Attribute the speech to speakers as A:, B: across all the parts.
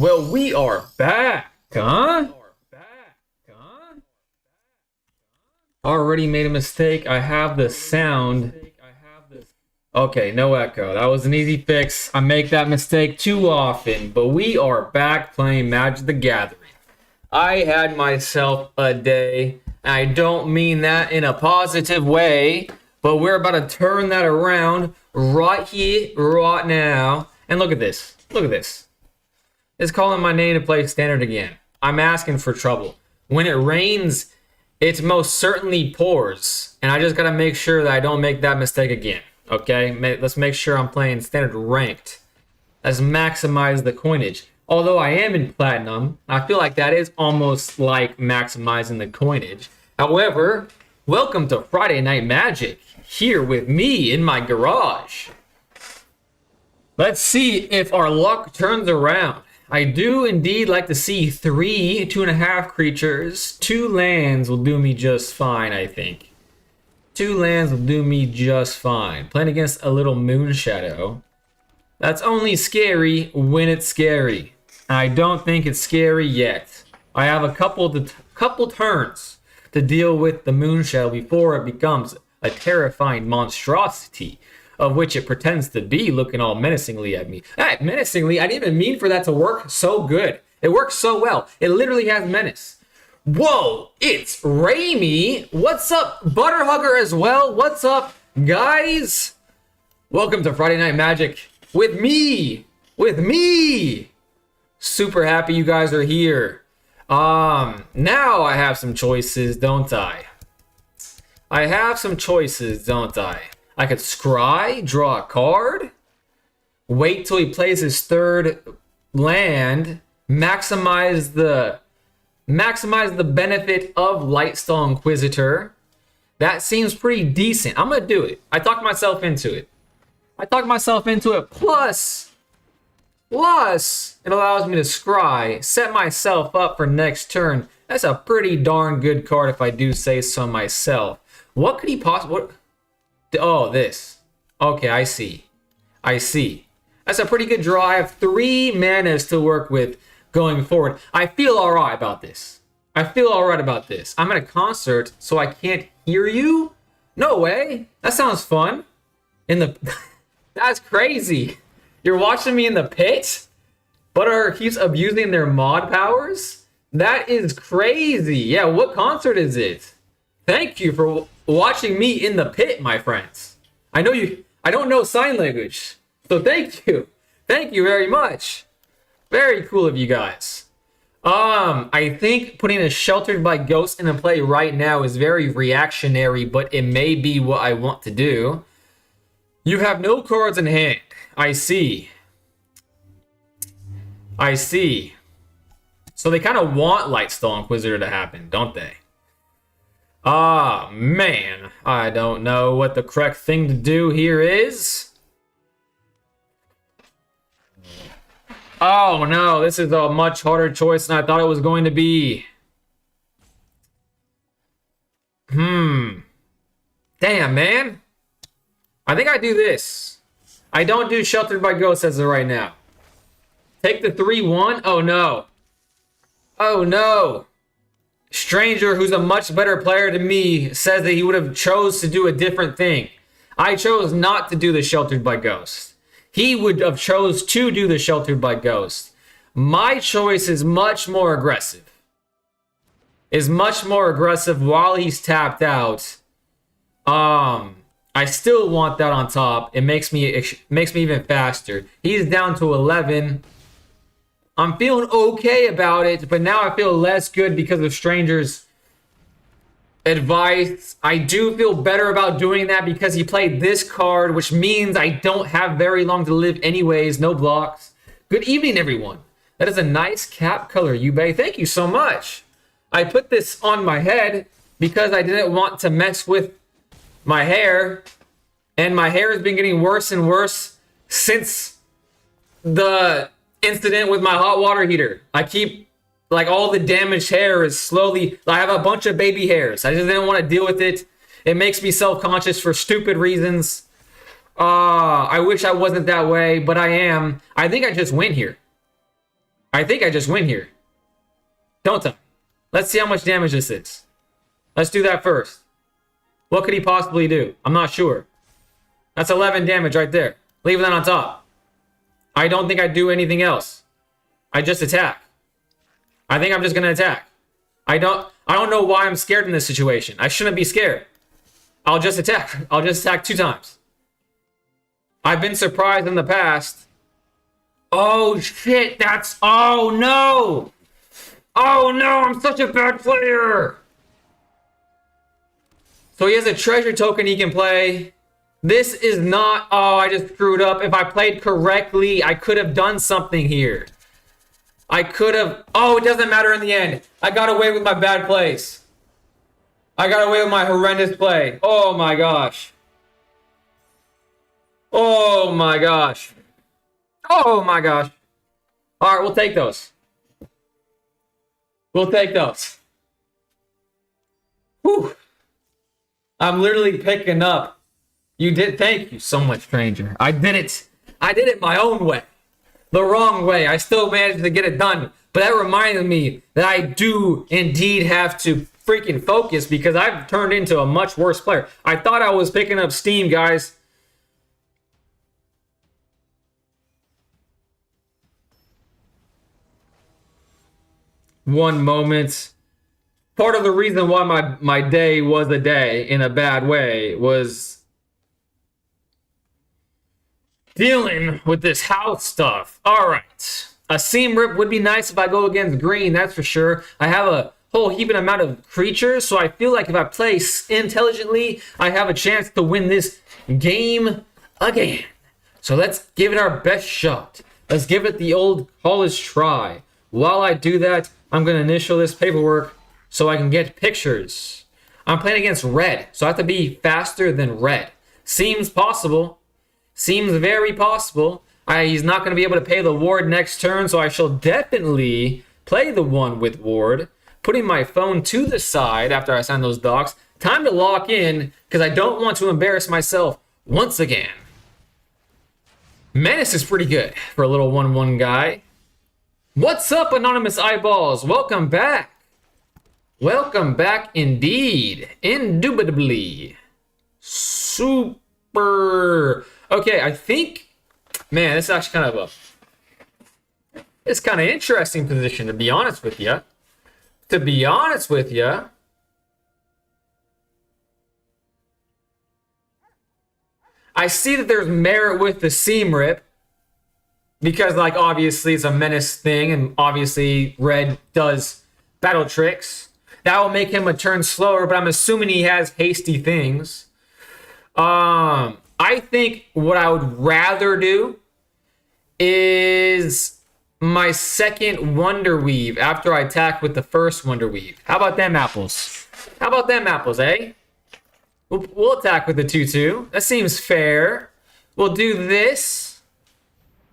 A: Well, we are back, huh? Already made a mistake. I have the sound. Okay, no echo. That was an easy fix. I make that mistake too often, but we are back playing Magic the Gathering. I had myself a day. I don't mean that in a positive way, but we're about to turn that around right here, right now. And look at this. Look at this. It's calling my name to play standard again. I'm asking for trouble. When it rains, it most certainly pours. And I just got to make sure that I don't make that mistake again. Okay? Let's make sure I'm playing standard ranked. Let's maximize the coinage. Although I am in platinum, I feel like that is almost like maximizing the coinage. However, welcome to Friday Night Magic. Here with me in my garage. Let's see if our luck turns around. I do indeed like to see 3 2.5 creatures. 2 lands will do me just fine, I think. 2 lands will do me just fine. Playing against a little Moon Shadow. That's only scary when it's scary. I don't think it's scary yet. I have a couple turns to deal with the Moon Shadow before it becomes a terrifying monstrosity, of which it pretends to be, looking all menacingly at me. Hey, menacingly? I didn't even mean for that to work so good. It works so well. It literally has menace. Whoa, it's Raimi. What's up, Butterhugger as well? What's up, guys? Welcome to Friday Night Magic with me. Super happy you guys are here. Now I have some choices, don't I? I have some choices, don't I? I could scry, draw a card, wait till he plays his 3rd land, maximize the benefit of Lightstall Inquisitor. That seems pretty decent. I'm gonna do it. I talked myself into it. Plus, it allows me to scry, set myself up for next turn. That's a pretty darn good card if I do say so myself. What could he possibly... Oh, this. Okay, I see. That's a pretty good draw. I have 3 manas to work with going forward. I feel all right about this. I'm at a concert, so I can't hear you? No way. That sounds fun. That's crazy. You're watching me in the pit? Butter keeps abusing their mod powers? That is crazy. Yeah, what concert is it? Thank you for watching me in the pit, my friends. I don't know sign language, so thank you very much. Very cool of you guys. I think putting a Sheltered by Ghosts into play right now is very reactionary, but it may be what I want to do. You have no cards in hand. I see. So they kind of want Lightstall Inquisitor to happen, don't they? Ah, man. I don't know what the correct thing to do here is. Oh, no. This is a much harder choice than I thought it was going to be. Damn, man. I think I do this. I don't do Sheltered by Ghosts as of right now. Take the 3-1. Oh, no. Stranger, who's a much better player than me, says that he would have chose to do a different thing. I chose not to do the Sheltered by Ghost. He would have chose to do the Sheltered by Ghost. My choice is much more aggressive. While he's tapped out. I still want that on top. It makes me even faster. He's down to 11. I'm feeling okay about it, but now I feel less good because of Stranger's advice. I do feel better about doing that because he played this card, which means I don't have very long to live anyways. No blocks. Good evening, everyone. That is a nice cap color, Yubei. Thank you so much. I put this on my head because I didn't want to mess with my hair, and my hair has been getting worse and worse since the incident with my hot water heater. I keep, like, all the damaged hair is slowly, I have a bunch of baby hairs. I just didn't want to deal with it. It makes me self-conscious for stupid reasons. I wish I wasn't that way, but I am. I think I just win here. I think I just win here. Don't I? Let's see how much damage this is. Let's do that first. What could he possibly do? I'm not sure. That's 11 damage right there. Leave that on top. I don't think I do anything else. I just attack. I think I'm just going to attack. I don't know why I'm scared in this situation. I shouldn't be scared. I'll just attack. I'll just attack 2 times. I've been surprised in the past. Oh, shit. Oh, no. Oh, no. I'm such a bad player. So he has a treasure token he can play. This is not... Oh, I just screwed up. If I played correctly, I could have done something here. I could have... Oh, it doesn't matter in the end. I got away with my bad plays. I got away with my horrendous play. Oh, my gosh. Oh, my gosh. Oh, my gosh. All right, we'll take those. We'll take those. Whew. I'm literally picking up. You did. Thank you so much, stranger. I did it. I did it my own way. The wrong way. I still managed to get it done. But that reminded me that I do indeed have to freaking focus because I've turned into a much worse player. I thought I was picking up steam, guys. One moment. Part of the reason why my day was a day in a bad way was dealing with this house stuff. All right. A seam rip would be nice if I go against green, that's for sure. I have a whole heaping amount of creatures, so I feel like if I play intelligently, I have a chance to win this game again. So let's give it our best shot. Let's give it the old college try. While I do that, I'm going to initial this paperwork so I can get pictures. I'm playing against red, so I have to be faster than red. Seems possible. Seems very possible. He's not going to be able to pay the ward next turn, so I shall definitely play the one with ward. Putting my phone to the side after I sign those docs. Time to lock in, because I don't want to embarrass myself once again. Menace is pretty good for a little 1-1 guy. What's up, Anonymous Eyeballs? Welcome back. Welcome back indeed. Indubitably. Super. Okay, I think... Man, this is actually kind of it's kind of interesting position, to be honest with you. To be honest with you. I see that there's merit with the seam rip. Because, like, obviously it's a menace thing. And obviously red does battle tricks. That will make him a turn slower. But I'm assuming he has hasty things. I think what I would rather do is my second Wonder Weave after I attack with the first Wonder Weave. How about them apples? How about them apples, eh? We'll attack with the 2-2. That seems fair. We'll do this.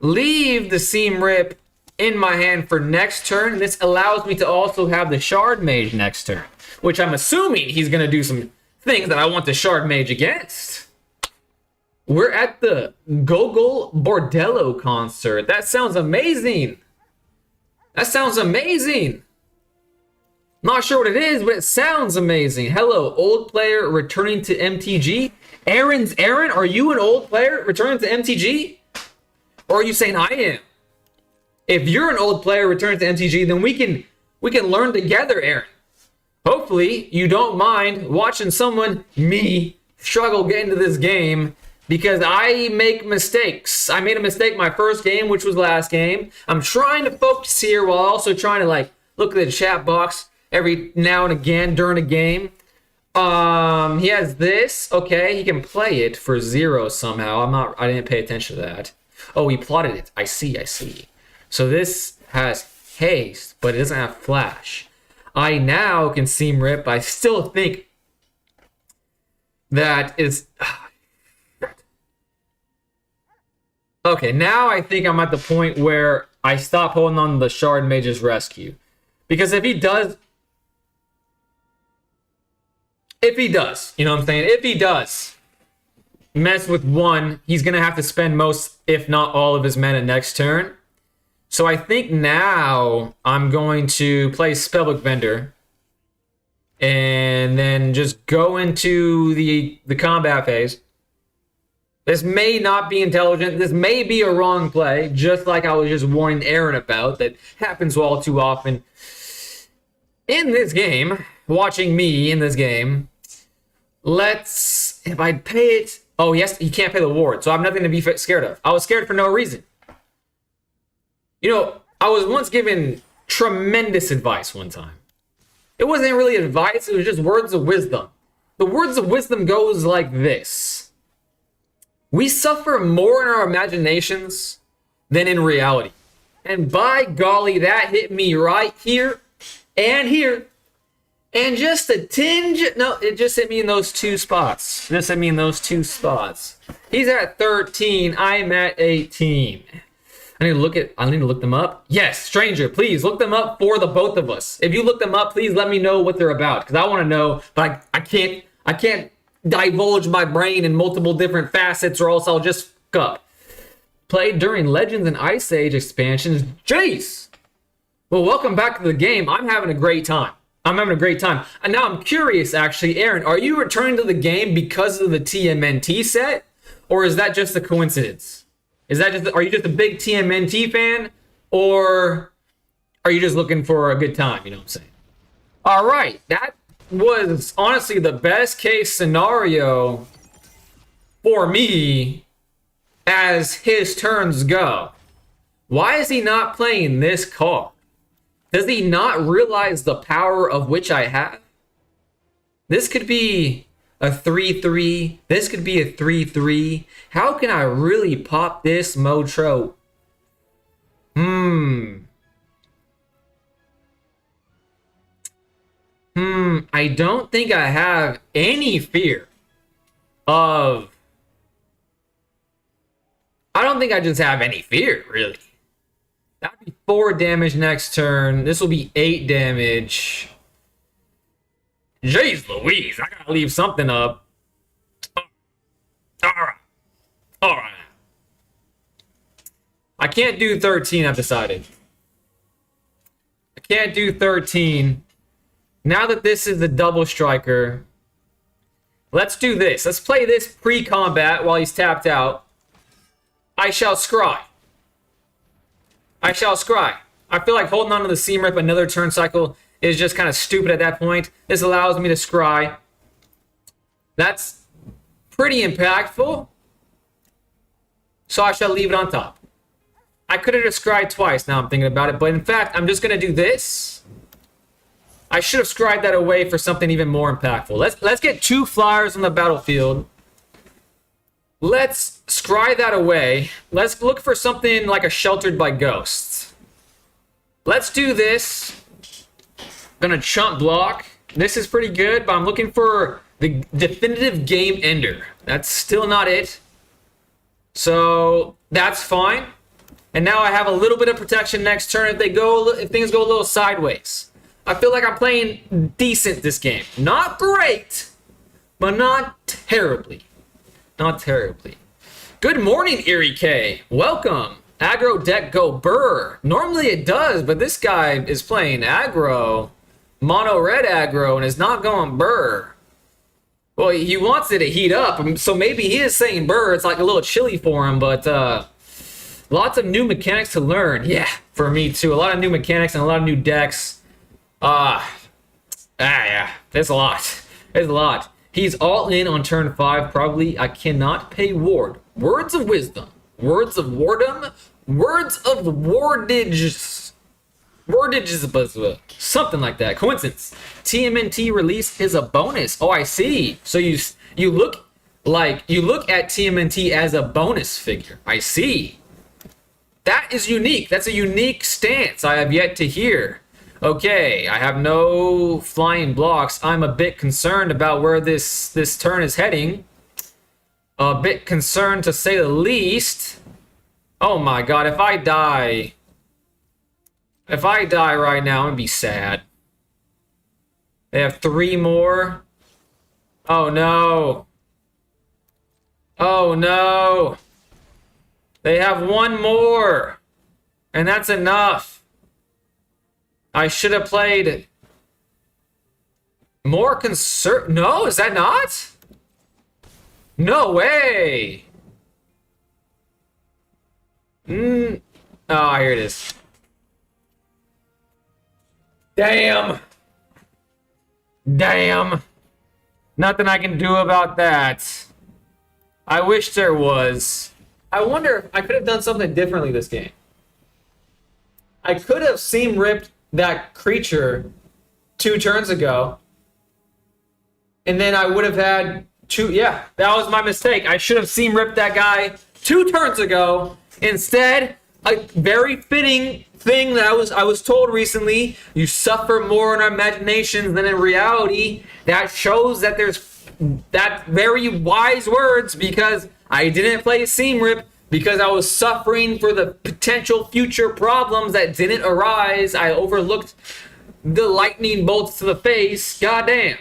A: Leave the Seam Rip in my hand for next turn. This allows me to also have the Shard Mage next turn, which I'm assuming he's going to do some things that I want the Shard Mage against. We're at the Gogol Bordello concert. That sounds amazing. That sounds amazing. Not sure what it is, but it sounds amazing. Hello, old player returning to MTG. Aaron, are you an old player returning to MTG? Or are you saying I am? If you're an old player returning to MTG, then we can learn together, Aaron. Hopefully, you don't mind watching me, struggle getting to this game. Because I make mistakes. I made a mistake my first game, which was last game. I'm trying to focus here while also trying to like look at the chat box every now and again during a game. He has this. Okay, he can play it for 0 somehow. I didn't pay attention to that. Oh, he plotted it. I see. So this has haste, but it doesn't have flash. I now can seam rip. I still think that is... Okay, now I think I'm at the point where I stop holding on to the Shard Mage's Rescue. Because if he does, you know what I'm saying? If he does mess with one, he's going to have to spend most, if not all of his mana next turn. So I think now I'm going to play Spellbook Vendor and then just go into the combat phase. This may not be intelligent. This may be a wrong play, just like I was just warning Aaron about. That happens all too often in this game. Watching me in this game. If I pay it... Oh, yes, you can't pay the ward, so I have nothing to be scared of. I was scared for no reason. You know, I was once given tremendous advice one time. It wasn't really advice, it was just words of wisdom. The words of wisdom goes like this. We suffer more in our imaginations than in reality. And by golly, that hit me right here and here. And just a tinge, no, it just hit me in those two spots. Just hit me in those two spots. He's at 13, I'm at 18. I need to look them up. Yes, stranger, please look them up for the both of us. If you look them up, please let me know what they're about, because I want to know, but I can't divulge my brain in multiple different facets, or else I'll just fuck up. Played during Legends and Ice Age expansions. Jeez. Well, welcome back to the game. I'm having a great time. And now I'm curious, actually, Aaron, are you returning to the game because of the TMNT set, or is that just a coincidence? Are you just a big TMNT fan, or are you just looking for a good time? You know what I'm saying? All right, that was honestly the best case scenario for me as his turns go. Why is he not playing this card? Does he not realize the power of which I have? This could be a 3-3. This could be a 3-3. How can I really pop this Motro? I don't think I have any fear of... I don't think I just have any fear, really. That'd be 4 damage next turn. This will be 8 damage. Jeez Louise, I gotta leave something up. Alright. I can't do 13, I've decided. I can't do 13. Now that this is the double striker, let's do this. Let's play this pre-combat while he's tapped out. I shall scry. I feel like holding on to the Seam Rip another turn cycle is just kind of stupid at that point. This allows me to scry. That's pretty impactful. So I shall leave it on top. I could have just scried twice, now I'm thinking about it. But in fact, I'm just going to do this. I should have scried that away for something even more impactful. Let's get 2 flyers on the battlefield. Let's scry that away. Let's look for something like a Sheltered by Ghosts. Let's do this. Gonna chump block. This is pretty good, but I'm looking for the definitive game ender. That's still not it. So that's fine. And now I have a little bit of protection next turn if things go a little sideways. I feel like I'm playing decent this game. Not great, but not terribly. Not terribly. Good morning, Erie K. Welcome. Aggro deck go burr. Normally it does, but this guy is playing aggro. Mono red aggro and is not going burr. Well, he wants it to heat up, so maybe he is saying burr. It's like a little chilly for him, but lots of new mechanics to learn. Yeah, for me too. A lot of new mechanics and a lot of new decks. Yeah, there's a lot. There's a lot. He's all in on turn 5, probably. I cannot pay ward. Words of wisdom. Words of wardom. Words of wardage. Wordage, something like that. Coincidence. TMNT release is a bonus. Oh, I see. So you look at TMNT as a bonus figure. I see. That is unique. That's a unique stance I have yet to hear. Okay, I have no flying blocks. I'm a bit concerned about where this turn is heading. A bit concerned, to say the least. Oh my god, if I die right now, I'm gonna be sad. They have 3 more. Oh no. Oh no. They have 1 more. And that's enough. I should have played more concern. No, is that not? No way. Oh, here it is. Damn. Damn. Nothing I can do about that. I wish there was. I wonder if I could have done something differently this game. I could have seam ripped that creature 2 turns ago. And then I would have had 2. Yeah, that was my mistake. I should have seam ripped that guy 2 turns ago. Instead, a very fitting thing that I was told recently, you suffer more in our imaginations than in reality. That shows that there's that very wise words, because I didn't play seam rip because I was suffering for the potential future problems that didn't arise. I overlooked the lightning bolts to the face. Goddamn.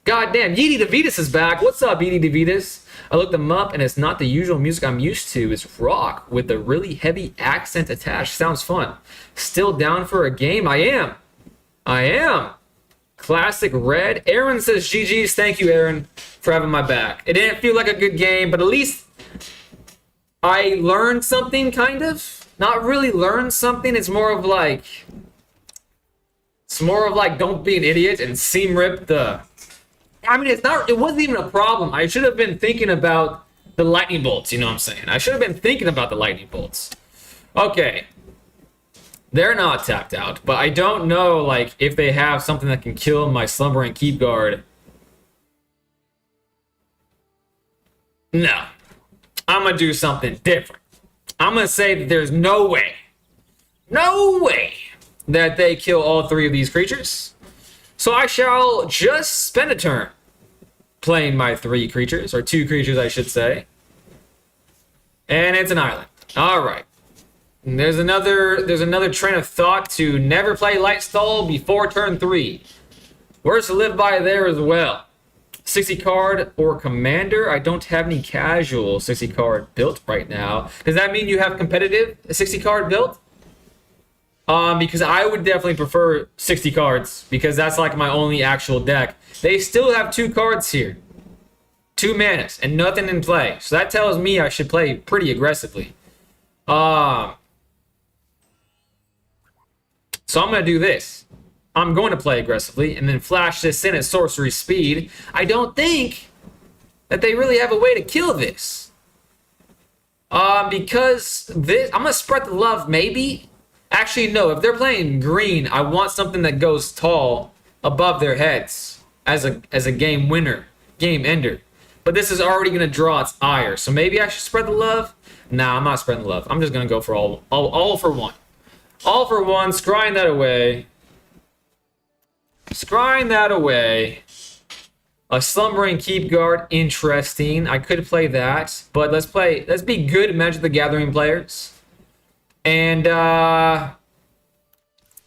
A: Goddamn. Yeety DeVitas is back. What's up, Yeety DeVitas? I looked them up, and it's not the usual music I'm used to. It's rock with a really heavy accent attached. Sounds fun. Still down for a game? I am. Classic red. Aaron says GG's. Thank you, Aaron, for having my back. It didn't feel like a good game, but at least I learned something, kind of. Not really learned something. It's more of like don't be an idiot and seam rip the... I mean, it wasn't even a problem. I should have been thinking about the lightning bolts, you know what I'm saying? I should have been thinking about the lightning bolts. Okay. They're not tapped out, but I don't know, like, if they have something that can kill my Slumbering Keep Guard. No. I'm gonna do something different. I'm gonna say that there's no way that they kill all 3 of these creatures. So I shall just spend a turn playing my 3 creatures, or 2 creatures, I should say. And it's an island. All right. And there's another train of thought to never play Lightstall before turn 3. Words to live by there as well. 60 card or commander. I don't have any casual 60 card built right now. Does that mean you have competitive 60 card built? Because I would definitely prefer 60 cards, because that's like my only actual deck. They still have 2 cards here. 2 manas and nothing in play. So that tells me I should play pretty aggressively. So I'm going to do this. I'm going to play aggressively and then flash this in at sorcery speed. I don't think that they really have a way to kill this. Because this... I'm going to spread the love, maybe. Actually, no. If they're playing green, I want something that goes tall above their heads as a game winner, game ender. But this is already going to draw its ire. So maybe I should spread the love? Nah, I'm not spreading the love. I'm just going to go for all for one. All for one. Scrying that away. Scrying that away. A Slumbering Keep Guard. Interesting. I could play that. But let's be good Magic the Gathering players. And I'm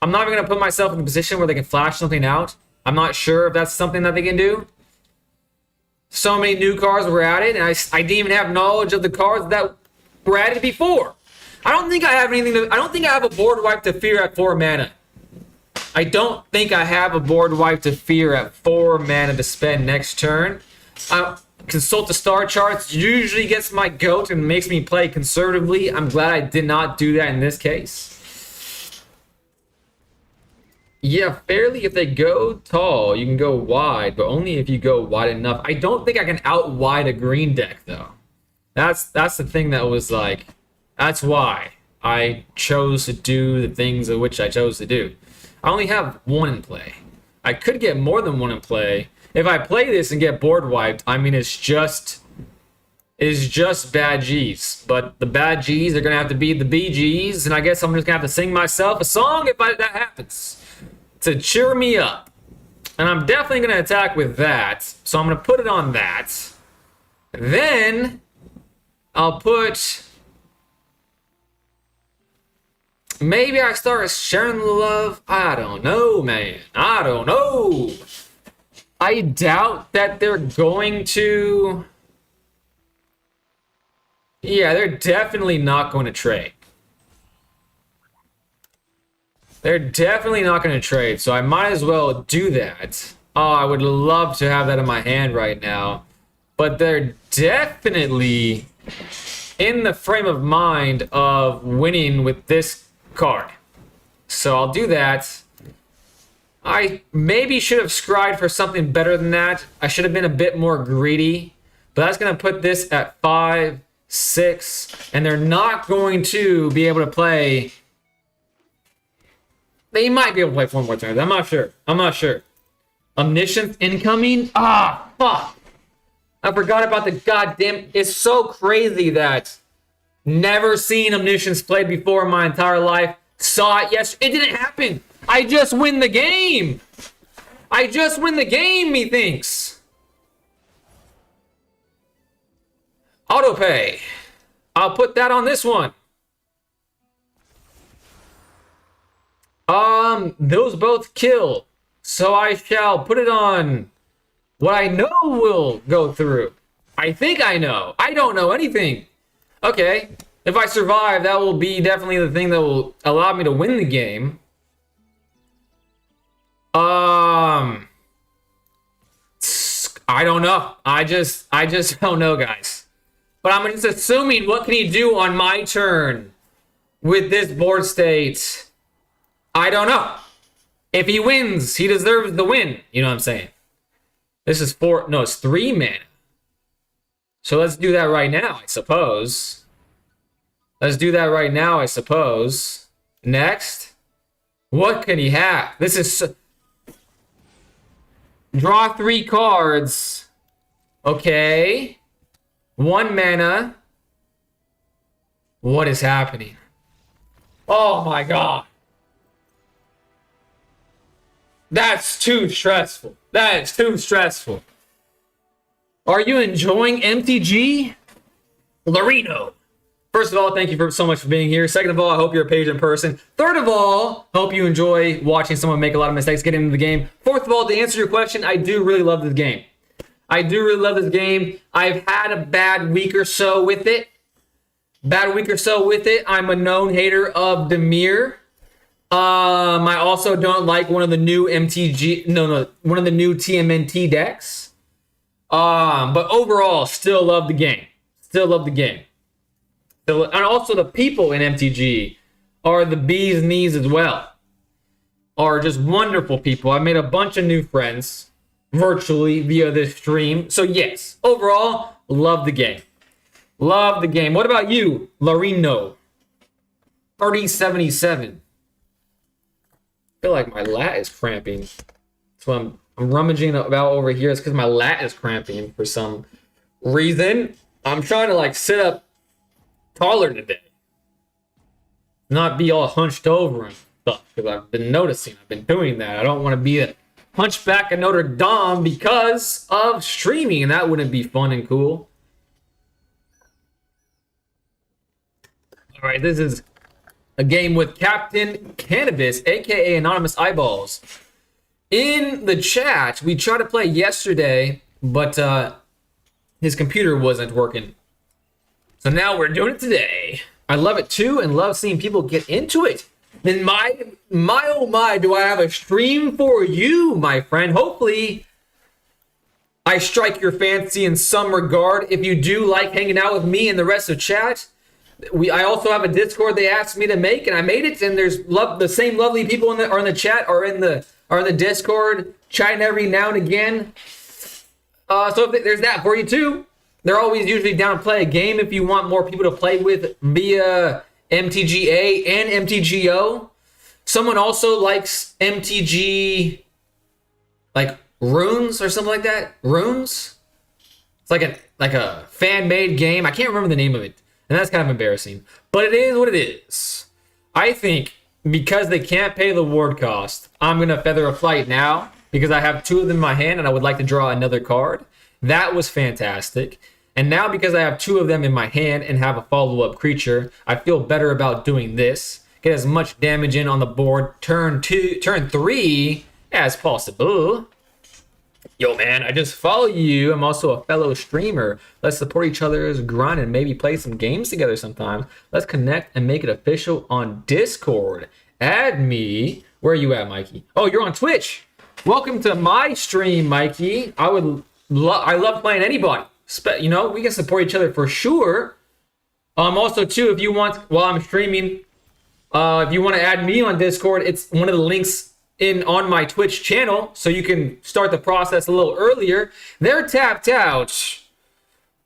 A: not even going to put myself in a position where they can flash something out. I'm not sure if that's something that they can do. So many new cards were added, and I didn't even have knowledge of the cards that were added before. I don't think I have a board wipe to fear at 4 mana. I don't think I have a board wipe to fear at 4 mana to spend next turn. Consult the star charts usually gets my goat and makes me play conservatively. I'm glad I did not do that in this case. Yeah, fairly. If they go tall, you can go wide, but only if you go wide enough. I don't think I can out wide a green deck, though. That's the thing that was like... That's why I chose to do the things of which I chose to do. I only have 1 in play. I could get more than 1 in play. If I play this and get board wiped, I mean, it's just bad G's. But the bad G's are going to have to be the BGs, and I guess I'm just going to have to sing myself a song if that happens to cheer me up. And I'm definitely going to attack with that, so I'm going to put it on that. Then I'll put... Maybe I start sharing the love. I don't know, man. I don't know. I doubt that they're going to... Yeah, they're definitely not going to trade. They're definitely not going to trade, so I might as well do that. Oh, I would love to have that in my hand right now. But they're definitely in the frame of mind of winning with this card. So I'll do that. I maybe should have scryed for something better than that. I should have been a bit more greedy. But that's going to put this at 5, 6. And they're not going to be able to play... They might be able to play 4 more turns. I'm not sure. I'm not sure. Omniscience incoming? Ah, fuck. I forgot about the goddamn... It's so crazy that never seen Omniscience played before in my entire life. Saw it yesterday. It didn't happen. I just win the game. I just win the game, methinks. Autopay. I'll put that on this one. Those both kill. So I shall put it on what I know will go through. I think I know. I don't know anything. Okay. If I survive, that will be definitely the thing that will allow me to win the game. I don't know. I just don't know, guys. But I'm just assuming, what can he do on my turn with this board state? I don't know. If he wins, he deserves the win. You know what I'm saying? This is 4. No, it's 3 mana. So let's do that right now, I suppose. Let's do that right now, I suppose. Next. What can he have? This is... Draw 3 cards. Okay. 1 mana. What is happening? Oh my god. That's too stressful. That's too stressful. Are you enjoying MTG? Larino. First of all, thank you so much for being here. Second of all, I hope you're a patient person. Third of all, hope you enjoy watching someone make a lot of mistakes getting into the game. Fourth of all, to answer your question, I do really love this game. I do really love this game. I've had a bad week or so with it. I'm a known hater of Demir. I also don't like one of the new one of the new TMNT decks. But overall, still love the game. And also the people in MTG are the bee's knees as well. Are just wonderful people. I made a bunch of new friends virtually via this stream. So yes, overall, love the game. Love the game. What about you, Larino? 3077. I feel like my lat is cramping. So I'm rummaging about over here. It's because my lat is cramping for some reason. I'm trying to like sit up taller today. Not be all hunched over and stuff. Because I've been noticing. I've been doing that. I don't want to be a hunchback at Notre Dame because of streaming. And that wouldn't be fun and cool. All right, this is a game with Captain Cannabis, aka Anonymous Eyeballs. In the chat, we tried to play yesterday, but his computer wasn't working. So now we're doing it today. I love it too, and love seeing people get into it. Then my oh my, do I have a stream for you, my friend. Hopefully, I strike your fancy in some regard. If you do like hanging out with me and the rest of chat, I also have a Discord they asked me to make, and I made it. And there's the same lovely people in the chat are in the Discord chatting every now and again. So there's that for you too. They're always usually down to play a game if you want more people to play with via MTGA and MTGO. Someone also likes MTG, like Runes or something like that. Runes. It's like a fan-made game. I can't remember the name of it. And that's kind of embarrassing. But it is what it is. I think because they can't pay the ward cost, I'm going to Feather of Flight now because I have 2 of them in my hand and I would like to draw another card. That was fantastic. And now because I have 2 of them in my hand and have a follow-up creature, I feel better about doing this. Get as much damage in on the board turn 3 as possible. Yo, man, I just follow you. I'm also a fellow streamer. Let's support each other's grind and maybe play some games together sometime. Let's connect and make it official on Discord. Add me. Where are you at, Mikey? Oh, you're on Twitch. Welcome to my stream, Mikey. I love playing anybody. You know, we can support each other for sure. Also, too, if you want, while I'm streaming, if you want to add me on Discord, it's one of the links on my Twitch channel, so you can start the process a little earlier. They're tapped out,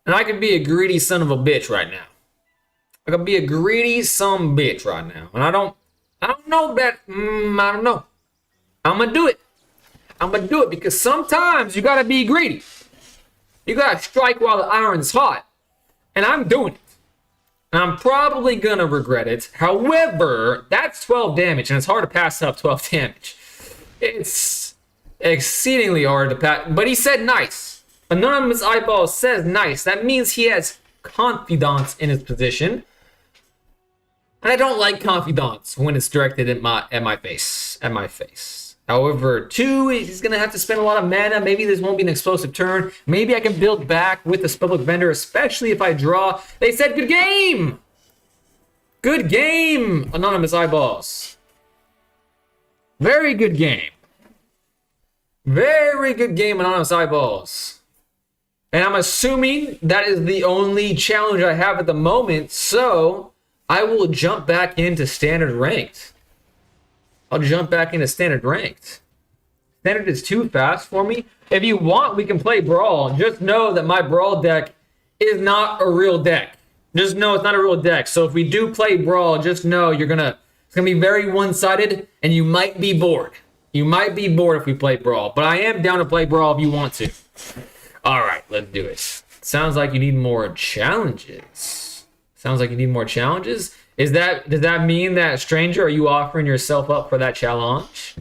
A: and I can be a greedy son of a bitch right now. I can be a greedy son bitch right now, and I don't know that. I don't know. I'm gonna do it. I'm gonna do it because sometimes you gotta be greedy. You gotta strike while the iron's hot, and I'm doing it. And I'm probably gonna regret it. However, that's 12 damage, and it's hard to pass up 12 damage. It's exceedingly hard to pass. But he said nice. Anonymous Eyeball says nice. That means he has confidence in his position. And I don't like confidence when it's directed at my face. However, 2, he's gonna have to spend a lot of mana. Maybe this won't be an explosive turn. Maybe I can build back with the Spellbook Vendor, especially if I draw. They said good game! Good game, Anonymous Eyeballs. Very good game. Very good game, Anonymous Eyeballs. And I'm assuming that is the only challenge I have at the moment, so I will jump back into Standard Ranked. I'll jump back into Standard Ranked. Standard is too fast for me. If you want, we can play Brawl. Just know that my Brawl deck is not a real deck. Just know it's not a real deck. So if we do play Brawl, just know it's gonna be very one-sided, and you might be bored. You might be bored if we play Brawl. But I am down to play Brawl if you want to. All right, let's do it. Sounds like you need more challenges. Sounds like you need more challenges. Does that mean that, Stranger, are you offering yourself up for that challenge?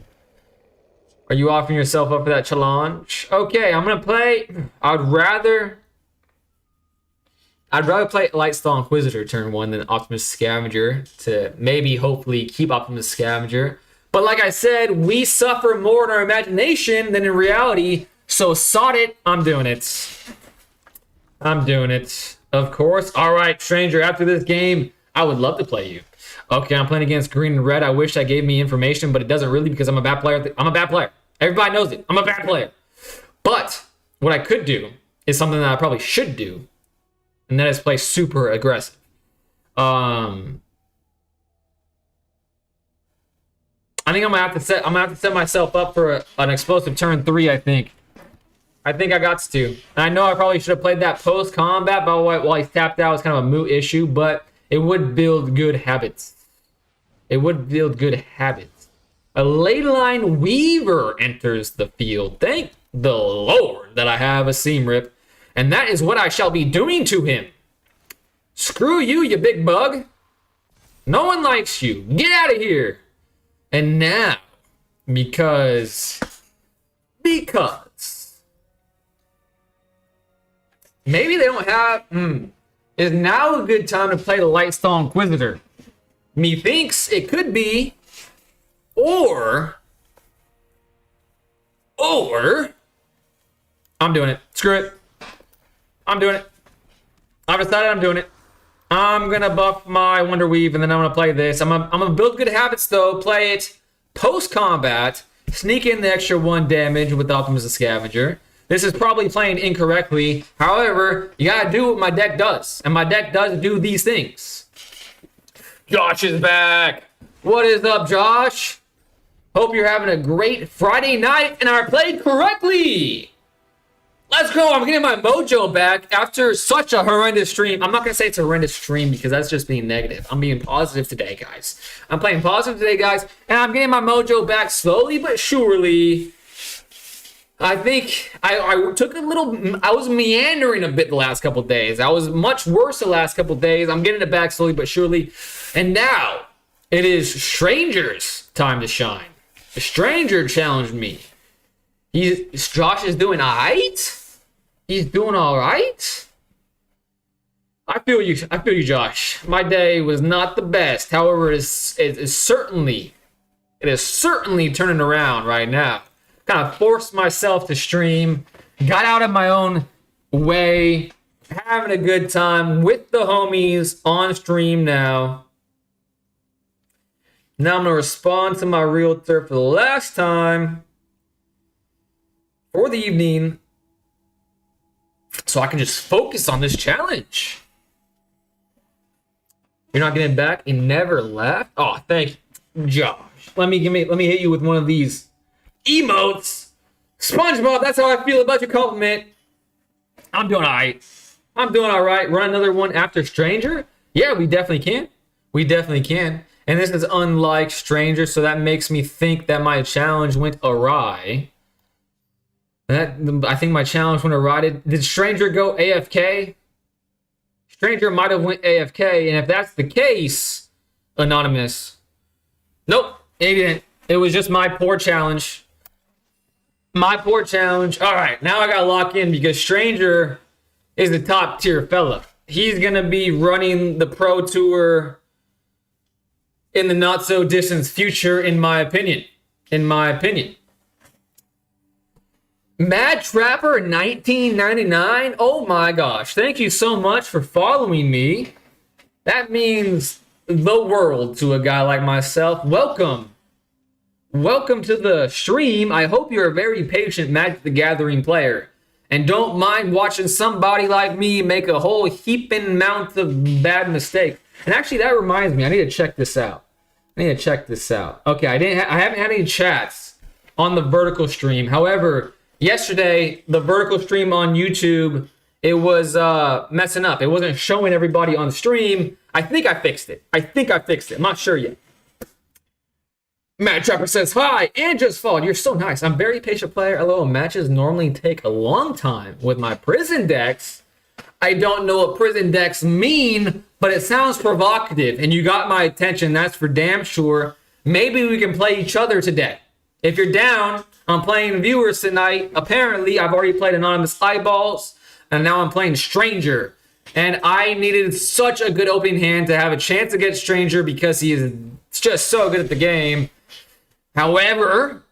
A: Are you offering yourself up for that challenge? Okay, I'm gonna play. I'd rather play Lightstall Inquisitor turn 1 than Optimus Scavenger to maybe hopefully keep Optimus Scavenger. But like I said, we suffer more in our imagination than in reality. So sod it. I'm doing it. I'm doing it. Of course. All right, Stranger. After this game, I would love to play you. Okay, I'm playing against green and red. I wish that gave me information, but it doesn't really because I'm a bad player. I'm a bad player. Everybody knows it. I'm a bad player. But what I could do is something that I probably should do, and that is play super aggressive. I think I'm gonna have to set myself up for an explosive turn 3. I think I got to. And I know I probably should have played that post combat, but while he's tapped out, it's kind of a moot issue. But it would build good habits. It would build good habits. A Leyline Weaver enters the field. Thank the Lord that I have a Seam Rip. And that is what I shall be doing to him. Screw you, you big bug. No one likes you. Get out of here. And now, because maybe they don't have... Is now a good time to play the Lightstall Inquisitor? Methinks it could be, or I'm doing it. Screw it. I'm doing it. I've decided I'm doing it. I'm gonna buff my Wonder Weave, and then I'm gonna play this. I'm gonna build good habits though. Play it post combat. Sneak in the extra 1 damage with Optimus the Scavenger. This is probably playing incorrectly. However, you gotta do what my deck does. And my deck does do these things. Josh is back. What is up, Josh? Hope you're having a great Friday night and I played correctly. Let's go. I'm getting my mojo back after such a horrendous stream. I'm not going to say it's a horrendous stream because that's just being negative. I'm being positive today, guys. I'm playing positive today, guys. And I'm getting my mojo back slowly but surely. I think I took a little... I was meandering a bit the last couple of days. I was much worse the last couple of days. I'm getting it back slowly but surely. And now it is Stranger's time to shine. The Stranger challenged me. Josh is doing all right. He's doing all right. I feel you, Josh. My day was not the best. However, it is certainly turning around right now. Kind of forced myself to stream. Got out of my own way. Having a good time with the homies on stream now. Now I'm going to respond to my realtor for the last time for the evening so I can just focus on this challenge. You're not getting back? He never left? Oh, thank you, Josh. Let me hit you with one of these emotes. SpongeBob, that's how I feel about your compliment. I'm doing all right. I'm doing all right. Run another one after Stranger? Yeah, we definitely can. We definitely can. And this is unlike Stranger, so that makes me think that my challenge went awry. I think my challenge went awry. Did Stranger go AFK? Stranger might have went AFK, and if that's the case, Anonymous. Nope, it didn't. It was just my poor challenge. My poor challenge. All right, now I gotta lock in because Stranger is the top tier fella. He's gonna be running the Pro Tour in the not so distant future, in my opinion. In my opinion. Mad Trapper 1999. Oh my gosh. Thank you so much for following me. That means the world to a guy like myself. Welcome. Welcome to the stream. I hope you're a very patient Magic the Gathering player and don't mind watching somebody like me make a whole heaping amount of bad mistakes. And actually, that reminds me, I need to check this out. Okay, I haven't had any chats on the vertical stream. However, yesterday, the vertical stream on YouTube, it was messing up. It wasn't showing everybody on the stream. I think I fixed it. I'm not sure yet. Matt Trapper says, hi, and just followed. You're so nice. I'm a very patient player. LOL, matches normally take a long time with my prison decks. I don't know what prison decks mean, but it sounds provocative, and you got my attention. That's for damn sure. Maybe we can play each other today. If you're down, I'm playing viewers tonight. Apparently, I've already played Anonymous Eyeballs, and now I'm playing Stranger. And I needed such a good opening hand to have a chance against Stranger because he is just so good at the game. However,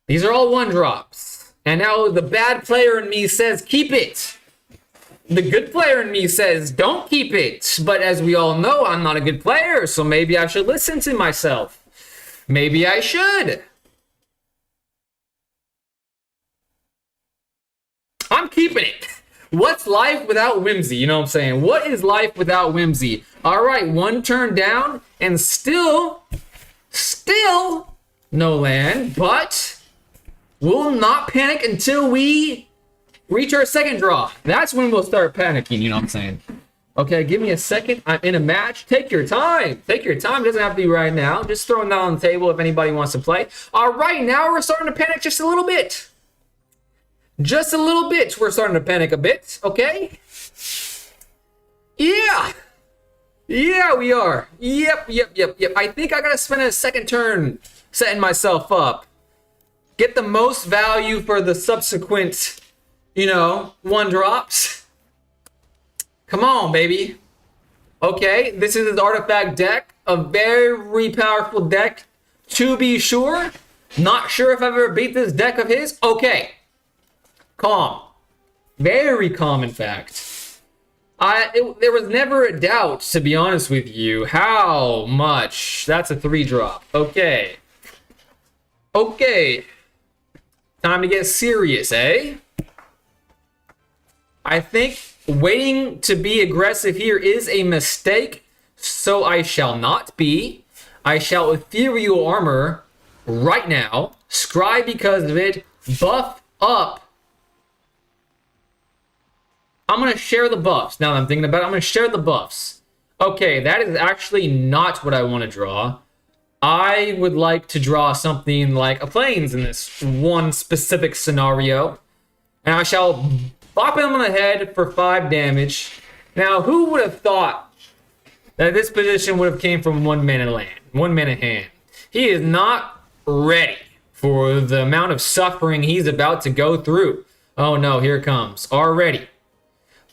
A: these are all one drops. And now the bad player in me says, keep it. The good player in me says, don't keep it. But as we all know, I'm not a good player, so maybe I should listen to myself. Maybe I should. I'm keeping it. What's life without whimsy? You know what I'm saying? What is life without whimsy? All right, one turn down and still no land, but we'll not panic until we reach our second draw. That's when we'll start panicking, you know what I'm saying? Okay, give me a second. I'm in a match. Take your time. Take your time. It doesn't have to be right now. Just throwing that on the table if anybody wants to play. All right, now we're starting to panic just a little bit. Just a little bit. We're starting to panic a bit, okay? Yeah. Yeah, we are. Yep. I think I gotta spend a second turn setting myself up. Get the most value for the subsequent, one drops. Come on, baby. Okay, this is his artifact deck. A very powerful deck, to be sure. Not sure if I've ever beat this deck of his. Okay. Calm. Very calm, in fact. There was never a doubt, to be honest with you, how much. That's a 3-drop. Okay. Time to get serious, eh? I think waiting to be aggressive here is a mistake, so I shall not be. I shall Ethereal Armor right now. Scry because of it. Buff up. I'm going to share the buffs. Now that I'm thinking about it, I'm going to share the buffs. Okay, that is actually not what I want to draw. I would like to draw something like a Plains in this one specific scenario. And I shall bop him on the head for 5 damage. Now, who would have thought that this position would have came from 1 mana land, 1 mana hand? He is not ready for the amount of suffering he's about to go through. Oh no, here it comes. Already.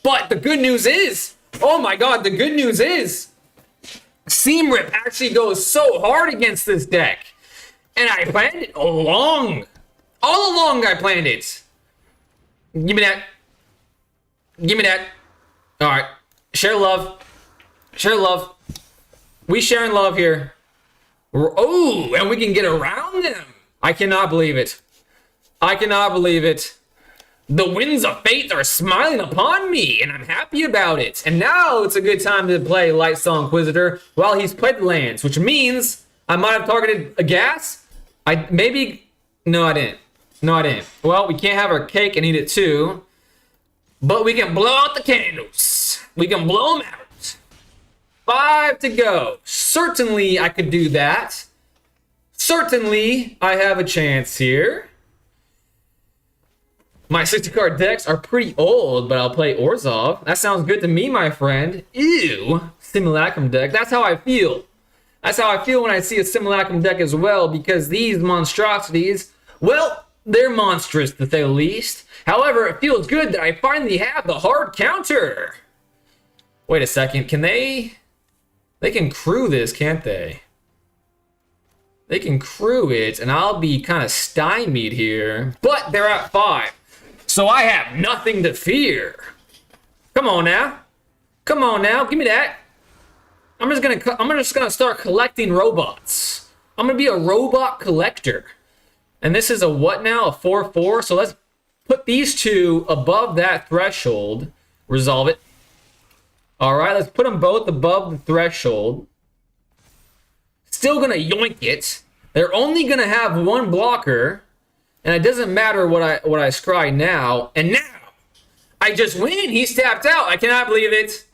A: But the good news is, oh my god, the good news is, Seam Rip actually goes so hard against this deck. And I planned it all along. All along I planned it. Give me that. Give me that. Alright. Share love. Share love. We sharing love here. Oh, and we can get around them. I cannot believe it. I cannot believe it. The winds of fate are smiling upon me, and I'm happy about it. And now it's a good time to play Light Soul Inquisitor while he's played the lands, which means I might have targeted a gas. No, I didn't. No, I didn't. Well, we can't have our cake and eat it too, but we can blow out the candles. We can blow them out. 5 to go. Certainly, I could do that. Certainly, I have a chance here. My 60-card decks are pretty old, but I'll play Orzhov. That sounds good to me, my friend. Ew, Simulacrum deck. That's how I feel. That's how I feel when I see a Simulacrum deck as well, because these monstrosities, well, they're monstrous to say the least. However, it feels good that I finally have the hard counter. Wait a second, can they can crew this, can't they? They can crew it, and I'll be kind of stymied here. But they're at 5. So I have nothing to fear. Come on now. Come on now. Give me that. I'm just gonna start collecting robots. I'm gonna be a robot collector. And this is a what now? A 4/4. So let's put these two above that threshold. Resolve it. All right. Let's put them both above the threshold. Still gonna yoink it. They're only gonna have one blocker. And it doesn't matter what I scry now. And now, I just win. He's tapped out. I cannot believe it.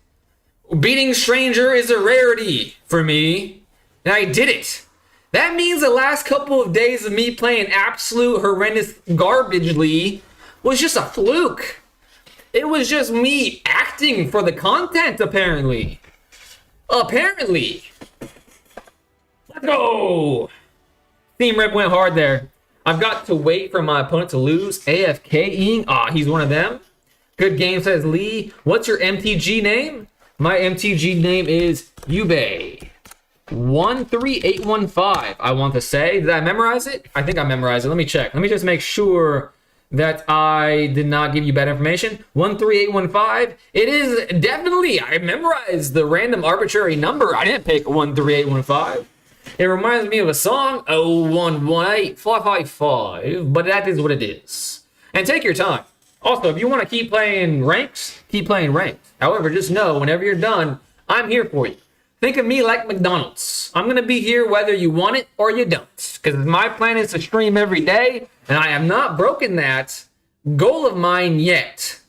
A: Beating Stranger is a rarity for me. And I did it. That means the last couple of days of me playing absolute horrendous garbagely was just a fluke. It was just me acting for the content, apparently. Apparently. Let's go. Team Rip went hard there. I've got to wait for my opponent to lose. AFKing. He's one of them. Good game, says Lee. What's your MTG name? My MTG name is Yubei. 13815, I want to say. Did I memorize it? I think I memorized it. Let me check. Let me just make sure that I did not give you bad information. 13815. It is definitely, I memorized the random arbitrary number. I didn't pick 13815. It reminds me of a song, 0118555, but that is what it is. And take your time. Also, if you want to keep playing ranks, keep playing ranks. However, just know, whenever you're done, I'm here for you. Think of me like McDonald's. I'm going to be here whether you want it or you don't. Because my plan is to stream every day, and I have not broken that goal of mine yet.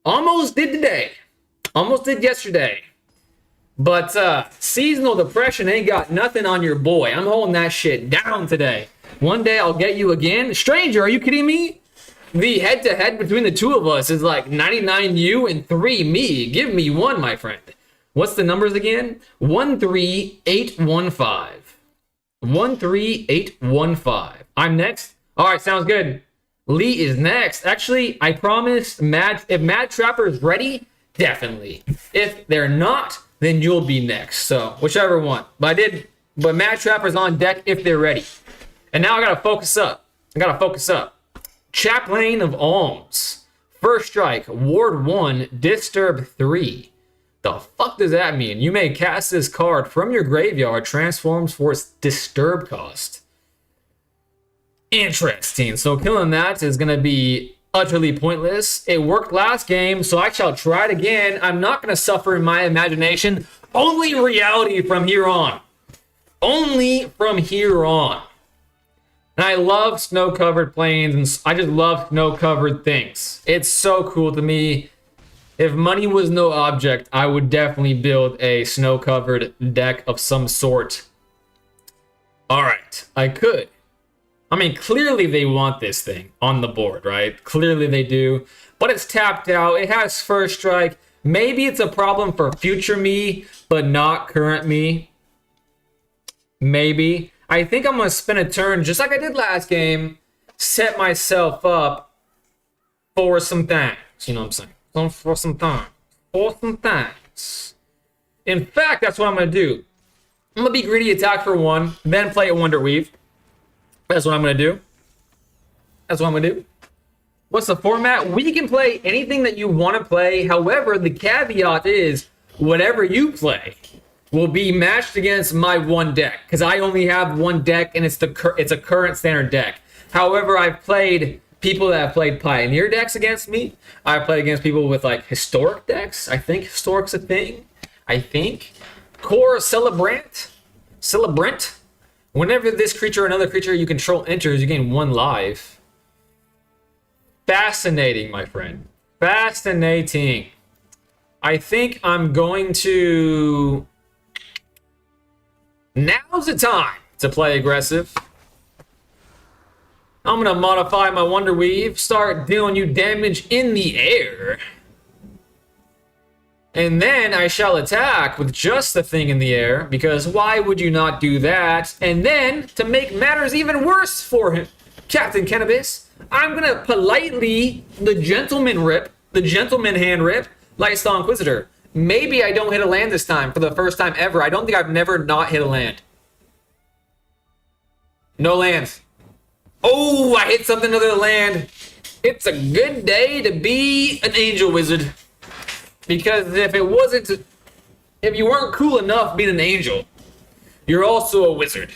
A: Almost did today. Almost did yesterday. But seasonal depression ain't got nothing on your boy. I'm holding that shit down today. One day I'll get you again. Stranger, are you kidding me? The head-to-head between the two of us is like 99 you and 3 me. Give me one, my friend. What's the numbers again? 13815. 13815. I'm next? All right, sounds good. Lee is next. Actually, I promise if Mad Trapper is ready, definitely. If they're not, then you'll be next. So whichever one. But Mad Trapper's on deck if they're ready. And now I gotta focus up. Chaplain of Alms. First strike, Ward 1, Disturb 3. The fuck does that mean? You may cast this card from your graveyard, transforms for its disturb cost. Interesting. So killing that is gonna be utterly pointless. It worked last game, so I shall try it again. I'm not going to suffer in my imagination. Only reality from here on. Only from here on. And I love snow-covered plains, and I just love snow-covered things. It's so cool to me. If money was no object, I would definitely build a snow-covered deck of some sort. All right, I could. I mean, clearly they want this thing on the board, right? Clearly they do. But it's tapped out. It has first strike. Maybe it's a problem for future me, but not current me. Maybe. I think I'm going to spin a turn just like I did last game. Set myself up for some things. You know what I'm saying? For some things. For some things. In fact, that's what I'm going to do. I'm going to be greedy, attack for 1, then play a Wonder Weave. That's what I'm going to do. What's the format? We can play anything that you want to play. However, the caveat is whatever you play will be matched against my one deck, because I only have one deck and it's a current standard deck. However, I've played people that have played Pioneer decks against me. I've played against people with like historic decks. I think historic's a thing. I think. Core Celebrant. Whenever this creature or another creature you control enters, you gain 1 life. Fascinating, my friend. Fascinating. I think I'm going to... Now's the time to play aggressive. I'm going to modify my Wonder Weave, start dealing you damage in the air. And then I shall attack with just the thing in the air, because why would you not do that? And then, to make matters even worse for him, Captain Cannabis, I'm going to politely, the gentleman hand rip, Lightstar Inquisitor. Maybe I don't hit a land this time for the first time ever. I don't think I've never not hit a land. No lands. Oh, I hit something other than land. It's a good day to be an angel wizard. Because if you weren't cool enough being an angel, you're also a wizard.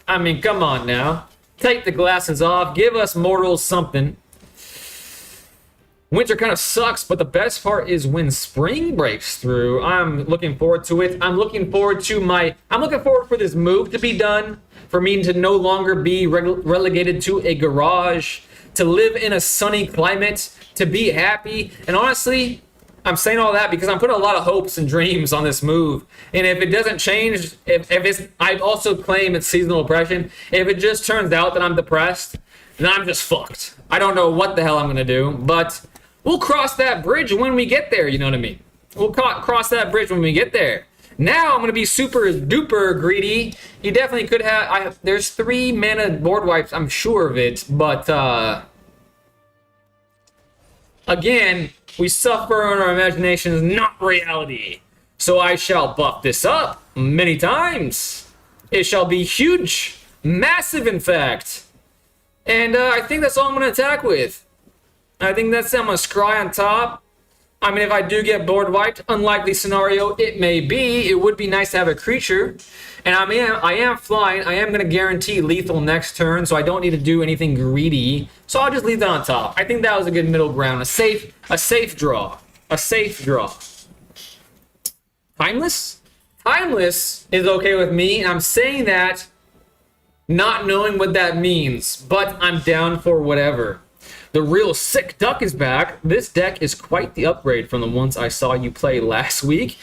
A: I mean, come on now. Take the glasses off. Give us mortals something. Winter kind of sucks, but the best part is when spring breaks through. I'm looking forward to it. I'm looking forward for this move to be done, for me to no longer be relegated to a garage, to live in a sunny climate, to be happy. And honestly, I'm saying all that because I'm putting a lot of hopes and dreams on this move. And if it doesn't change, I also claim it's seasonal depression. If it just turns out that I'm depressed, then I'm just fucked. I don't know what the hell I'm going to do, but we'll cross that bridge when we get there, you know what I mean? We'll cross that bridge when we get there. Now I'm going to be super duper greedy. You definitely could have... there's 3 mana board wipes, I'm sure of it, but... Again, we suffer in our imaginations, not reality. So I shall buff this up many times. It shall be huge. Massive, in fact. And I think that's all I'm going to attack with. I think that's it. I'm going to scry on top. I mean, if I do get board wiped, unlikely scenario it may be. It would be nice to have a creature. And I am flying. I am going to guarantee lethal next turn, so I don't need to do anything greedy. So I'll just leave that on top. I think that was a good middle ground. A safe draw. A safe draw. Timeless? Timeless is okay with me. And I'm saying that not knowing what that means, but I'm down for whatever. The real sick duck is back. This deck is quite the upgrade from the ones I saw you play last week.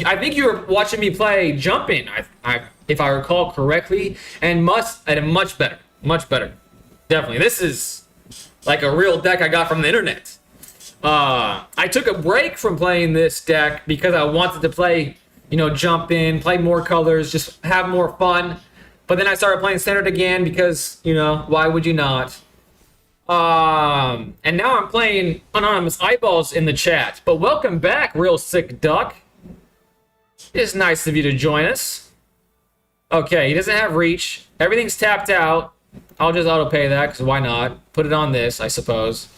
A: I think you were watching me play Jumpin', if I recall correctly, and much better. Definitely. This is like a real deck I got from the internet. I took a break from playing this deck because I wanted to play, Jumpin', play more colors, just have more fun. But then I started playing Standard again because, why would you not? And now I'm playing Anonymous Eyeballs in the chat. But welcome back, real sick duck. It's nice of you to join us. Okay, he doesn't have reach. Everything's tapped out. I'll just auto pay that because why not? Put it on this, I suppose.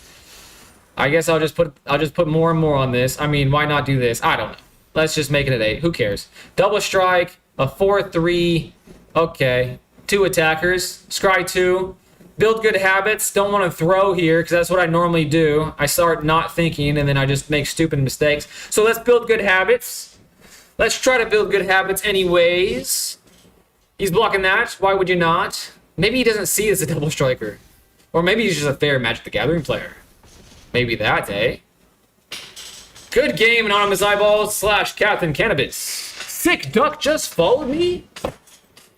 A: I guess I'll just put more and more on this. I mean, why not do this? I don't know. Let's just make it an 8. Who cares? Double strike, a 4/3. Okay, 2 attackers. Scry 2. Build good habits. Don't want to throw here because that's what I normally do. I start not thinking and then I just make stupid mistakes. So let's build good habits. Let's try to build good habits anyways. He's blocking that. Why would you not? Maybe he doesn't see it's a double striker. Or maybe he's just a fair Magic the Gathering player. Maybe that, eh? Good game, Anonymous Eyeballs / Captain Cannabis. Sick Duck just followed me?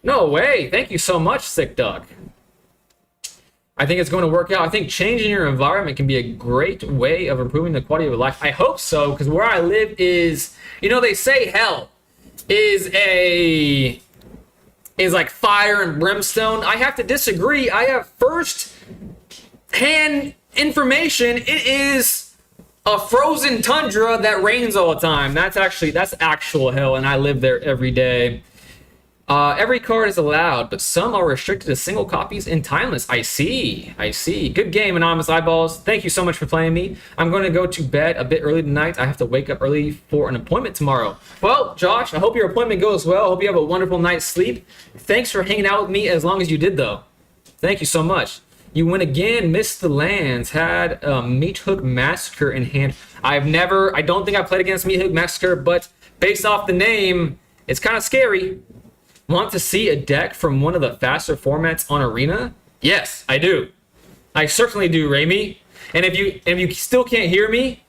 A: No way. Thank you so much, Sick Duck. I think it's going to work out. I think changing your environment can be a great way of improving the quality of your life. I hope so, because where I live is, they say hell is like fire and brimstone. I have to disagree. I have first-hand information. It is a frozen tundra that rains all the time. That's actual hell, and I live there every day. Every card is allowed, but some are restricted to single copies and timeless. I see. I see. Good game, Anonymous Eyeballs. Thank you so much for playing me. I'm going to go to bed a bit early tonight. I have to wake up early for an appointment tomorrow. Well, Josh, I hope your appointment goes well. I hope you have a wonderful night's sleep. Thanks for hanging out with me as long as you did, though. Thank you so much. You win again, missed the lands, had Meat Hook Massacre in hand. I don't think I played against Meat Hook Massacre, but based off the name, it's kind of scary. Want to see a deck from one of the faster formats on Arena? Yes, I do. I certainly do, Raimi. And if you still can't hear me,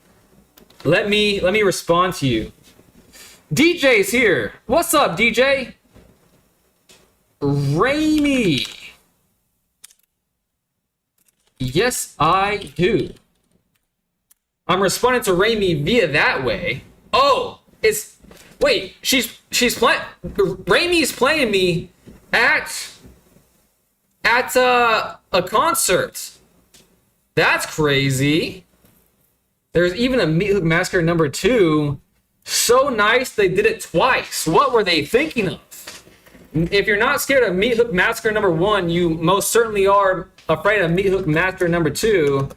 A: let me respond to you. DJ's here. What's up, DJ? Raimi. Yes, I do. I'm responding to Raimi via that way. Oh, wait, she's playing. Raimi's playing me at a concert. That's crazy. There's even a Meat Hook Massacre number 2. So nice they did it twice. What were they thinking of? If you're not scared of Meat Hook Massacre number 1, you most certainly are afraid of Meat Hook Massacre number 2.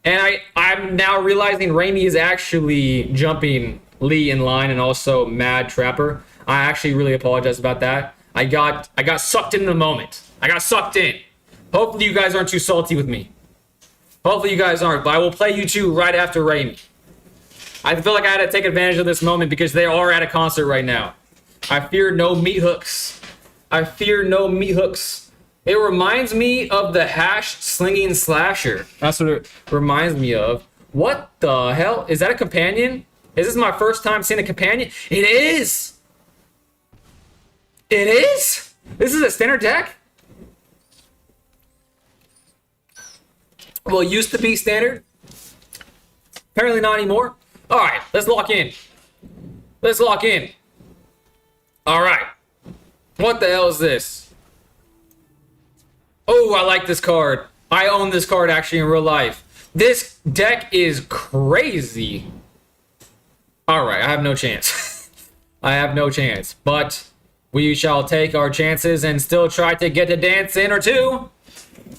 A: And I'm now realizing Raimi is actually jumping Lee in line and also Mad Trapper. I actually really apologize about that. I got sucked in the moment. I got sucked in. Hopefully you guys aren't too salty with me. Hopefully you guys aren't, but I will play you two right after Raimi. I feel like I had to take advantage of this moment because they are at a concert right now. I fear no meat hooks. I fear no meat hooks. It reminds me of the hash slinging slasher. That's what it reminds me of. What the hell? Is that a companion? Is this my first time seeing a companion? It is! It is? This is a standard deck? Well, it used to be standard. Apparently not anymore. Alright, let's lock in. Let's lock in. Alright. What the hell is this? Oh, I like this card. I own this card actually in real life. This deck is crazy. Alright, I have no chance. I have no chance. But we shall take our chances and still try to get a dance in or two.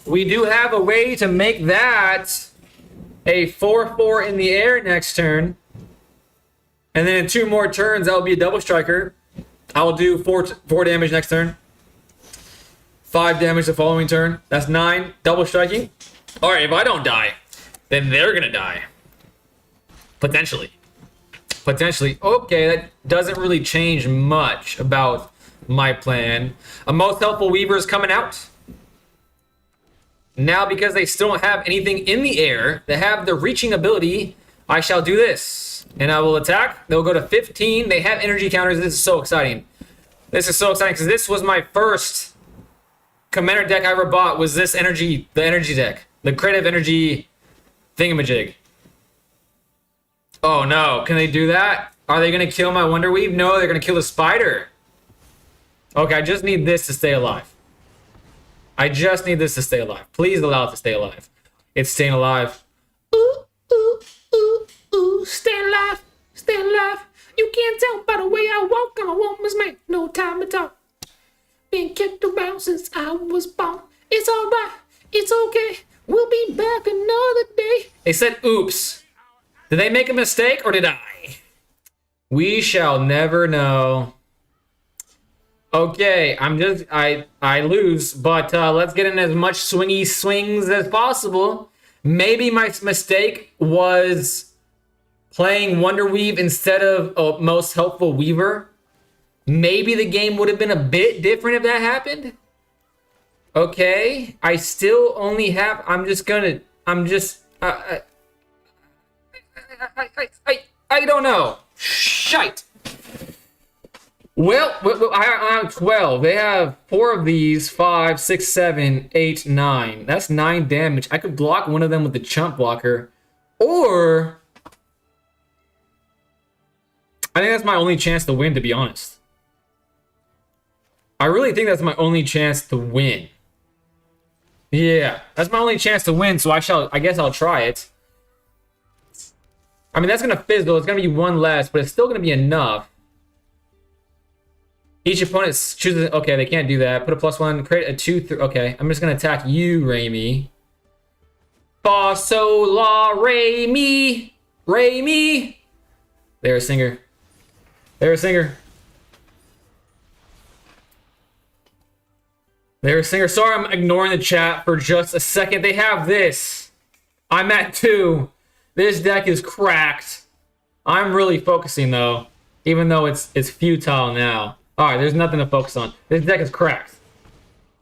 A: We do have a way to make that a 4/4 in the air next turn. And then in 2 more turns, that will be a double striker. I'll do 4 damage next turn. 5 damage the following turn. That's 9. Double striking. Alright, if I don't die, then they're gonna die. Potentially. Potentially. Okay, that doesn't really change much about my plan. A most helpful Weaver is coming out. Now, because they still don't have anything in the air, they have the reaching ability, I shall do this. And I will attack. They'll go to 15. They have energy counters. This is so exciting. This is so exciting because this was my first commander deck I ever bought was this energy, the energy deck. The creative energy thingamajig. Oh no, can they do that? Are they going to kill my Wonder Weave? No, they're going to kill the spider. Okay, I just need this to stay alive. I just need this to stay alive. Please allow it to stay alive. It's staying alive. Ooh, ooh, ooh, ooh, stay alive, stay alive. You can't tell by the way I walk. I'm a woman's man, no time to talk. Been kicked around since I was born. It's alright, it's okay. We'll be back another day. They said oops. Did they make a mistake or did I? We shall never know. Okay, I lose, but let's get in as much swingy swings as possible. Maybe my mistake was playing Wonder Weave instead of Most Helpful Weaver. Maybe the game would have been a bit different if that happened. Okay, I still only have. I don't know. Shite. Well, I have 12. They have 4 of these. 5, 6, 7, 8, 9. That's 9 damage. I could block one of them with the chump blocker. Or I think that's my only chance to win, to be honest. I really think that's my only chance to win. Yeah, that's my only chance to win, so I guess I'll try it. I mean, that's going to fizzle. It's going to be 1 less, but it's still going to be enough. Each opponent chooses. Okay, they can't do that. Put a +1. Create a 2. Okay, I'm just gonna attack you, Raimi. Fa sol la re mi, re mi. They're a singer. They're a singer. They're a singer. Sorry, I'm ignoring the chat for just a second. They have this. I'm at 2. This deck is cracked. I'm really focusing though, even though it's futile now. All right, there's nothing to focus on. This deck is cracked.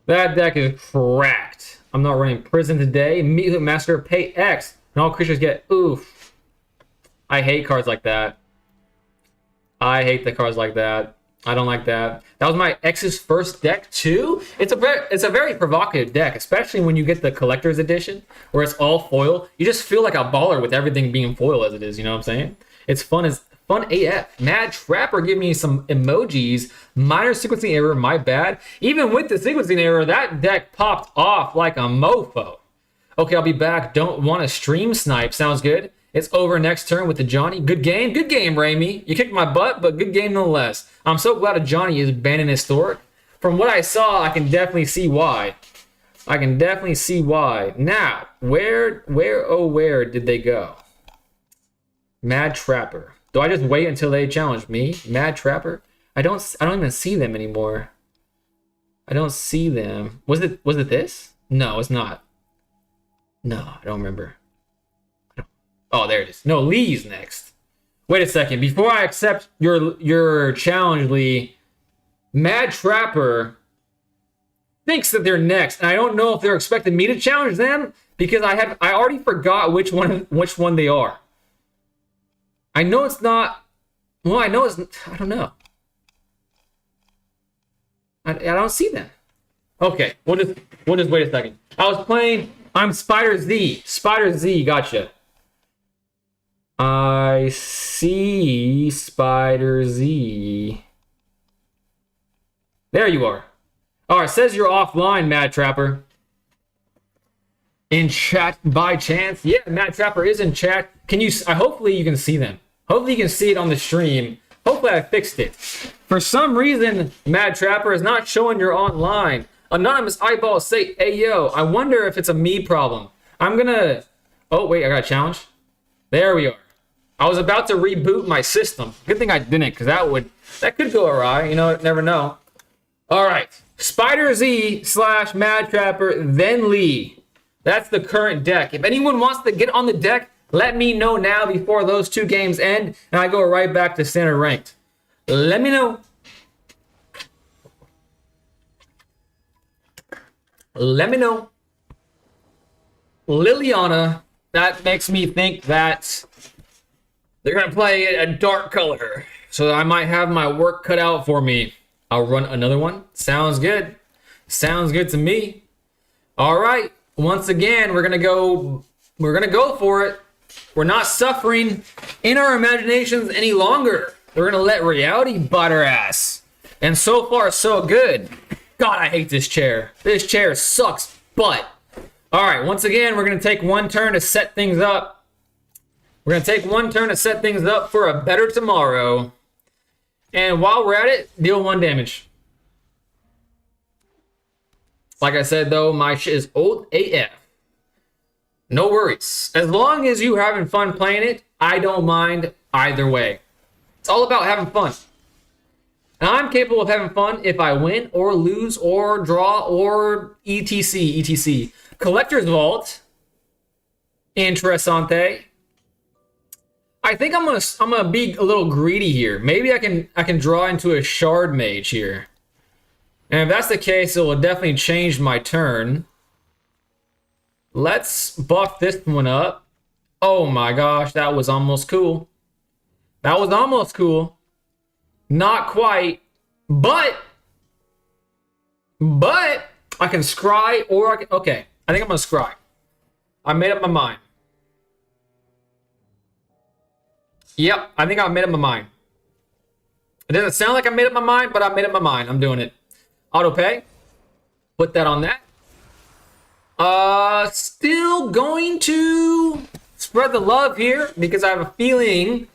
A: That deck is cracked. I'm not running prison today. Immediately master pay X, and all creatures get oof. I hate cards like that. I hate the cards like that. I don't like that. That was my ex's first deck too. It's a very provocative deck, especially when you get the collector's edition where it's all foil. You just feel like a baller with everything being foil as it is. You know what I'm saying? It's fun AF. Mad Trapper give me some emojis. Minor sequencing error, my bad. Even with the sequencing error, that deck popped off like a mofo. Okay, I'll be back. Don't want to stream snipe. Sounds good. It's over next turn with the Johnny. Good game, Raimi. You kicked my butt, but good game nonetheless. I'm so glad a Johnny is banning Historic. From what I saw, I can definitely see why. Now, where did they go? Mad Trapper. Do I just wait until they challenge me? Mad Trapper? I don't even see them anymore. I don't see them. Was it this? No, it's not. No, I don't remember. Oh, there it is. No, Lee's next. Wait a second. Before I accept your challenge, Lee, Mad Trapper thinks that they're next. And I don't know if they're expecting me to challenge them because I already forgot which one they are. I know it's not. Well, I know it's. I don't know. I don't see them. Okay, we'll just wait a second. I was playing. I'm Spider Z. Spider Z. Gotcha. I see Spider Z. There you are. All right, says you're offline, Mad Trapper. In chat by chance? Yeah, Mad Trapper is in chat. Can you? Hopefully you can see them. Hopefully you can see it on the stream. Hopefully I fixed it. For some reason, Mad Trapper is not showing you're online. Anonymous eyeballs say, "Hey yo, I wonder if it's a me problem." I'm gonna. Oh wait, I got a challenge. There we are. I was about to reboot my system. Good thing I didn't, because that could go awry. You know, never know. All right, Spider Z / Mad Trapper, then Lee. That's the current deck. If anyone wants to get on the deck, let me know now before those 2 games end, and I go right back to standard ranked. Let me know. Let me know. Liliana, that makes me think that they're going to play a dark color. So I might have my work cut out for me. I'll run another one. Sounds good. Sounds good to me. All right. Once again, we're going to go for it. We're not suffering in our imaginations any longer. We're going to let reality bite our ass. And so far, so good. God, I hate this chair. This chair sucks butt. All right, once again, we're going to take one turn to set things up. We're going to take one turn to set things up for a better tomorrow. And while we're at it, deal 1 damage. Like I said, though, my shit is old AF. No worries. As long as you're having fun playing it, I don't mind either way. It's all about having fun. And I'm capable of having fun if I win or lose or draw or etc. Collector's Vault. Interessante. I think I'm gonna be a little greedy here. Maybe I can draw into a Shard Mage here. And if that's the case, it will definitely change my turn. Let's buff this one up. Oh my gosh, that was almost cool. That was almost cool. Not quite, but I can scry or I can, okay, I think I'm gonna scry. I made up my mind. Yep, I think I made up my mind. It doesn't sound like I made up my mind, but I made up my mind. I'm doing it. Auto pay. Put that on that. Still going to spread the love here because I have a feeling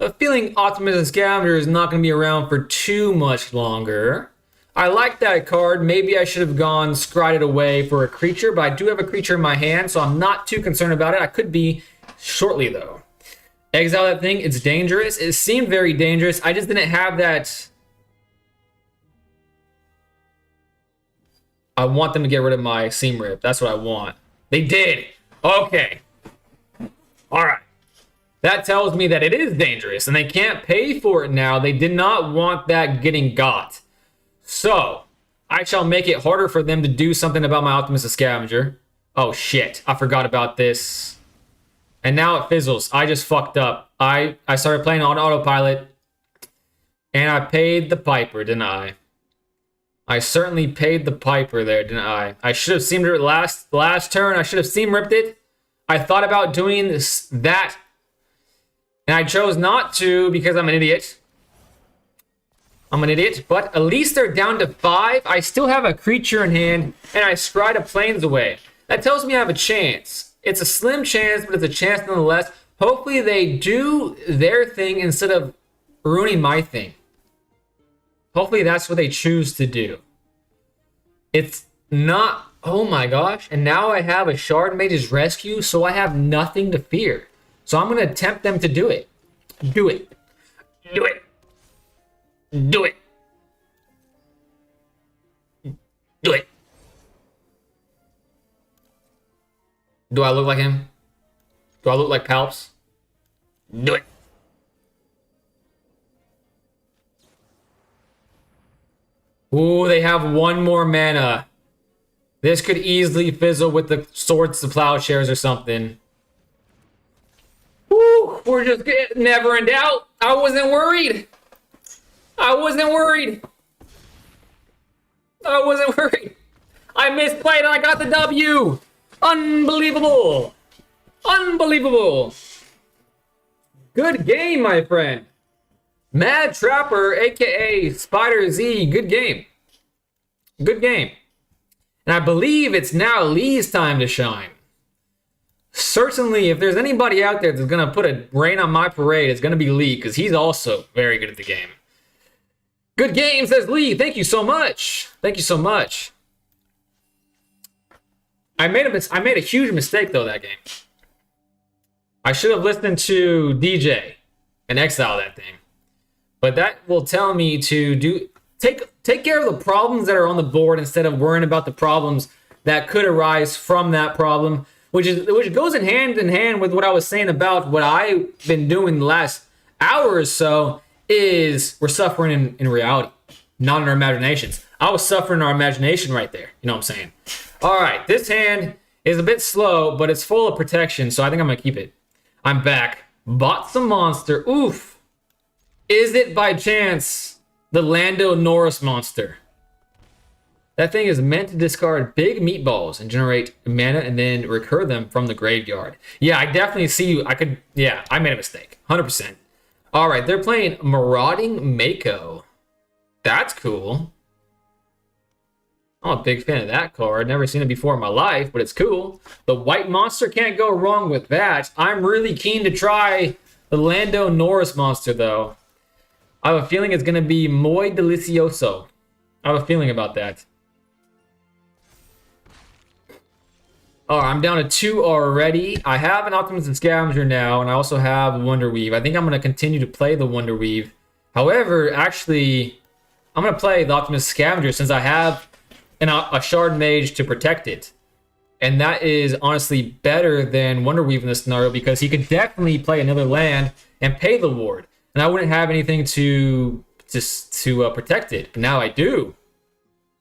A: A feeling Optimism Scavenger is not going to be around for too much longer. I like that card. Maybe I should have gone Scryed It Away for a creature, but I do have a creature in my hand, so I'm not too concerned about it. I could be shortly, though. Exile that thing. It's dangerous. It seemed very dangerous. I just didn't have that. I want them to get rid of my Seam Rip. That's what I want. They did. Okay. All right. That tells me that it is dangerous, and they can't pay for it now. They did not want that getting got. So, I shall make it harder for them to do something about my Optimistic Scavenger. Oh, shit. I forgot about this. And now it fizzles. I just fucked up. I started playing on autopilot, and I paid the piper, didn't I? I certainly paid the piper there, didn't I? I should have seamed it last turn. I should have seam ripped it. I thought about doing that, and I chose not to because I'm an idiot. I'm an idiot, but at least they're down to 5. I still have a creature in hand, and I scryed a Plains away. That tells me I have a chance. It's a slim chance, but it's a chance nonetheless. Hopefully they do their thing instead of ruining my thing. Hopefully that's what they choose to do. It's not... Oh my gosh. And now I have a Shard Mage's Rescue, so I have nothing to fear. So I'm going to tempt them to do it. Do it. Do it. Do it. Do it. Do I look like him? Do I look like Palps? Do it. Ooh, they have one more mana. This could easily fizzle with the Swords to Plowshares or something. Woo, we're just never in doubt. I wasn't worried. I wasn't worried. I wasn't worried. I misplayed and I got the W. Unbelievable. Unbelievable. Good game, my friend. Mad Trapper, aka Spider Z, good game. Good game. And I believe it's now Lee's time to shine. Certainly, if there's anybody out there that's going to put a rain on my parade, it's going to be Lee, because he's also very good at the game. Good game, says Lee. Thank you so much. Thank you so much. I made a huge mistake, though, that game. I should have listened to DJ and exile that thing. But that will tell me to take care of the problems that are on the board instead of worrying about the problems that could arise from that problem, which goes in hand with what I was saying about what I've been doing the last hour or so. Is we're suffering in reality, not in our imaginations. I was suffering in our imagination right there. You know what I'm saying? All right, this hand is a bit slow, but it's full of protection, so I think I'm gonna keep it. I'm back. Bought some monster. Oof. Is it by chance the Lando Norris monster? That thing is meant to discard big meatballs and generate mana and then recur them from the graveyard. Yeah, I definitely see you. I made a mistake. 100%. All right, they're playing Marauding Mako. That's cool. I'm a big fan of that card. Never seen it before in my life, but it's cool. The white monster can't go wrong with that. I'm really keen to try the Lando Norris monster, though. I have a feeling it's going to be muy delicioso. I have a feeling about that. All right, I'm down to 2 already. I have an Optimism Scavenger now, and I also have Wonder Weave. I think I'm going to continue to play the Wonder Weave. However, actually, I'm going to play the Optimism Scavenger since I have a Shard Mage to protect it. And that is honestly better than Wonder Weave in this scenario because he could definitely play another land and pay the ward. And I wouldn't have anything to protect it. But now I do.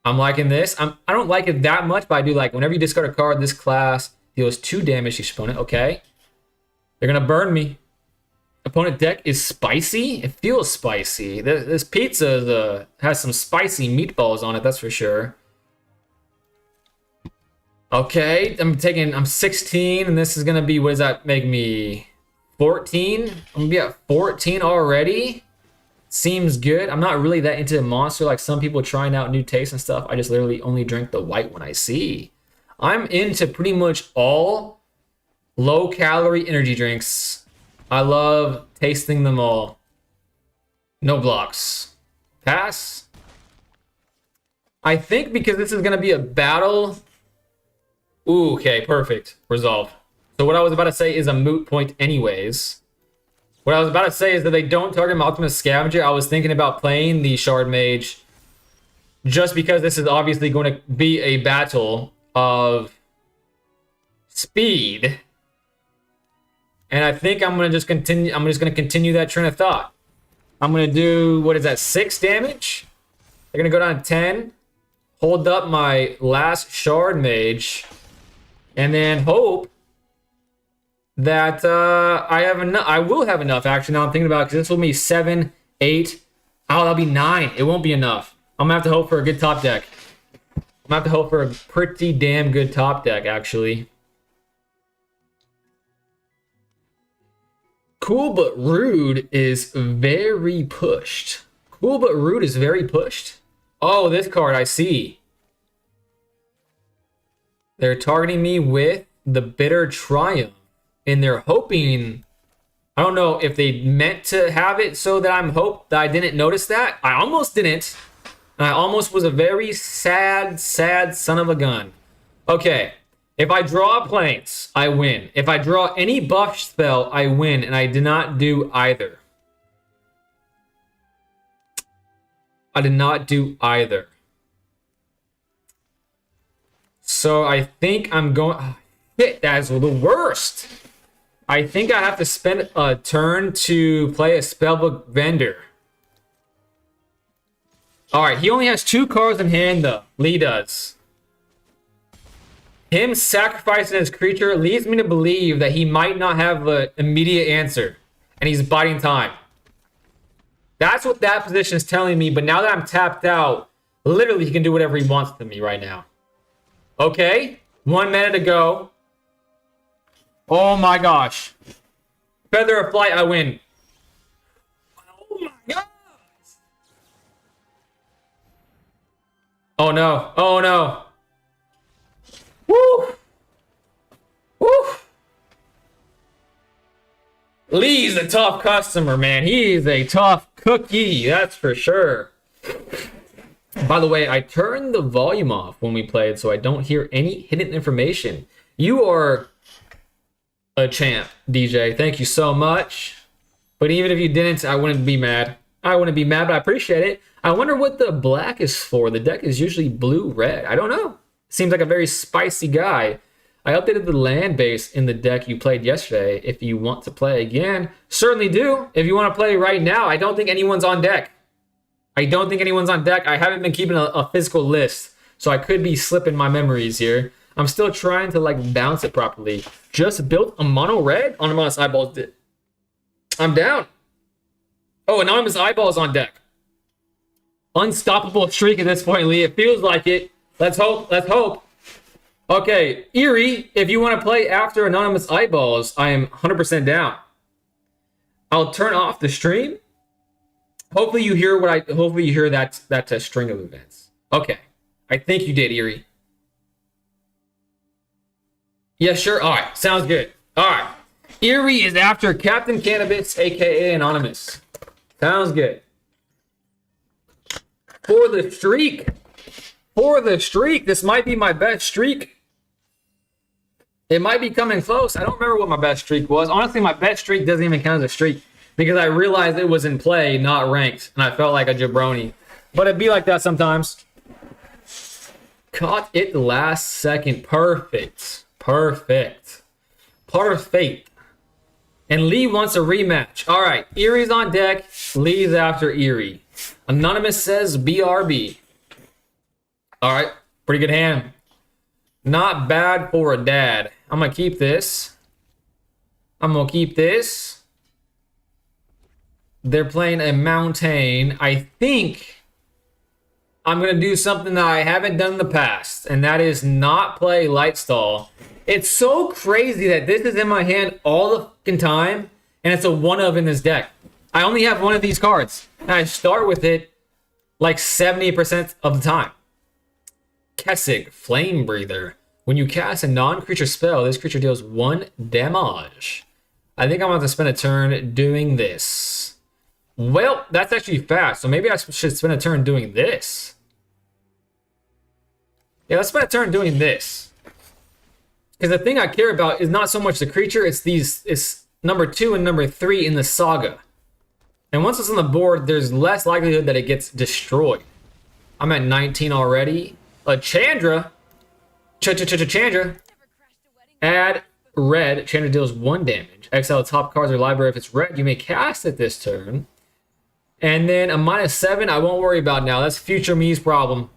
A: I'm liking this. I don't like it that much, but I do like whenever you discard a card, this class deals 2 damage to each opponent. Okay. They're going to burn me. Opponent deck is spicy. It feels spicy. This pizza has some spicy meatballs on it, that's for sure. Okay, I'm 16, and this is going to be, what does that make me? 14? I'm going to be at 14 already? Seems good. I'm not really that into the monster like some people trying out new tastes and stuff. I just literally only drink the white one I see. I'm into pretty much all low-calorie energy drinks I love tasting them all. No blocks. Pass. I think because this is going to be a battle. Ooh, okay, perfect. Resolve. So what I was about to say is a moot point anyways. What I was about to say is that they don't target my Optimus Scavenger. I was thinking about playing the Shard Mage just because this is obviously going to be a battle of speed. And I think I'm going to just continue. I'm just going to continue that train of thought. I'm going to do, what is that, 6 damage? They're going to go down to 10. Hold up my last Shard Mage. And then hope that I have enough. I will have enough, actually, now I'm thinking about it, because this will be 7, 8. Oh, that'll be 9. It won't be enough. I'm going to have to hope for a good top deck. I'm going to have to hope for a pretty damn good top deck, actually. Cool but Rude is very pushed. Cool but Rude is very pushed. Oh, this card, I see. They're targeting me with the Bitter Triumph. And they're hoping... I don't know if they meant to have it so that I'm hope that I didn't notice that. I almost didn't. I almost was a very sad son of a gun. Okay. If I draw planes, I win. If I draw any buff spell, I win. And I did not do either. I did not do either. So I think I'm going... Oh, shit, that's the worst. I think I have to spend a turn to play a Spellbook Vendor. Alright, he only has 2 cards in hand, though. Lee does. Him sacrificing his creature leads me to believe that he might not have an immediate answer. And he's biding time. That's what that position is telling me. But now that I'm tapped out, literally he can do whatever he wants to me right now. Okay. 1 minute to go. Oh my gosh. Feather of Flight, I win. Oh my god. Oh no. Oh no. Woo! Woo! Lee's a tough customer, man. He's a tough cookie, that's for sure. By the way, I turned the volume off when we played, so I don't hear any hidden information. You are a champ, DJ. Thank you so much. But even if you didn't, I wouldn't be mad. I wouldn't be mad, but I appreciate it. I wonder what the black is for. The deck is usually blue-red. I don't know. Seems like a very spicy guy. I updated the land base in the deck you played yesterday. If you want to play again, certainly do. If you want to play right now, I don't think anyone's on deck. I don't think anyone's on deck. I haven't been keeping a physical list, so I could be slipping my memories here. I'm still trying to like bounce it properly. Just built a mono red. Anonymous Eyeballs did. I'm down. Oh, Anonymous Eyeballs on deck. Unstoppable streak at this point, Lee. It feels like it. Let's hope. Let's hope. Okay, Eerie, if you want to play after Anonymous Eyeballs, I am 100% down. I'll turn off the stream. Hopefully you hear hopefully you hear that string of events. Okay. I think you did, Eerie. Yeah, sure. All right. Sounds good. All right. Eerie is after Captain Cannabis, aka Anonymous. Sounds good. For the streak. For the streak. This might be my best streak. It might be coming close. I don't remember what my best streak was. Honestly, my best streak doesn't even count as a streak because I realized it was in play, not ranked, and I felt like a jabroni. But it'd be like that sometimes. Caught it last second. Perfect. Perfect. Perfect. And Lee wants a rematch. All right. Erie's on deck. Lee's after Eerie. Anonymous says BRB. All right. Pretty good hand. Not bad for a dad. I'm going to keep this. I'm going to keep this. They're playing a mountain. I think I'm going to do something that I haven't done in the past, and that is not play Lightstall. It's so crazy that this is in my hand all the fucking time, and it's a one of in this deck. I only have one of these cards, and I start with it like 70% of the time. Kessig, Flame Breather. When you cast a non-creature spell, this creature deals 1 damage. I think I'm going to spend a turn doing this. Well, that's actually fast. So maybe I should spend a turn doing this. Yeah, let's spend a turn doing this. Because the thing I care about is not so much the creature, it's number 2 and number 3 in the saga. And once it's on the board, there's less likelihood that it gets destroyed. I'm at 19 already. Chandra. Chandra. Add red. Chandra deals 1 damage. Exile top cards or library. If it's red, you may cast it this turn. And then a -7, I won't worry about now. That's future me's problem.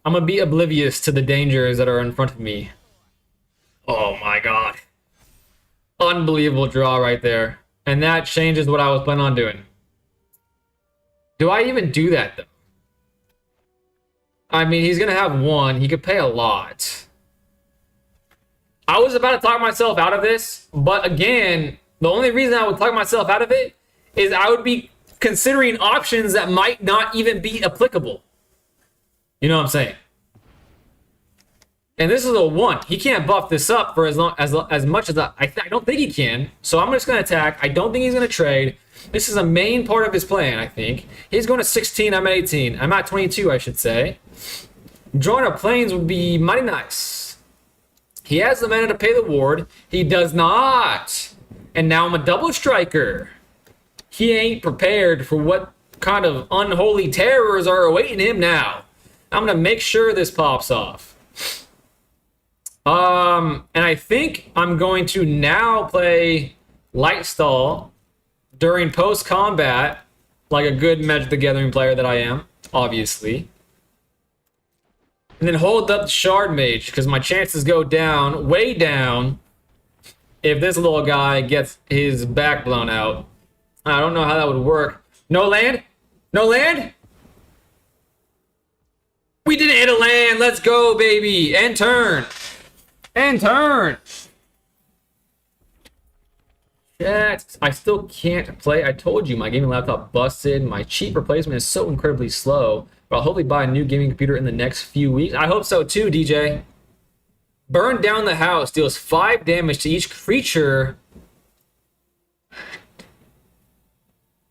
A: I'm going to be oblivious to the dangers that are in front of me. Oh my god. Unbelievable draw right there. And that changes what I was planning on doing. Do I even do that, though? I mean, he's going to have 1. He could pay a lot. I was about to talk myself out of this, but again, the only reason I would talk myself out of it is I would be considering options that might not even be applicable. You know what I'm saying? And this is a 1. He can't buff this up for as much as I don't think he can. So I'm just going to attack. I don't think he's going to trade. This is a main part of his plan, I think. He's going to 16. I'm at 18. I'm at 22, I should say. Drawing a planes would be mighty nice. He has the mana to pay the ward. He does not. And now I'm a double striker. He ain't prepared for what kind of unholy terrors are awaiting him now. I'm going to make sure this pops off. And I think I'm going to now play Lightstall during post-combat, like a good Magic the Gathering player that I am, obviously. And then hold up the Shard Mage, because my chances go down, way down, if this little guy gets his back blown out. I don't know how that would work. No land? No land? We didn't hit a land. Let's go, baby. End turn. End turn. Chat. I still can't play. I told you my gaming laptop busted. My cheap replacement is so incredibly slow. But I'll hopefully buy a new gaming computer in the next few weeks. I hope so too, DJ. Burn down the house. Deals 5 damage to each creature.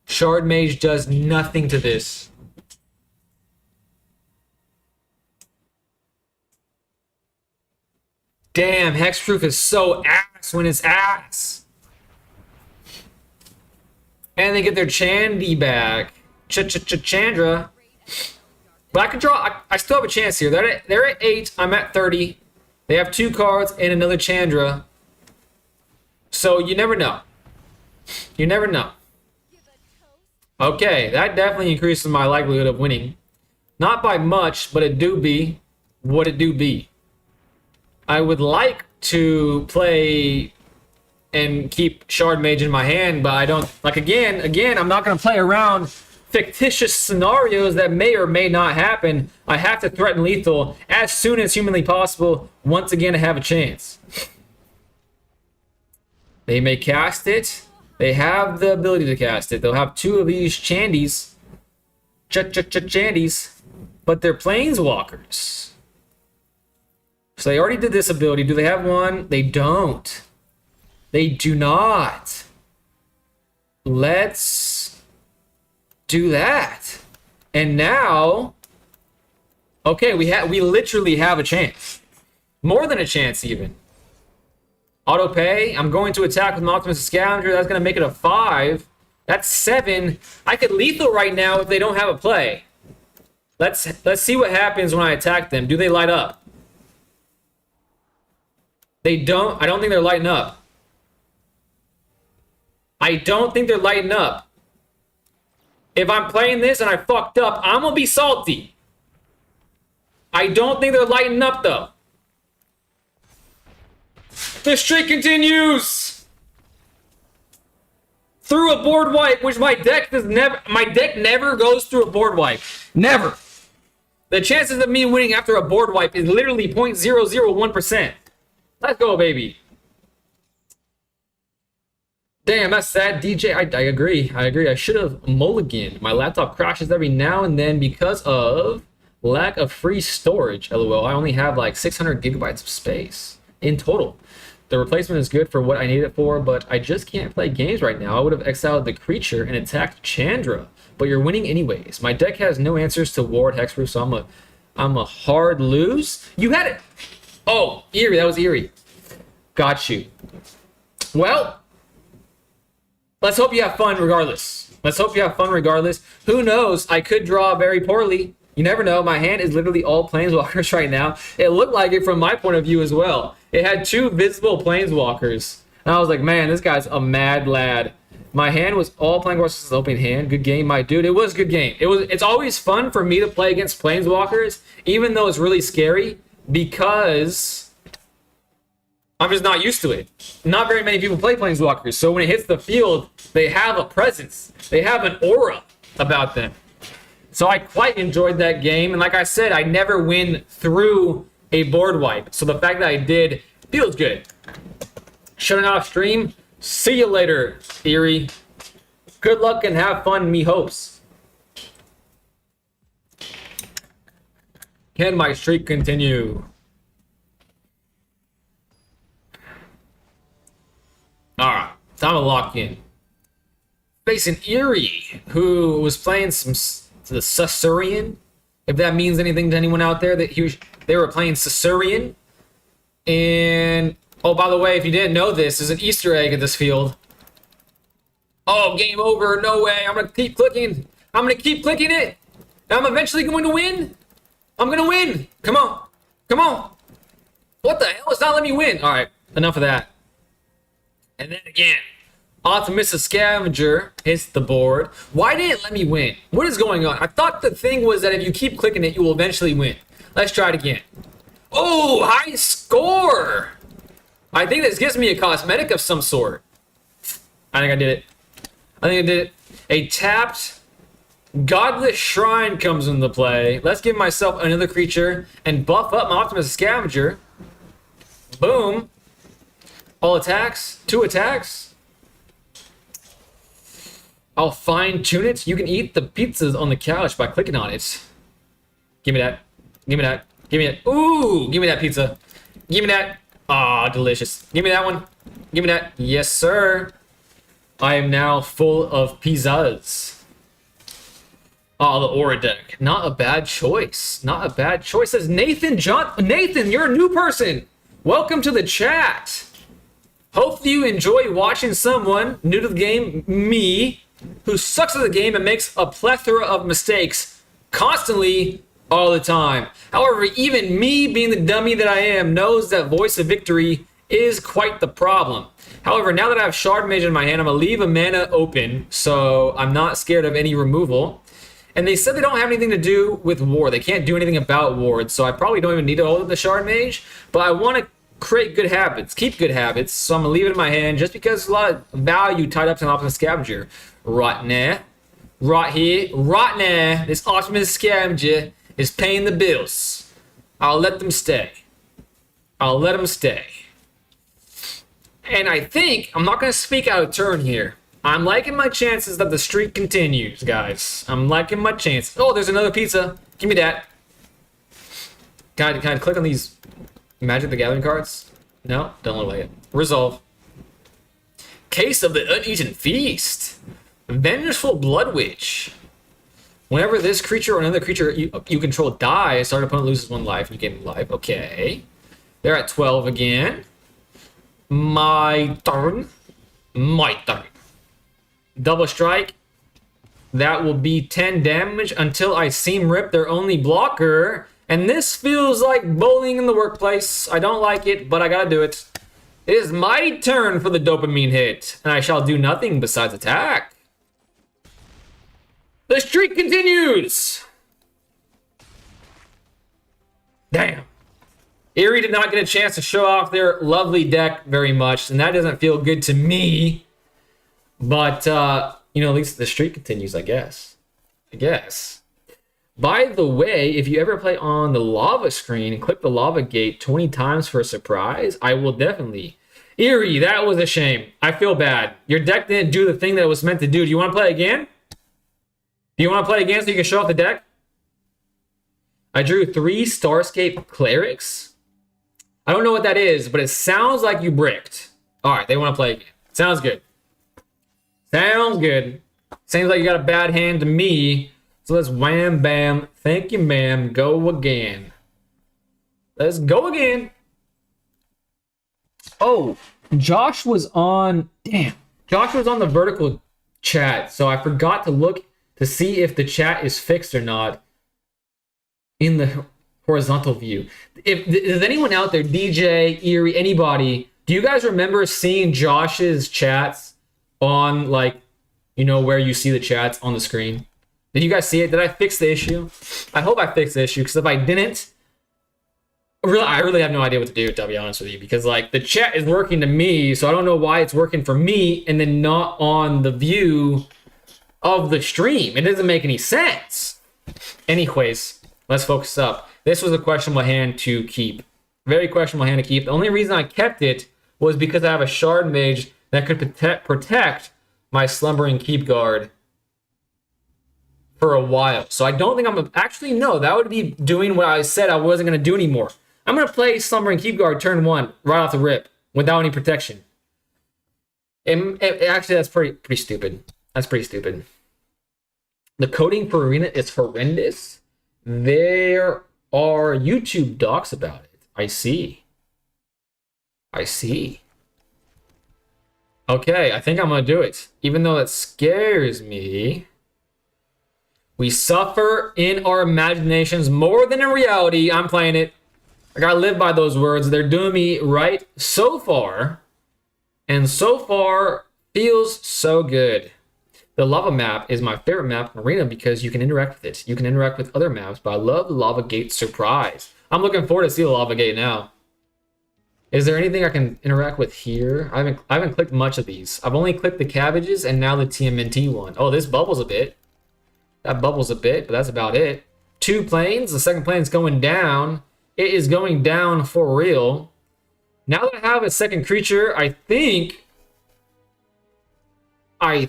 A: Shard Mage does nothing to this. Damn, Hexproof is so ass when it's ass. And they get their Chandy back. Chandra. But I can draw. I still have a chance here. They're at 8. I'm at 30. They have 2 cards and another Chandra. So you never know. You never know. Okay, that definitely increases my likelihood of winning. Not by much, but it do be what it do be. I would like to play and keep Shard Mage in my hand, but I don't. Like, again, I'm not going to play around fictitious scenarios that may or may not happen. I have to threaten lethal as soon as humanly possible, once again to have a chance. They may cast it. They have the ability to cast it. They'll have 2 of these Chandies. Chandies. But they're Planeswalkers. So they already did this ability. Do they have one? They don't. They do not. Let's do that. And now, okay, we literally have a chance. More than a chance, even. Auto pay. I'm going to attack with my Optimus Scavenger. That's going to make it a 5. That's 7. I could lethal right now if they don't have a play. Let's see what happens when I attack them. Do they light up? They don't. I don't think they're lighting up. I don't think they're lighting up. If I'm playing this and I fucked up, I'm going to be salty. I don't think they're lighting up, though. The streak continues! Through a board wipe, which my deck never goes through a board wipe. Never. The chances of me winning after a board wipe is literally 0.001%. Let's go, baby. Damn, that's sad, DJ. I agree. I should have mulliganed. My laptop crashes every now and then because of lack of free storage. LOL. I only have like 600 gigabytes of space in total. The replacement is good for what I need it for, but I just can't play games right now. I would have exiled the creature and attacked Chandra, but you're winning anyways. My deck has no answers to ward hexproof, so I'm a hard lose. You had it. Oh, Eerie, that was Eerie. Got you. Well, let's hope you have fun regardless. Let's hope you have fun regardless. Who knows? I could draw very poorly. You never know. My hand is literally all planeswalkers right now. It looked like it from my point of view as well. It had 2 visible planeswalkers. And I was like, man, this guy's a mad lad. My hand was all planeswalkers as opening hand. Good game, my dude. It was a good game. It's always fun for me to play against planeswalkers, even though it's really scary, because I'm just not used to it. Not very many people play planeswalkers, so when it hits the field, they have a presence. They have an aura about them. So I quite enjoyed that game, and like I said, I never win through a board wipe. So the fact that I did feels good. Shutting off stream. See you later, Eerie. Good luck and have fun, me hopes. Can my streak continue? Alright, time to lock in. Facing Eerie, who was playing the Sasurian. If that means anything to anyone out there, they were playing Sasurian. And, oh, by the way, if you didn't know this, there's an Easter egg at this field. Oh, game over. No way. I'm going to keep clicking. I'm going to keep clicking it. I'm eventually going to win. I'm going to win. Come on. Come on. What the hell? It's not letting me win. All right. Enough of that. And then again, Optimistic Scavenger hits the board. Why didn't it let me win? What is going on? I thought the thing was that if you keep clicking it, you will eventually win. Let's try it again. Oh, high score. I think this gives me a cosmetic of some sort. I think I did it. A tapped Godless Shrine comes into play. Let's give myself another creature and buff up my Optimistic Scavenger. Boom. All attacks. 2 attacks. I'll fine-tune it. You can eat the pizzas on the couch by clicking on it. Give me that. Give me that. Give me that. Ooh, give me that pizza. Give me that. Ah, delicious. Give me that one. Give me that. Yes, sir. I am now full of pizzas. Oh, the Aura deck. Not a bad choice. Not a bad choice. Says Nathan Nathan, you're a new person. Welcome to the chat. Hopefully you enjoy watching someone new to the game, me, who sucks at the game and makes a plethora of mistakes constantly all the time. However, even me, being the dummy that I am, knows that Voice of Victory is quite the problem. However, now that I have Shard Mage in my hand, I'm going to leave a mana open, so I'm not scared of any removal. And they said they don't have anything to do with Ward. They can't do anything about Ward, so I probably don't even need to hold the Shard Mage, but I want to create good habits, keep good habits, so I'm going to leave it in my hand just because there's a lot of value tied up to an Optimus Scavenger. Right now. Right here. Right now. This Optimus Scavenger is paying the bills. I'll let them stay. I'll let them stay. And I think, I'm not going to speak out of turn here. I'm liking my chances that the streak continues, guys. I'm liking my chances. Oh, there's another pizza. Give me that. Can I click on these Magic the Gathering cards? No? Don't look like it. Resolve. Case of the Uneaten Feast. Vengeful Blood Witch. Whenever this creature or another creature you control dies, our opponent loses 1 life and you gain life. Okay. They're at 12 again. My turn. My turn. Double strike. That will be 10 damage until I seam rip their only blocker. And this feels like bowling in the workplace. I don't like it, but I gotta do it. It is my turn for the dopamine hit, and I shall do nothing besides attack. The streak continues! Damn. Eerie did not get a chance to show off their lovely deck very much, and that doesn't feel good to me. But, you know, at least the streak continues, I guess. By the way, if you ever play on the lava screen and click the lava gate 20 times for a surprise, I will definitely. Eerie, that was a shame. I feel bad. Your deck didn't do the thing that it was meant to do. Do you want to play again? Do you want to play again so you can show off the deck? I drew 3 Starscape Clerics. I don't know what that is, but it sounds like you bricked. All right, they want to play again. Sounds good. Sounds good. Seems like you got a bad hand to me. So let's wham bam. Thank you, ma'am. Go again. Let's go again. Oh, Josh was on. Damn. Josh was on the vertical chat, so I forgot to look to see if the chat is fixed or not in the horizontal view. Is anyone out there, DJ, Erie, anybody, do you guys remember seeing Josh's chats on, like, you know, where you see the chats on the screen? Did you guys see it? Did I fix the issue? I hope I fixed the issue, because if I didn't, I really have no idea what to do, to be honest with you, because, like, the chat is working to me, so I don't know why it's working for me and then not on the view of the stream. It doesn't make any sense. Anyways, let's focus up. This was a questionable hand to keep. Very questionable hand to keep. The only reason I kept it was because I have a Shard Mage that could protect my Slumbering Keep Guard for a while. So I don't think I'm... Actually, no. That would be doing what I said I wasn't going to do anymore. I'm going to play Slumbering Keep Guard turn 1 right off the rip without any protection. Actually, that's pretty stupid. That's pretty stupid. The coding for Arena is horrendous. There are YouTube docs about it. I see. Okay, I think I'm going to do it. Even though that scares me. We suffer in our imaginations more than in reality. I'm playing it. I gotta live by those words. They're doing me right so far. And so far feels so good. The lava map is my favorite map in Arena because you can interact with it. You can interact with other maps, but I love the Lava Gate surprise. I'm looking forward to see the Lava Gate now. Is there anything I can interact with here? I haven't clicked much of these. I've only clicked the cabbages and now the TMNT one. Oh, this bubbles a bit. That bubbles a bit, but that's about it. 2 planes. The second plane's going down. It is going down for real. Now that I have a second creature, I think I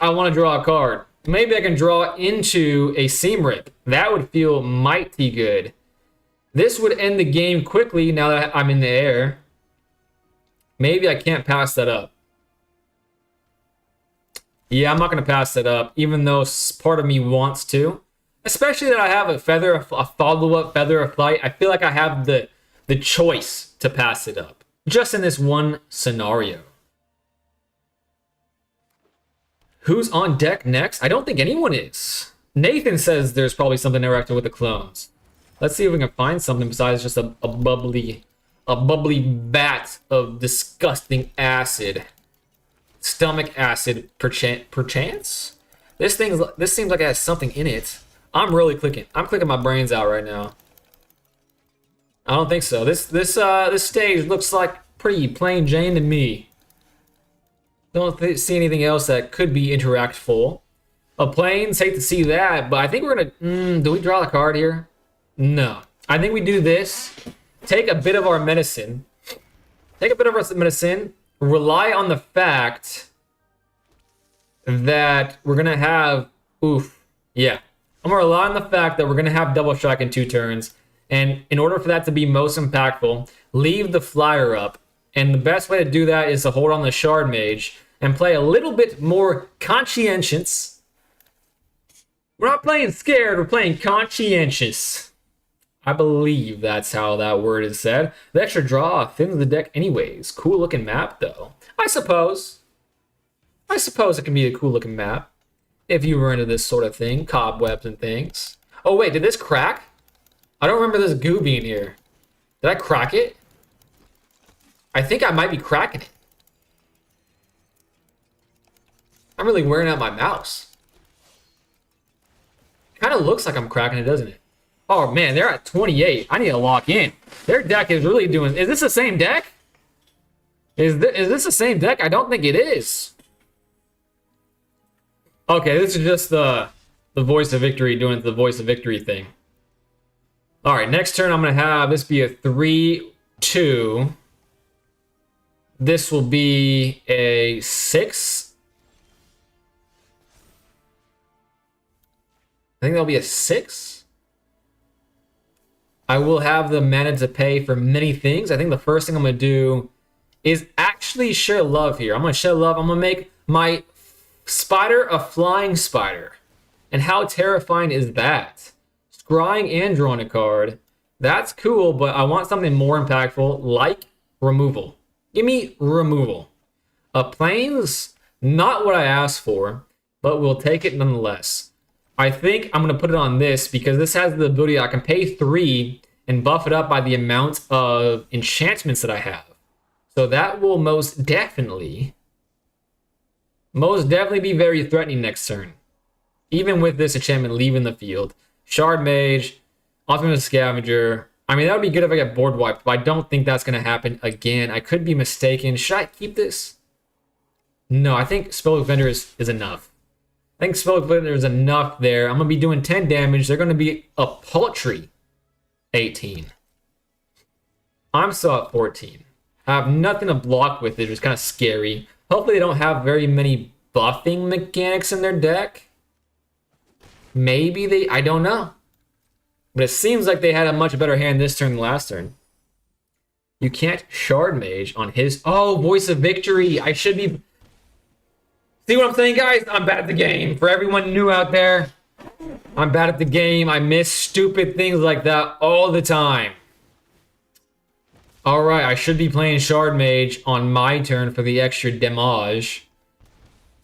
A: want to draw a card. Maybe I can draw into a Seam Rip. That would feel mighty good. This would end the game quickly now that I'm in the air. Maybe I can't pass that up. Yeah, I'm not going to pass that up, even though part of me wants to. Especially that I have a feather, a follow-up Feather of Flight. I feel like I have the choice to pass it up. Just in this one scenario. Who's on deck next? I don't think anyone is. Nathan says there's probably something interacting with the clones. Let's see if we can find something besides just a bubbly vat of disgusting acid. Stomach acid, perchance? This seems like it has something in it. I'm really clicking. I'm clicking my brains out right now. I don't think so. This stage looks like pretty plain Jane to me. Don't see anything else that could be interactful. Planes, hate to see that, but I think we're gonna. Do we draw the card here? No. I think we do this. Take a bit of our medicine. Rely on the fact that we're gonna have. Yeah. I'm gonna rely on the fact that we're gonna have double strike in 2 turns. And in order for that to be most impactful, leave the flyer up. And the best way to do that is to hold on the Shard Mage and play a little bit more conscientious. We're not playing scared, we're playing conscientious. I believe that's how that word is said. The extra draw thins the deck anyways. Cool looking map though. I suppose it can be a cool looking map. If you were into this sort of thing, cobwebs and things. Oh wait, did this crack? I don't remember this goo being here. Did I crack it? I think I might be cracking it. I'm really wearing out my mouse. Kind of looks like I'm cracking it, doesn't it? Oh man, they're at 28. I need to lock in. Their deck is really doing... Is this the same deck? Is this the same deck? I don't think it is. Okay, this is just the Voice of Victory doing the Voice of Victory thing. All right, next turn I'm going to have this be a 3-2. This will be a 6. I think that'll be a 6. I will have the mana to pay for many things. I think the first thing I'm going to do is actually share love here. I'm going to share love. I'm going to make my spider a flying spider. And how terrifying is that? Scrying and drawing a card. That's cool, but I want something more impactful, like removal. Give me removal. Plains, not what I asked for, but we'll take it nonetheless. I think I'm going to put it on this because this has the ability I can pay 3 and buff it up by the amount of enchantments that I have. So that will most definitely be very threatening next turn. Even with this enchantment leaving the field. Shard Mage, Ultimate Scavenger. I mean, that would be good if I get board wiped, but I don't think that's going to happen again. I could be mistaken. Should I keep this? No, I think Spell Defender is enough. I think Spell Defender is enough there. I'm going to be doing 10 damage. They're going to be a paltry 18. I'm still at 14. I have nothing to block with it, which is kind of scary. Hopefully they don't have very many buffing mechanics in their deck. Maybe they, I don't know. But it seems like they had a much better hand this turn than last turn. You can't Shard Mage on his... Oh, Voice of Victory. I should be... See what I'm saying, guys? I'm bad at the game. For everyone new out there, I'm bad at the game. I miss stupid things like that all the time. Alright, I should be playing Shard Mage on my turn for the extra damage.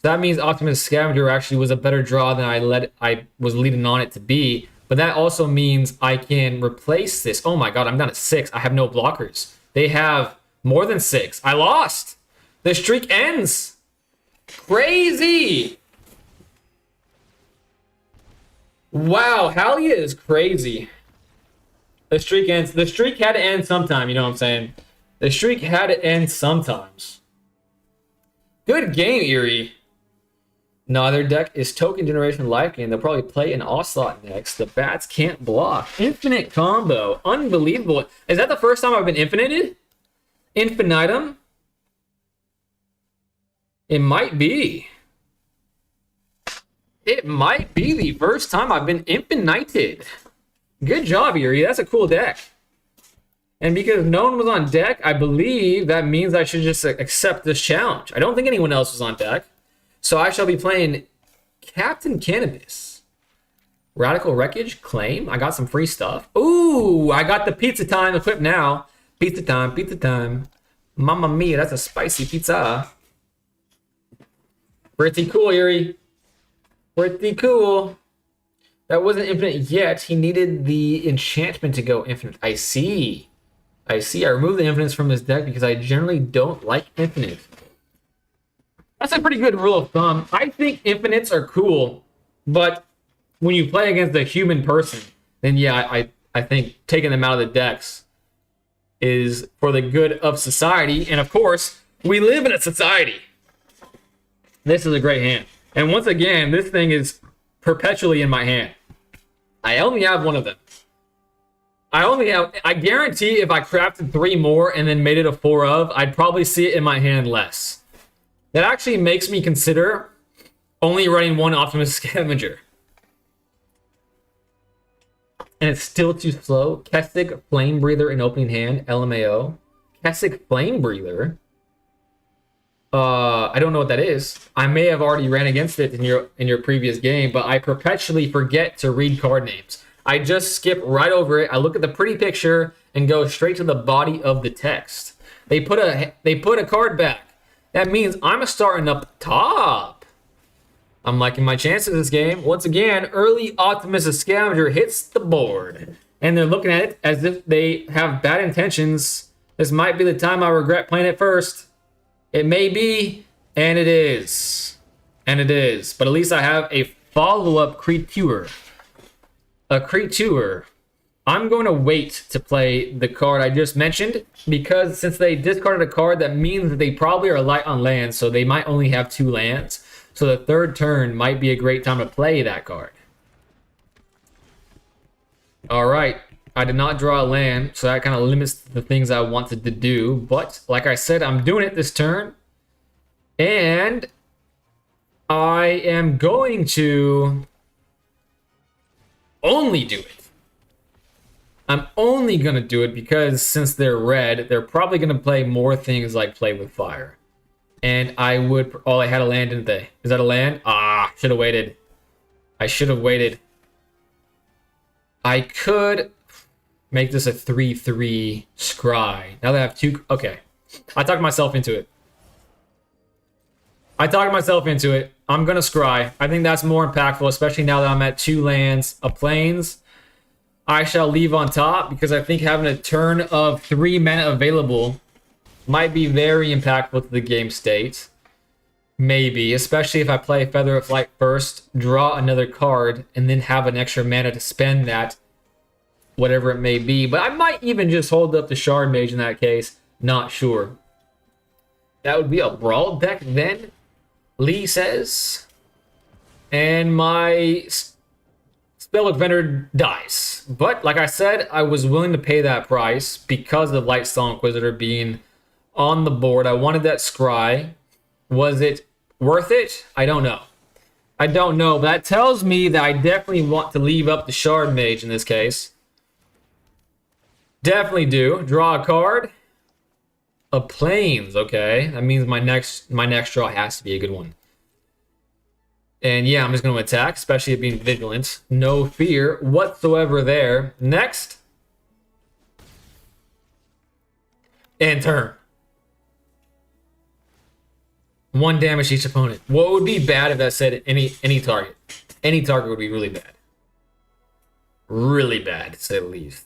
A: That means Optimus Scavenger actually was a better draw than I was leading on it to be. But that also means I can replace this. Oh my god, I'm down to 6. I have no blockers. They have more than 6. I lost. The streak ends. Crazy. Wow, Halia is crazy. The streak ends. The streak had to end sometime, you know what I'm saying? The streak had to end sometimes. Good game, Eerie. No, their deck is Token Generation Life Gain. They'll probably play an Ocelot next. The bats can't block. Infinite combo. Unbelievable. Is that the first time I've been infinited? Infinitum? It might be. It might be the first time I've been infinited. Good job, Eerie. That's a cool deck. And because no one was on deck, I believe that means I should just accept this challenge. I don't think anyone else was on deck. So I shall be playing Captain Cannabis. Radical Wreckage, Claim. I got some free stuff. Ooh, I got the pizza time equipped now. Pizza time, pizza time. Mamma mia, that's a spicy pizza. Pretty cool, Eerie. Pretty cool. That wasn't infinite yet. He needed the enchantment to go infinite. I see. I see. I removed the infinites from his deck because I generally don't like infinite. That's a pretty good rule of thumb. I think infinites are cool, but when you play against a human person, then yeah, I think taking them out of the decks is for the good of society. And of course, we live in a society. This is a great hand. And once again, this thing is perpetually in my hand. I only have one of them. I guarantee if I crafted 3 more and then made it a 4 of, I'd probably see it in my hand less. That actually makes me consider only running 1 Optimus Scavenger. And it's still too slow. Kessig Flame Breather in opening hand, LMAO. Kessig Flame Breather? I don't know what that is. I may have already ran against it in your previous game, but I perpetually forget to read card names. I just skip right over it. I look at the pretty picture and go straight to the body of the text. They put a card back. That means I'm starting up top. I'm liking my chances this game. Once again, early Optimus Scavenger hits the board. And they're looking at it as if they have bad intentions. This might be the time I regret playing it first. It may be, and it is. And it is. But at least I have a follow-up creature. A creature. I'm going to wait to play the card I just mentioned, because since they discarded a card, that means that they probably are light on lands, so they might only have 2 lands. So the third turn might be a great time to play that card. Alright, I did not draw a land, so that kind of limits the things I wanted to do. But, like I said, I'm doing it this turn. And I am going to only do it I'm only going to do it because since they're red, they're probably going to play more things like Play with Fire. And I would... Oh, I had a land, didn't they? Is that a land? Ah, should have waited. I should have waited. I could make this a 3/3 scry. Now that I have two... Okay. I talked myself into it. I'm going to scry. I think that's more impactful, especially now that I'm at 2 lands of plains. I shall leave on top because I think having a turn of 3 mana available might be very impactful to the game state. Maybe, especially if I play Feather of Flight first, draw another card, and then have an extra mana to spend that, whatever it may be. But I might even just hold up the Shard Mage in that case. Not sure. That would be a Brawl deck then, Lee says. And my Spellbook Vendor dies. But like I said, I was willing to pay that price because of Lightstone Inquisitor being on the board. I wanted that scry. Was it worth it? I don't know. But that tells me that I definitely want to leave up the Shard Mage in this case. Definitely do. Draw a card. A Plains, okay. That means my next draw has to be a good one. And yeah, I'm just going to attack, especially it being Vigilant. No fear whatsoever there. Next. And turn. 1 damage each opponent. What would be bad if that said any target? Any target would be really bad. Really bad, to say the least.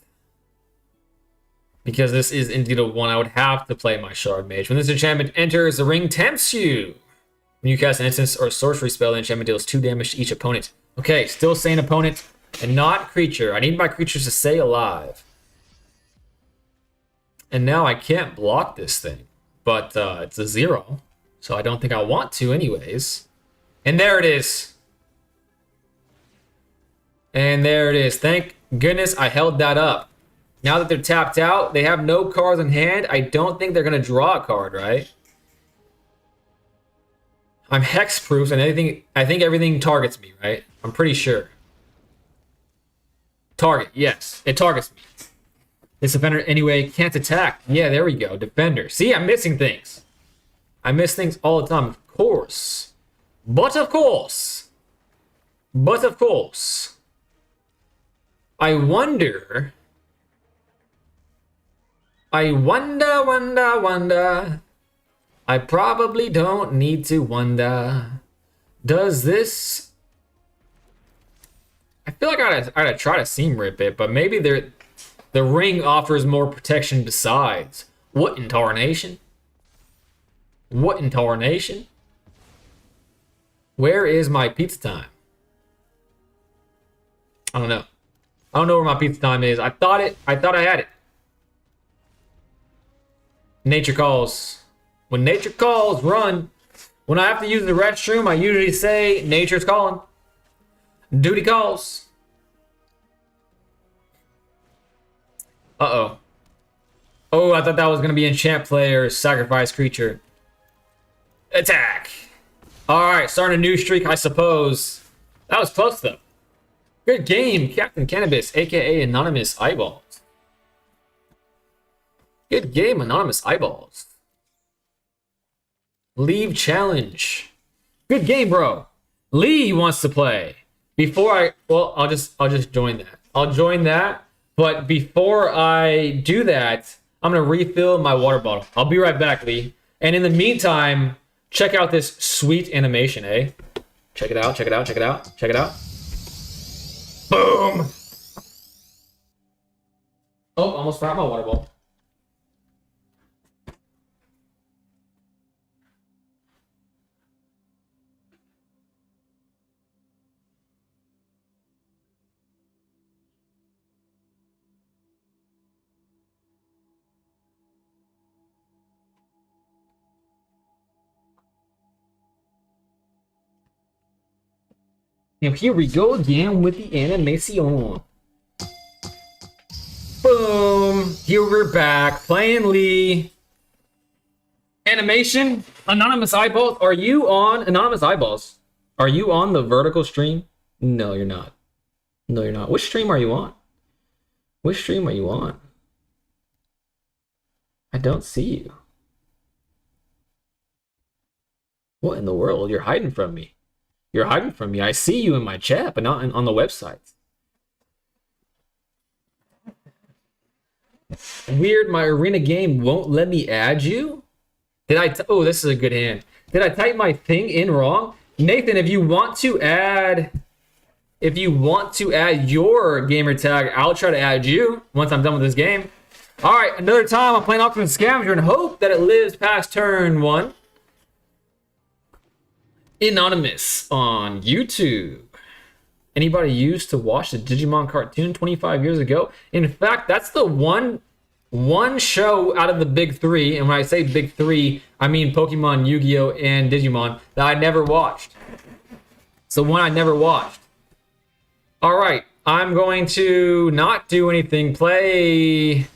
A: Because this is indeed a 1, I would have to play my Shard Mage. When this enchantment enters, the ring tempts you. When you cast an instance or sorcery spell, the enchantment deals 2 damage to each opponent. Okay, still saying opponent and not creature. I need my creatures to stay alive. And now I can't block this thing. But it's a 0. So I don't think I want to anyways. And there it is. And there it is. Thank goodness I held that up. Now that they're tapped out, they have no cards in hand. I don't think they're going to draw a card, right? I'm hexproof, and I think everything targets me, right? I'm pretty sure. Target, yes. It targets me. This defender, anyway, can't attack. Yeah, there we go. Defender. See, I'm missing things. I miss things all the time, of course. But of course. I wonder... I wonder. I probably don't need to wonder. Does this... I feel like I gotta try to seam rip it, but maybe the ring offers more protection besides. What in tarnation? What in tarnation? Where is my pizza time? I don't know. I don't know where my pizza time is. I thought I had it. Nature calls. When nature calls, run. When I have to use the restroom, I usually say, nature's calling. Duty calls. Uh-oh. Oh, I thought that was going to be enchant player, sacrifice creature. Attack. Alright, starting a new streak, I suppose. That was close, though. Good game, Captain Cannabis, a.k.a. Anonymous Eyeballs. Good game, Anonymous Eyeballs. Leave challenge. Good game, bro. Lee wants to play. I'll just join that. I'll join that, but before I do that, I'm gonna refill my water bottle. I'll be right back, Lee. And in the meantime, check out this sweet animation, eh? Check it out. Boom! Oh, almost forgot my water bottle. Now here we go again with the animation. Boom! Here we're back, playing Lee. Animation? Anonymous Eyeballs? Are you on Anonymous Eyeballs? Are you on the vertical stream? No, you're not. No, you're not. Which stream are you on? Which stream are you on? I don't see you. What in the world? You're hiding from me. You're hiding from me. I see you in my chat, but not on the website. Weird, my arena game won't let me add you? Did I? Oh, this is a good hand. Did I type my thing in wrong? Nathan, if you want to add your gamer tag, I'll try to add you once I'm done with this game. All right, another time I'm playing Optimus Scavenger and hope that it lives past turn 1. Anonymous on YouTube. Anybody used to watch the Digimon cartoon 25 years ago? In fact, that's the one show out of the big 3, and when I say big 3, I mean Pokemon, Yu-Gi-Oh, and Digimon, that I never watched. It's the one I never watched. All right, I'm going to not do anything. Play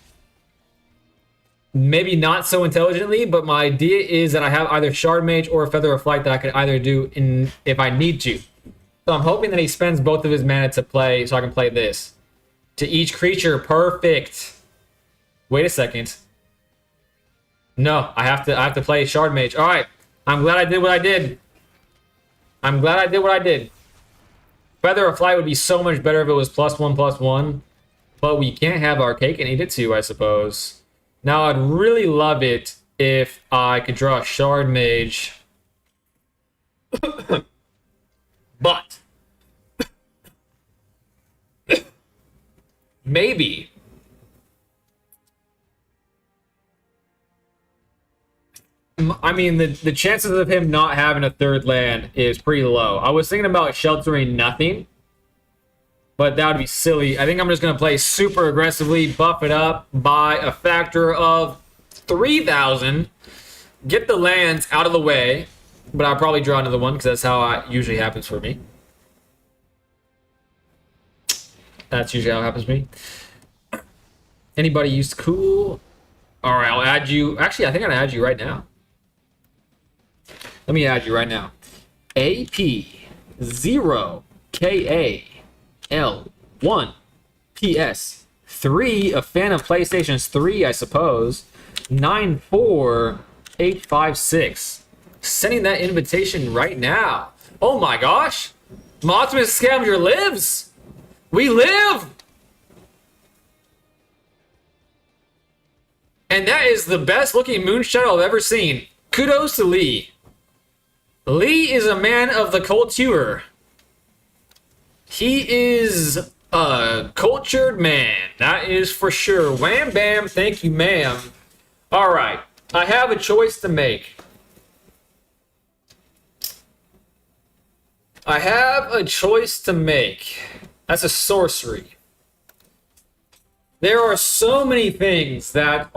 A: maybe not so intelligently, but my idea is that I have either Shard Mage or Feather of Flight that I could either do if I need to. So I'm hoping that he spends both of his mana to play, so I can play this. To each creature, perfect. Wait a second. No, I have to play Shard Mage. All right, I'm glad I did what I did. Feather of Flight would be so much better if it was +1/+1, but we can't have our cake and eat it too, I suppose. Now, I'd really love it if I could draw a Shard Mage. But maybe I mean the chances of him not having a third land is pretty low. I was thinking about sheltering nothing, but that would be silly. I think I'm just going to play super aggressively, buff it up by a factor of 3,000, get the lands out of the way, but I'll probably draw another one because that's how it usually happens for me. That's usually how it happens to me. Anybody used cool? All right, I'll add you. Actually, I think I'm going to add you right now. Let me add you right now. AP0KAL1PS3, a fan of PlayStation's 3, I suppose. 94856. Sending that invitation right now. Oh my gosh! Optimus Scavenger lives! We live! And that is the best looking Moon Shadow I've ever seen. Kudos to Lee. Lee is a man of the culture. He is a cultured man. That is for sure. Wham bam, thank you, ma'am. All right, I have a choice to make. That's a sorcery. There are so many things that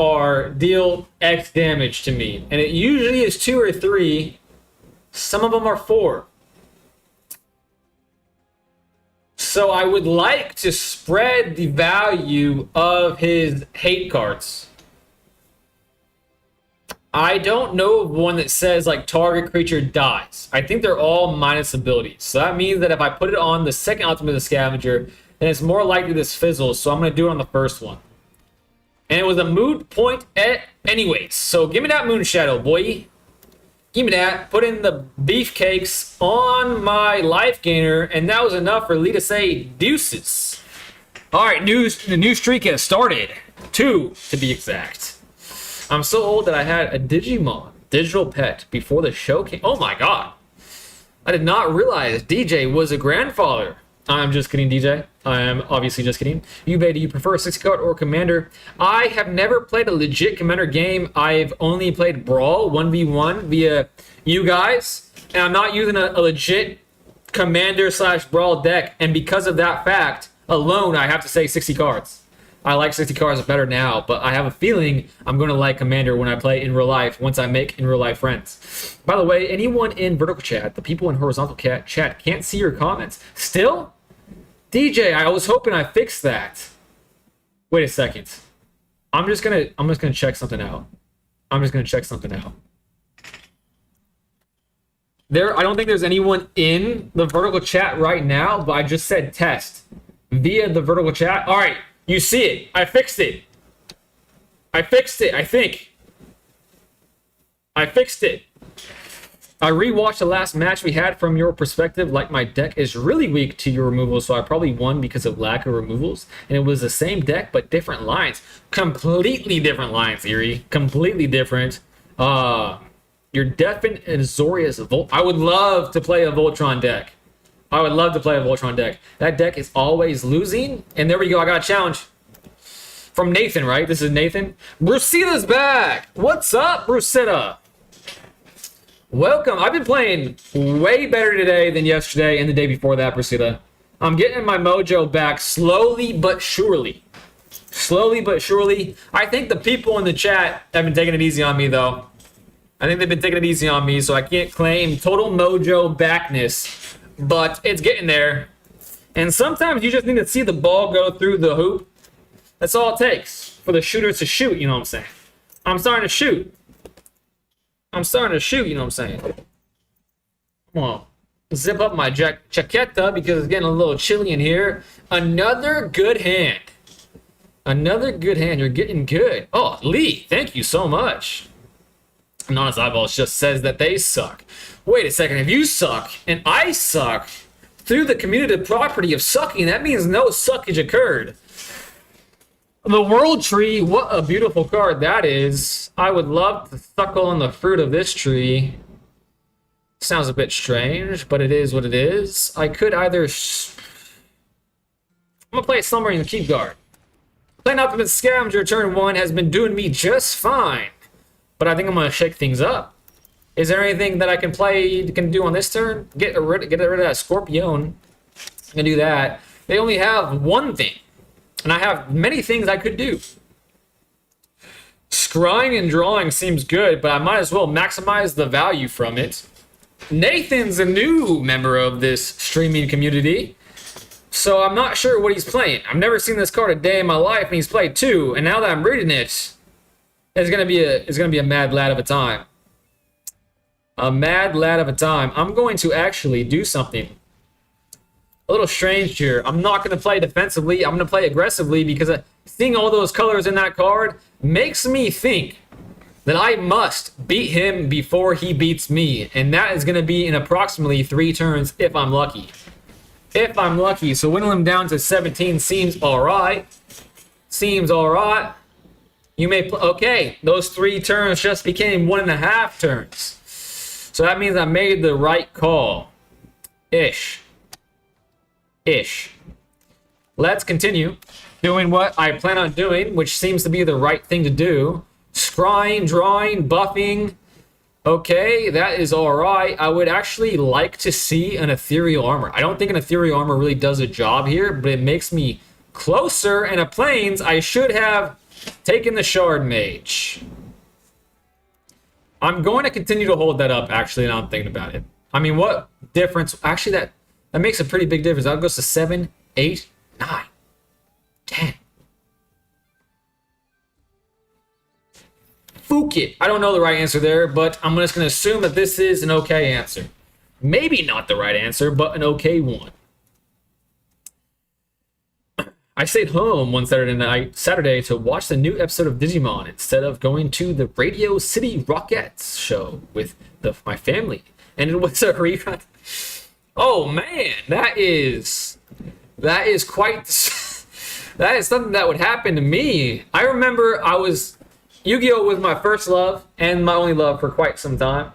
A: deal X damage to me, and it usually is 2 or 3. Some of them are 4. So I would like to spread the value of his hate cards. I don't know of one that says like target creature dies. I think they're all minus abilities. So that means that if I put it on the second Optimus Scavenger, then it's more likely this fizzles. So I'm going to do it on the first one. And it was a moot point anyways. So give me that Moon Shadow, boy. Give me that. Put in the beefcakes on my life gainer, and that was enough for Lee to say deuces. All right, the new streak has started. 2 to be exact. I'm so old that I had a Digimon digital pet before the show came. Oh my god. I did not realize DJ was a grandfather. I'm just kidding, DJ. I am obviously just kidding. Yubei, do you prefer a 60 card or commander? I have never played a legit commander game. I've only played Brawl 1v1 via you guys. And I'm not using a legit commander / Brawl deck. And because of that fact alone, I have to say 60 cards. I like 60 cards better now, but I have a feeling I'm going to like Commander when I play in real life, once I make in real life friends. By the way, anyone in vertical chat, the people in horizontal chat can't see your comments. Still? DJ, I was hoping I fixed that. Wait a second. I'm just gonna check something out. I don't think there's anyone in the vertical chat right now, but I just said test via the vertical chat. All right. You see it. I fixed it. I fixed it, I think. I fixed it. I rewatched the last match we had from your perspective. Like, my deck is really weak to your removals, so I probably won because of lack of removals. And it was the same deck, but different lines. Completely different lines, Erie. Completely different. Your Deafin and Azorius Volt. I would love to play a Voltron deck. I would love to play a Voltron deck. That deck is always losing. And there we go. I got a challenge from Nathan, right? This is Nathan. Brucetta's back. What's up, Brucetta? Welcome. I've been playing way better today than yesterday and the day before that, Brucetta. I'm getting my mojo back slowly but surely. Slowly but surely. I think the people in the chat have been taking it easy on me, though. I think they've been taking it easy on me, so I can't claim total mojo backness. But it's getting there. And sometimes you just need to see the ball go through the hoop. That's all it takes for the shooters to shoot, you know what I'm saying? I'm starting to shoot. I'm starting to shoot, you know what I'm saying? Come on. Zip up my chaqueta because it's getting a little chilly in here. Another good hand. Another good hand. You're getting good. Oh, Lee, thank you so much. Honest Eyeballs just says that they suck. Wait a second. If you suck and I suck through the commutative property of sucking, that means no suckage occurred. The World Tree, what a beautiful card that is. I would love to suckle on the fruit of this tree. Sounds a bit strange, but it is what it is. I could either... I'm going to play a Slumbering Keep Guard. Playing Optimist Scavenger turn 1 has been doing me just fine. But I think I'm going to shake things up. Is there anything that I can do on this turn? Get rid of that Scorpion. I can do that. They only have one thing. And I have many things I could do. Scrying and drawing seems good, but I might as well maximize the value from it. Nathan's a new member of this streaming community, so I'm not sure what he's playing. I've never seen this card a day in my life, and he's played 2. And now that I'm reading it, it's gonna be a mad lad of a time. A mad lad of a time. I'm going to actually do something a little strange here. I'm not going to play defensively. I'm going to play aggressively because seeing all those colors in that card makes me think that I must beat him before he beats me. And that is going to be in approximately 3 turns if I'm lucky. If I'm lucky. So whittling him down to 17 seems alright. Seems alright. You may... Okay, those 3 turns just became 1.5 turns. So that means I made the right call. Ish. Let's continue doing what I plan on doing, which seems to be the right thing to do. Scrying, drawing, buffing. Okay, that is alright. I would actually like to see an ethereal armor. I don't think an ethereal armor really does a job here, but it makes me closer. And a plains, I should have taken the shard mage. I'm going to continue to hold that up, actually, now I'm thinking about it. I mean, what difference? Actually, that makes a pretty big difference. That goes to 7, 8, 9, 10. Fuck it. I don't know the right answer there, but I'm just going to assume that this is an okay answer. Maybe not the right answer, but an okay one. I stayed home one Saturday to watch the new episode of Digimon instead of going to the Radio City Rockettes show with my family. And it was a rerun. Oh man, that is quite... that is something that would happen to me. I remember Yu-Gi-Oh! Was my first love and my only love for quite some time.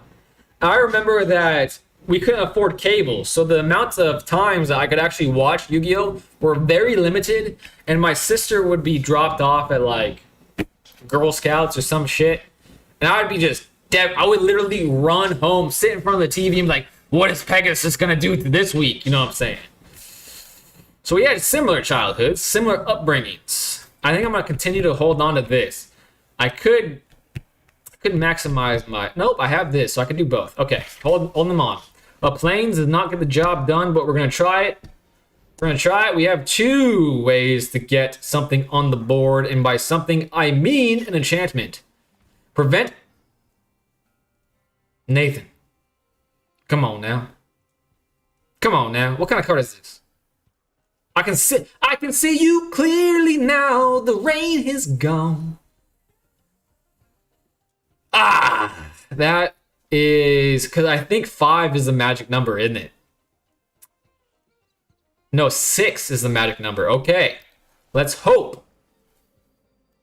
A: I remember that we couldn't afford cable, so the amounts of times that I could actually watch Yu-Gi-Oh! Were very limited, and my sister would be dropped off at like Girl Scouts or some shit, and I would be just dead. I would literally run home, sit in front of the TV, and be like, what is Pegasus gonna do this week? You know what I'm saying? So we had similar childhoods, similar upbringings. I think I'm gonna continue to hold on to this. I could maximize my... Nope, I have this, so I can do both. Okay, hold them on. Plains does not get the job done, but we're gonna try it. We have 2 ways to get something on the board, and by something, I mean an enchantment. Prevent... Nathan. Come on now. What kind of card is this? I can see you clearly now. The rain is gone. Ah, that is because I think 5 is the magic number, isn't it? No, 6 is the magic number. Okay. Let's hope.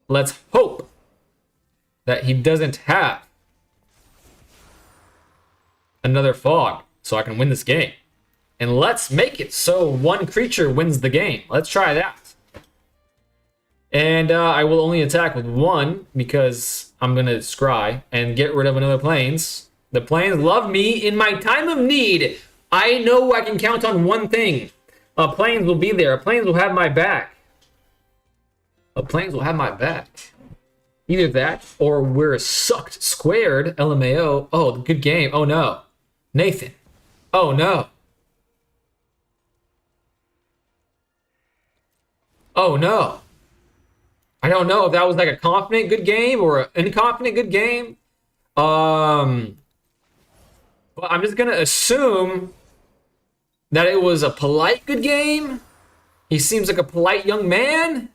A: Let's hope that he doesn't have another fog so I can win this game. And let's make it so one creature wins the game. Let's try that. And I will only attack with 1 because I'm going to scry and get rid of another planes. The planes love me in my time of need. I know I can count on one thing. Planes will be there. Planes will have my back. Planes will have my back. Either that or we're sucked squared. LMAO. Oh, good game. Oh, no. Nathan. Oh, no. Oh, no. I don't know if that was like a confident good game or an inconfident good game. But I'm just going to assume that it was a polite good game. He seems like a polite young man.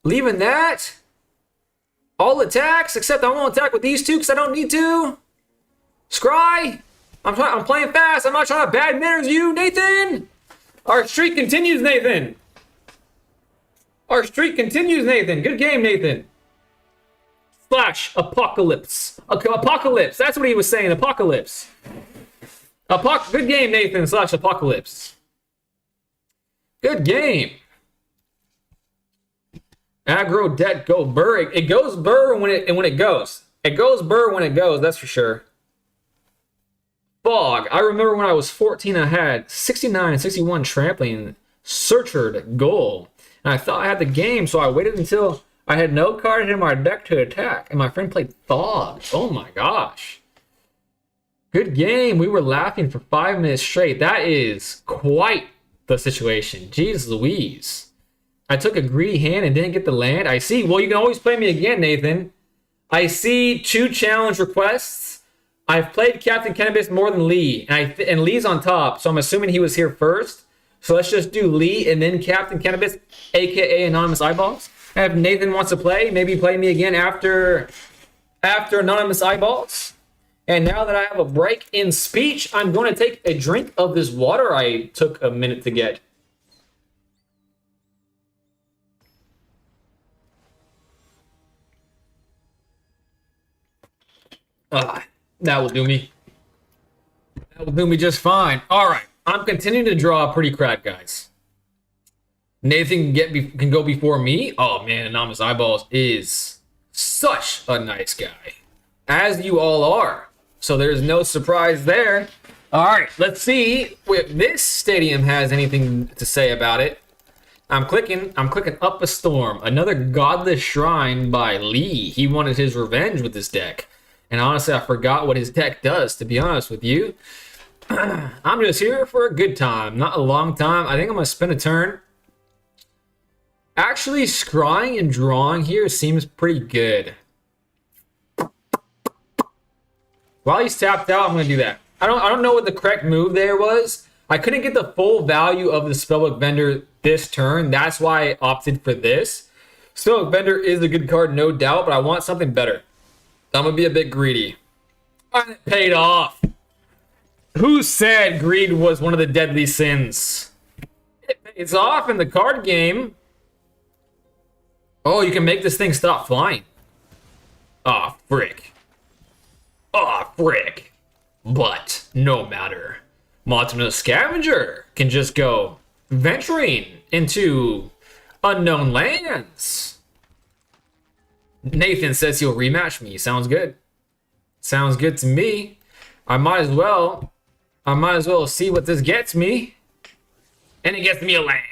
A: Leaving that. All attacks, except I won't attack with these two because I don't need to. Scry. I'm playing fast. I'm not trying to bad manners you, Nathan. Our streak continues, Nathan. Our streak continues, Nathan. Good game, Nathan. Slash apocalypse. Okay, apocalypse. That's what he was saying. Apocalypse. Good game, Nathan. Slash apocalypse. Good game. Aggro deck go burr. It goes burr when it goes. It goes burr when it goes. That's for sure. Fog. I remember when I was 14, I had 69, 61 trampling, searchered goal. And I thought I had the game, so I waited until I had no card in my deck to attack. And my friend played Fog. Oh my gosh. Good game. We were laughing for 5 minutes straight. That is quite the situation. Jeez Louise. I took a greedy hand and didn't get the land. I see. Well, you can always play me again, Nathan. I see 2 challenge requests. I've played Captain Cannabis more than Lee. And Lee's on top, so I'm assuming he was here first. So let's just do Lee and then Captain Cannabis, a.k.a. Anonymous Eyeballs. And if Nathan wants to play, maybe play me again after Anonymous Eyeballs. And now that I have a break in speech, I'm going to take a drink of this water I took a minute to get. That will do me. That will do me just fine. All right. I'm continuing to draw pretty crap, guys. Nathan can go before me. Oh, man, Anonymous Eyeballs is such a nice guy. As you all are. So there's no surprise there. All right, let's see if this stadium has anything to say about it. I'm clicking Up a Storm. Another Godless Shrine by Lee. He wanted his revenge with this deck. And honestly, I forgot what his deck does, to be honest with you. I'm just here for a good time, not a long time. I think I'm going to spend a turn. Actually, scrying and drawing here seems pretty good. While he's tapped out, I'm going to do that. I don't know what the correct move there was. I couldn't get the full value of the Spellbook Vendor this turn. That's why I opted for this. Spellbook Vendor is a good card, no doubt, but I want something better. I'm going to be a bit greedy. It paid off. Who said greed was one of the deadly sins? It pays off in the card game. Oh, you can make this thing stop flying. Ah, frick. Ah, frick. But no matter. Montana Scavenger can just go venturing into unknown lands. Nathan says he'll rematch me. Sounds good. Sounds good to me. I might as well see what this gets me. And it gets me a land.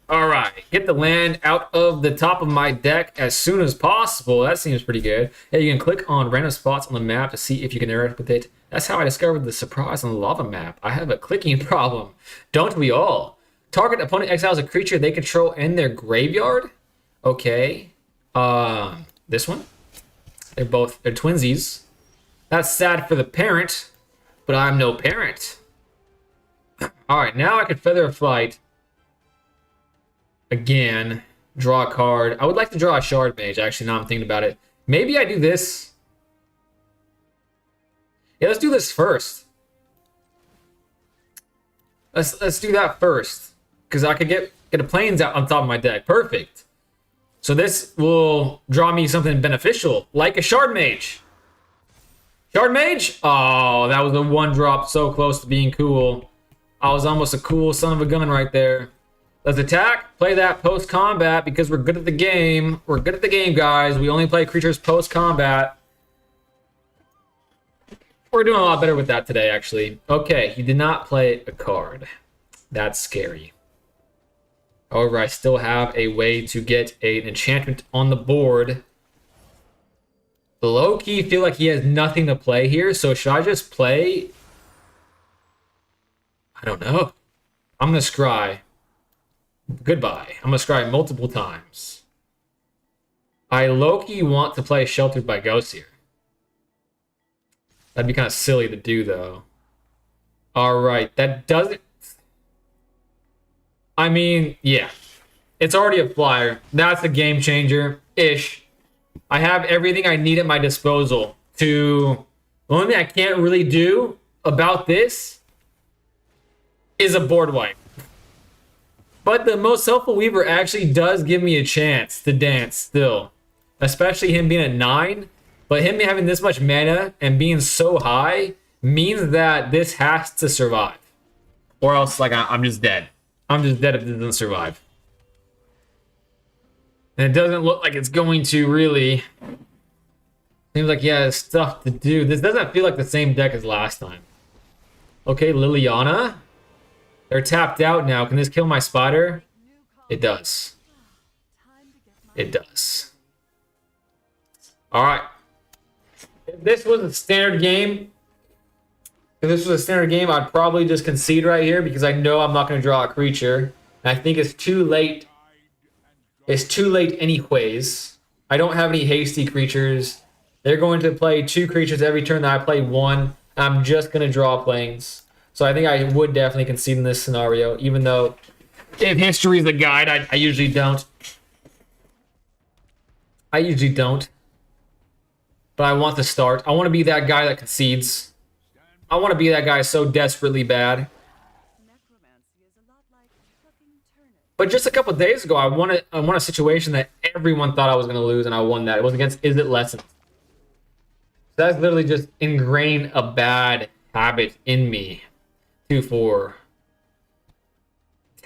A: All right, get the land out of the top of my deck as soon as possible. That seems pretty good. And you can click on random spots on the map to see if you can interact with it. That's how I discovered the surprise on the lava map. I have a clicking problem. Don't we all? Target opponent exiles a creature they control in their graveyard. Okay. This one. They're twinsies. That's sad for the parent, but I'm no parent. All right, now I can Feather of Flight. again. Draw a card. I would like to draw a Shard Mage, actually, now I'm thinking about it. Maybe I do this. Yeah, let's do this first. Let's do that first. Because I could get a Plains out on top of my deck. Perfect. So this will draw me something beneficial, like a Shard Mage. Shard Mage? Oh, that was a 1-drop so close to being cool. I was almost a cool son of a gun right there. Let's attack, play that post-combat because we're good at the game. We're good at the game, guys. We only play creatures post-combat. We're doing a lot better with that today, actually. Okay, he did not play a card. That's scary. However, I still have a way to get an enchantment on the board. Low-key feel like he has nothing to play here, so should I just play? I don't know. I'm going to scry. Goodbye. I'm going to scry multiple times. I low-key want to play Sheltered by Ghosts here. That'd be kind of silly to do, though. Alright, that doesn't... I mean, yeah. It's already a flyer. That's a game changer-ish. I have everything I need at my disposal to... The only thing I can't really do about this is a board wipe. But the Most Helpful Weaver actually does give me a chance to dance still. Especially him being at 9. But him having this much mana and being so high means that this has to survive. Or else, like, I'm just dead. I'm just dead if it doesn't survive. And it doesn't look like it's going to really. Seems like he has stuff to do. This doesn't feel like the same deck as last time. Okay, Liliana. They're tapped out now. Can this kill my spider? It does. It does. Alright. If this was a standard game, I'd probably just concede right here because I know I'm not going to draw a creature. And I think it's too late. It's too late anyways. I don't have any hasty creatures. They're going to play 2 creatures every turn that I play 1. I'm just going to draw planes. So I think I would definitely concede in this scenario, even though if history is a guide, I usually don't. I usually don't. But I want to start. I want to be that guy that concedes. I want to be that guy so desperately bad. But just a couple days ago, I won a situation that everyone thought I was going to lose, and I won that. It was against Is It Lessons. That's literally just ingrained a bad habit in me. 2, 4.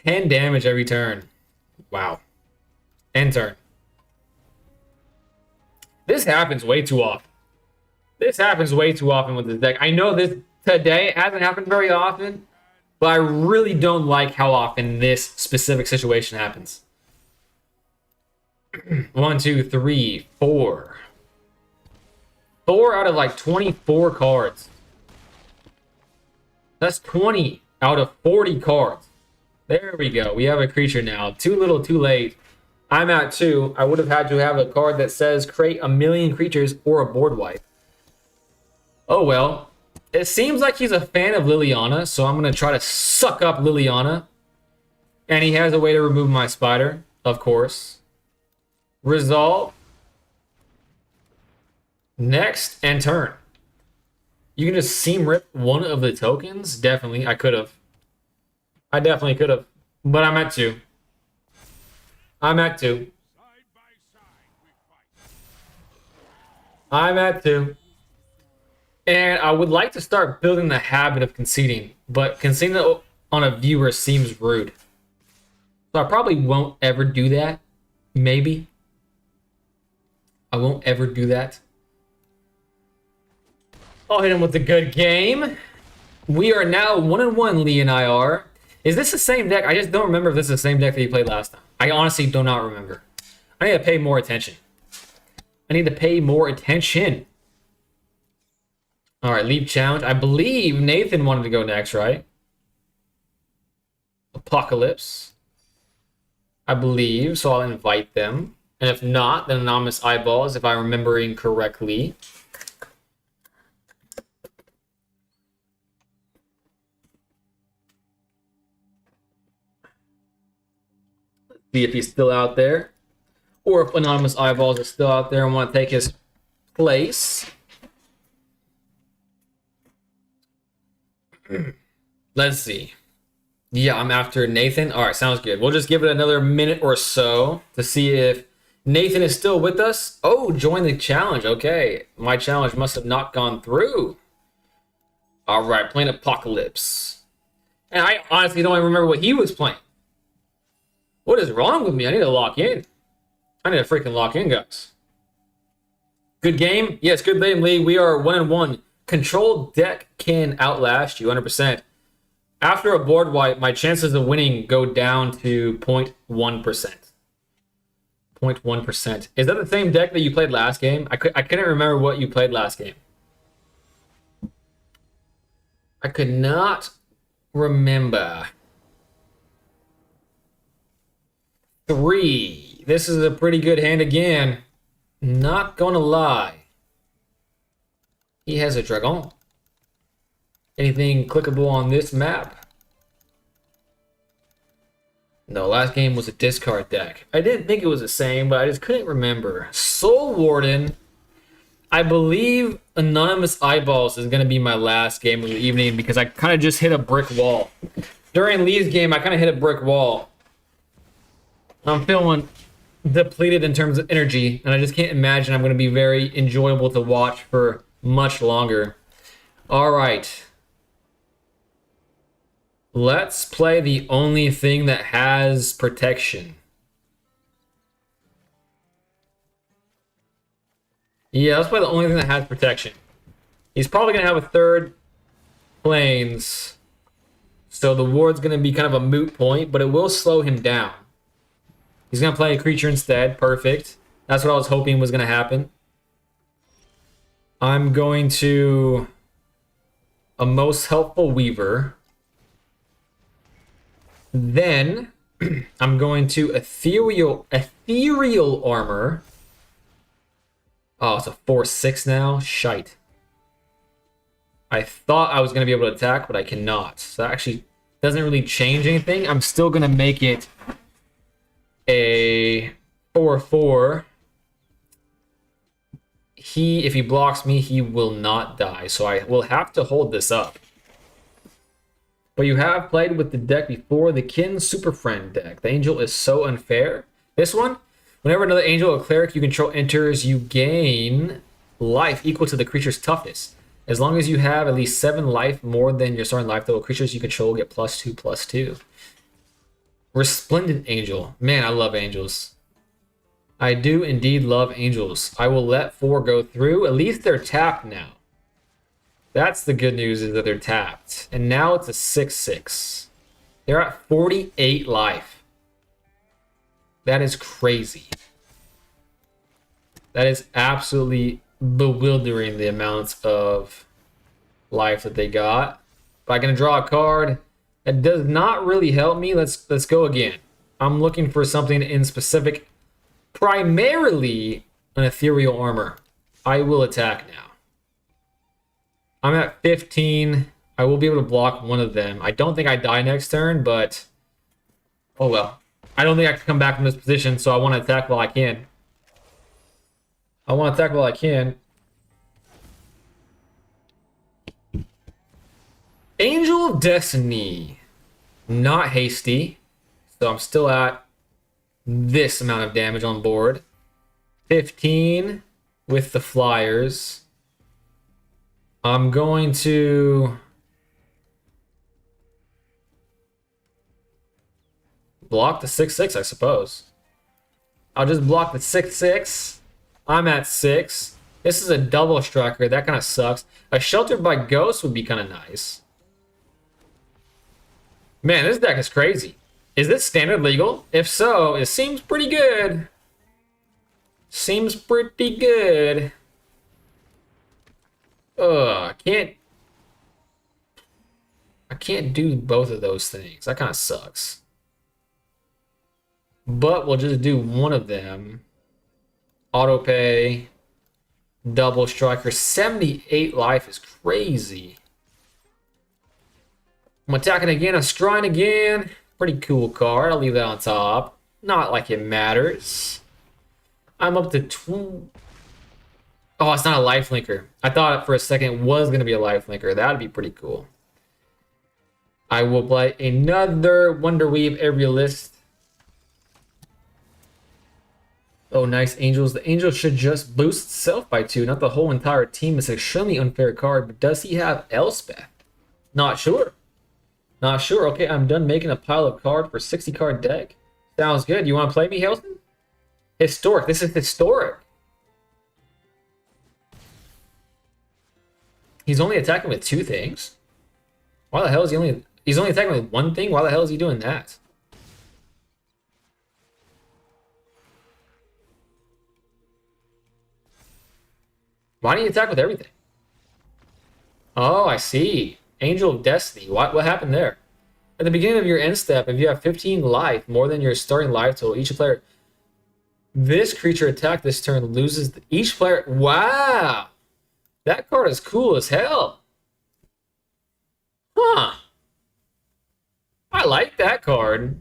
A: 10 damage every turn. Wow. End turn. This happens way too often. This happens way too often with this deck. I know this today it hasn't happened very often, but I really don't like how often this specific situation happens. 1, 2, 3, 4. 4 out of like 24 cards. That's 20 out of 40 cards. There we go. We have a creature now. Too little, too late. I'm at 2. I would have had to have a card that says create 1,000,000 creatures or a board wipe. Oh well. It seems like he's a fan of Liliana, so I'm going to try to suck up Liliana. And he has a way to remove my spider, of course. Resolve. Next and turn. You can just seam rip one of the tokens? Definitely. I could have. I definitely could have. But I'm at 2. I'm at 2. I'm at 2. And I would like to start building the habit of conceding. But conceding on a viewer seems rude. So I probably won't ever do that. Maybe. I won't ever do that. I'll hit him with a good game. We are now 1-1, Lee and I are. Is this the same deck? I just don't remember if this is the same deck that he played last time. I honestly do not remember. I need to pay more attention. I need to pay more attention. All right, Leap Challenge. I believe Nathan wanted to go next, right? Apocalypse. I believe, so I'll invite them. And if not, then Anonymous Eyeballs, if I'm remembering correctly. See if he's still out there. Or if Anonymous Eyeballs is still out there and want to take his place. Let's see. Yeah, I'm after Nathan. All right, sounds good. We'll just give it another minute or so to see if Nathan is still with us. Oh, join the challenge. Okay, my challenge must have not gone through. All right, playing Apocalypse. And I honestly don't even remember what he was playing. What is wrong with me? I need to lock in. I need to freaking lock in, guys. Good game? Yes, good game, Lee. We are 1-1. Control deck can outlast you 100%. After a board wipe, my chances of winning go down to 0.1%. 0.1%. Is that the same deck that you played last game? I couldn't remember what you played last game. I could not remember. 3. This is a pretty good hand again. Not gonna lie. He has a dragon. Anything clickable on this map? No, last game was a discard deck. I didn't think it was the same, but I just couldn't remember. Soul Warden. I believe Anonymous Eyeballs is going to be my last game of the evening because I kind of just hit a brick wall. During Lee's game, I kind of hit a brick wall. I'm feeling depleted in terms of energy, and I just can't imagine I'm going to be very enjoyable to watch for much longer. All right. Let's play the only thing that has protection. Yeah, let's play the only thing that has protection. He's probably going to have a third planes. So the ward's going to be kind of a moot point, but it will slow him down. He's going to play a creature instead. Perfect. That's what I was hoping was going to happen. I'm going to... a Most Helpful Weaver. Then I'm going to Ethereal Armor. Oh, it's a 4/6 now? Shite. I thought I was going to be able to attack, but I cannot. So that actually doesn't really change anything. I'm still going to make it a 4/4. If he blocks me, he will not die. So I will have to hold this up. But you have played with the deck before, the Kin Super Friend deck. The Angel is so unfair. This one, whenever another Angel or Cleric you control enters, you gain life equal to the creature's toughness. As long as you have at least 7 life more than your starting life, though, creatures you control get +2/+2. Resplendent Angel. Man, I love angels. I do indeed love angels. I will let 4 go through. At least they're tapped now. That's the good news, is that they're tapped. And now it's a 6/6. They're at 48 life. That is crazy. That is absolutely bewildering, the amounts of life that they got. But I'm going to draw a card. That does not really help me. Let's go again. I'm looking for something in specific. Primarily an Ethereal Armor. I will attack now. I'm at 15. I will be able to block one of them. I don't think I die next turn, but... oh well. I don't think I can come back from this position, so I want to attack while I can. Angel of Destiny. Not hasty. So I'm still at this amount of damage on board. 15 with the flyers. I'm going to block the 6/6, I suppose. I'll just block the 6/6. I'm at 6. This is a double striker. That kind of sucks. A Sheltered by Ghost would be kind of nice. Man, this deck is crazy. Is this standard legal? If so, it seems pretty good. Seems pretty good. I can't do both of those things. That kind of sucks. But we'll just do one of them. Auto pay. Double striker. 78 life is crazy. I'm attacking again. I'm scrying again. Pretty cool card. I'll leave that on top. Not like it matters. I'm up to 2. Oh, it's not a life linker. I thought for a second it was going to be a life linker. That'd be pretty cool. I will play another Wonder Weave Aerialist. Oh, nice Angels. The Angel should just boost itself by 2, not the whole entire team. It's an extremely unfair card, but does he have Elspeth? Not sure. Not sure. Okay, I'm done making a pile of cards for 60 card deck. Sounds good. You want to play me, Hailston? Historic. This is historic. He's only attacking with 2 things. Why the hell is he's only attacking with 1 thing? Why the hell is he doing that? Why don't you attack with everything? Oh, I see. Angel of Destiny. What happened there? At the beginning of your end step, if you have 15 life, more than your starting life total, each player... This creature attacked this turn loses... Each player... Wow! That card is cool as hell. Huh. I like that card.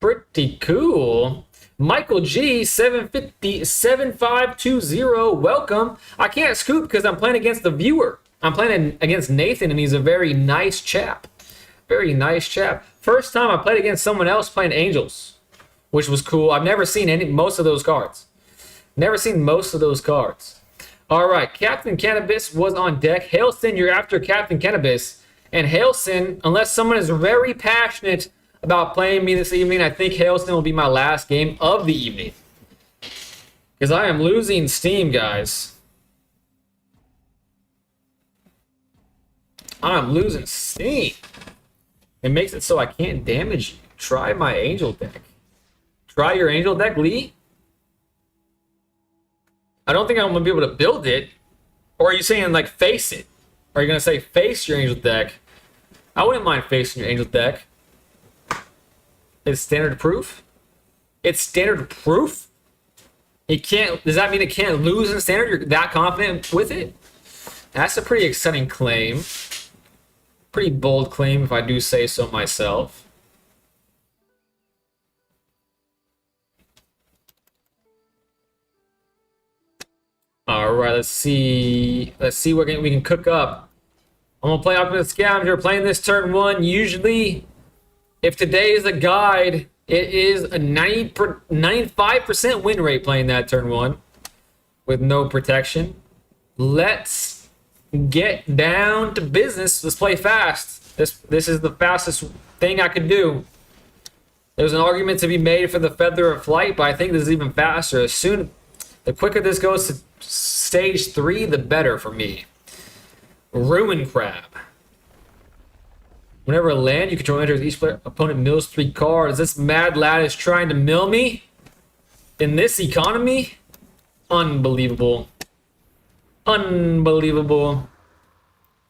A: Pretty cool. Michael G, 750, 7520, welcome. I can't scoop because I'm playing against the viewer. I'm playing against Nathan, and he's a very nice chap. Very nice chap. First time I played against someone else playing Angels, which was cool. I've never seen most of those cards. Never seen most of those cards. All right, Captain Cannabis was on deck. Hailston, you're after Captain Cannabis. And Hailston, unless someone is very passionate about playing me this evening, I think Hailston will be my last game of the evening. Because I am losing steam, guys. I'm losing steam. It makes it so I can't damage you. Try my Angel deck. Try your Angel deck, Lee? I don't think I'm going to be able to build it. Or are you saying, like, face it? Are you going to say face your Angel deck? I wouldn't mind facing your Angel deck. It's standard proof? It's standard proof? It can't... Does that mean it can't lose in standard? You're that confident with it? That's a pretty exciting claim. Pretty bold claim, if I do say so myself. All right, let's see. Let's see what we can cook up. I'm gonna play Optimus Scavenger. Playing this turn 1. Usually, if today is a guide, it is a 95% win rate playing that turn 1 with no protection. Let's get down to business. Let's play fast. This is the fastest thing I could do. There's an argument to be made for the Feather of Flight, but I think this is even faster. The quicker this goes to stage 3, the better for me. Ruin Crab. Whenever a land you control enters, each player opponent mills 3 cards. This mad lad is trying to mill me in this economy. Unbelievable. Unbelievable.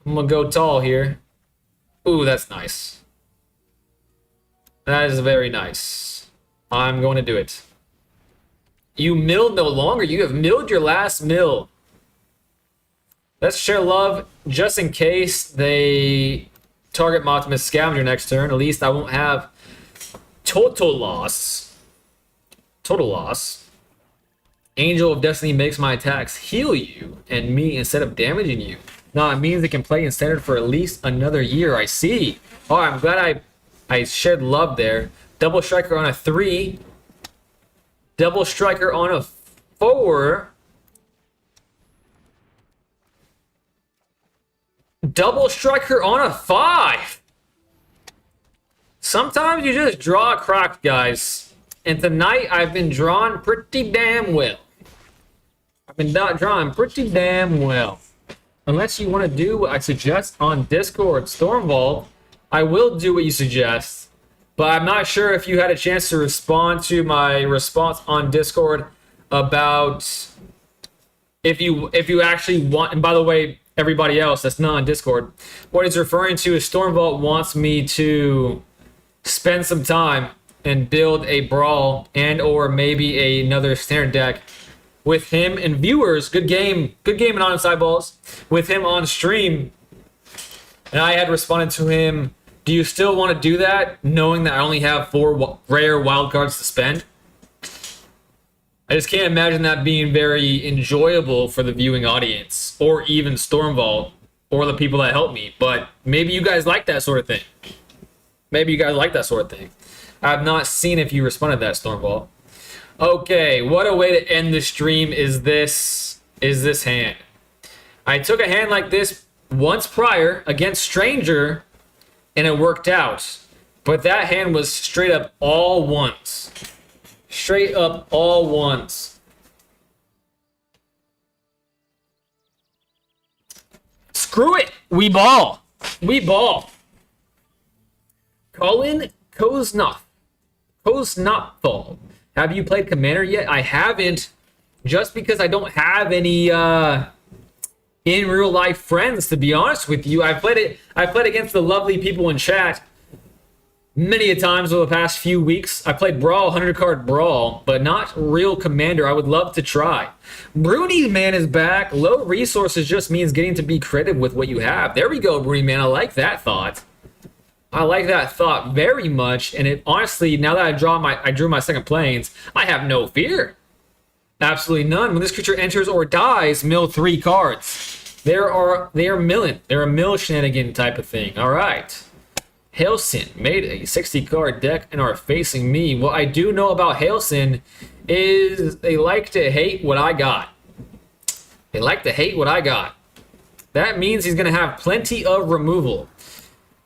A: I'm gonna go tall here. Ooh, that's nice. That is very nice. I'm going to do it. You milled no longer. You have milled your last mill. Let's share love just in case they target Optimus Scavenger next turn. At least I won't have total loss. Total loss. Angel of Destiny makes my attacks heal you and me instead of damaging you. No, it means it can play in standard for at least another year. I see. Oh, I'm glad I shared love there. Double Striker on a 3. Double Striker on a 4. Double Striker on a 5. Sometimes you just draw a crack, guys. And tonight I've been drawn pretty damn well. I've been drawing pretty damn well. Unless you want to do what I suggest on Discord, Stormvault, I will do what you suggest. But I'm not sure if you had a chance to respond to my response on Discord about if you actually want. And by the way, everybody else that's not on Discord, what it's referring to is Stormvault wants me to spend some time and build a brawl and or maybe another standard deck with him and viewers. Good game and Honest Eyeballs with him on stream. And I had responded to him Do you still want to do that, knowing that I only have 4 rare wild cards to spend? I just can't imagine that being very enjoyable for the viewing audience, or even Stormvault, or the people that help me. But maybe you guys like that sort of thing. Maybe you guys like that sort of thing. I've not seen if you responded to that, Stormvault. Okay, what a way to end the stream is this hand. I took a hand like this once prior against Stranger, and it worked out. But that hand was straight up all ones. Straight up all ones. Screw it. We ball. We ball. Colin Koznopfall. Have you played Commander yet? I haven't, just because I don't have any in real life friends, to be honest with you. I played against the lovely people in chat many a times over the past few weeks. I played Brawl, 100 card Brawl, but not real Commander. I would love to try. Bruni Man is back. Low resources just means getting to be creative with what you have. There we go, Bruni Man. I like that thought. I like that thought very much. And it honestly, now that I drew my second planes, I have no fear. Absolutely none. When this creature enters or dies, mill 3 cards. They are milling. They're a mill shenanigan type of thing. All right. Hailsin made a 60 card deck and are facing me. What I do know about Hailsin is they like to hate what I got. They like to hate what I got. That means he's going to have plenty of removal.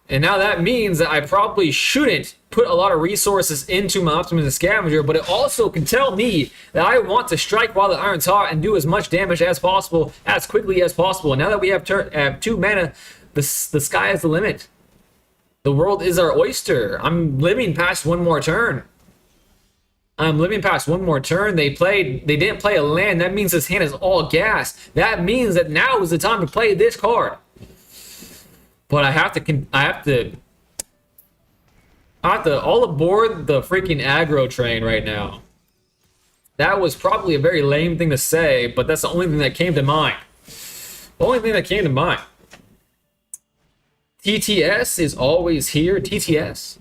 A: And now that means that I probably shouldn't put a lot of resources into my Optimism Scavenger, but it also can tell me that I want to strike while the iron's hot and do as much damage as possible, as quickly as possible. And now that we have 2 mana, the sky is the limit. The world is our oyster. I'm living past one more turn. They didn't play a land. That means this hand is all gas. That means that now is the time to play this card. But I have to all aboard the freaking aggro train right now. That was probably a very lame thing to say, but that's the only thing that came to mind. TTS is always here. TTS?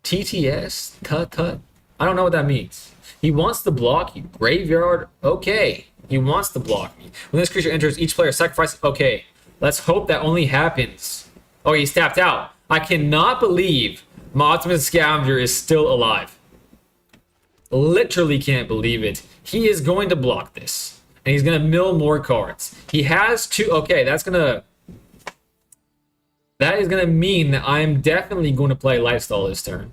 A: Tut. I don't know what that means. He wants to block you. Graveyard. Okay. He wants to block me. When this creature enters, each player sacrifices. Okay. Let's hope that only happens. Oh, he's tapped out. I cannot believe my Optimism Scavenger is still alive. Literally can't believe it. He is going to block this. And he's going to mill more cards. He has 2. Okay, that is going to mean that I'm definitely going to play Lifestyle this turn.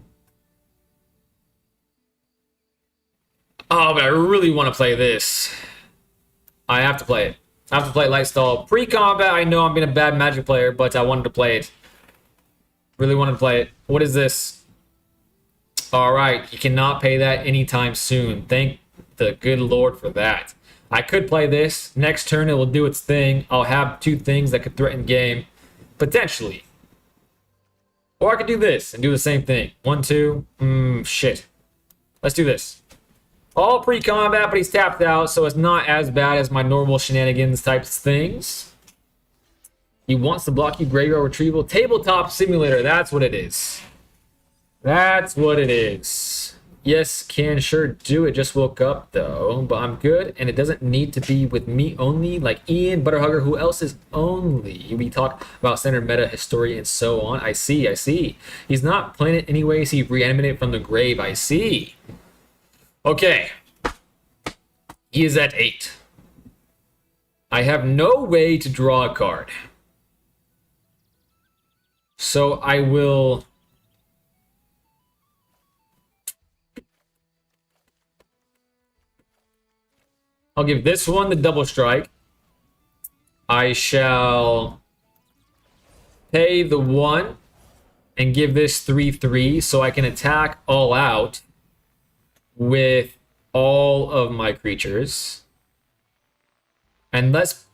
A: Oh, but I really want to play this. I have to play it. I have to play Lightstall. Pre-combat, I know I'm being a bad Magic player, but I wanted to play it. Really wanted to play it. What is this? Alright, you cannot pay that anytime soon. Thank the good Lord for that. I could play this. Next turn, it will do its thing. I'll have 2 things that could threaten game. Potentially. Or I could do this and do the same thing. 1, 2. Shit. Let's do this. All pre-combat, but he's tapped out, so it's not as bad as my normal shenanigans types things. He wants to block you, graveyard retrieval. Tabletop simulator, that's what it is. That's what it is. Yes, can sure do it. Just woke up, though, but I'm good, and it doesn't need to be with me only, like Ian, Butterhugger, who else is only? We talk about standard meta, history, and so on. I see. He's not playing it anyways. He reanimated from the grave. I see. Okay, he is at 8. I have no way to draw a card. So I will... I'll give this one the double strike. I shall pay the 1 and give this 3/3 so I can attack all out with all of my creatures. And let's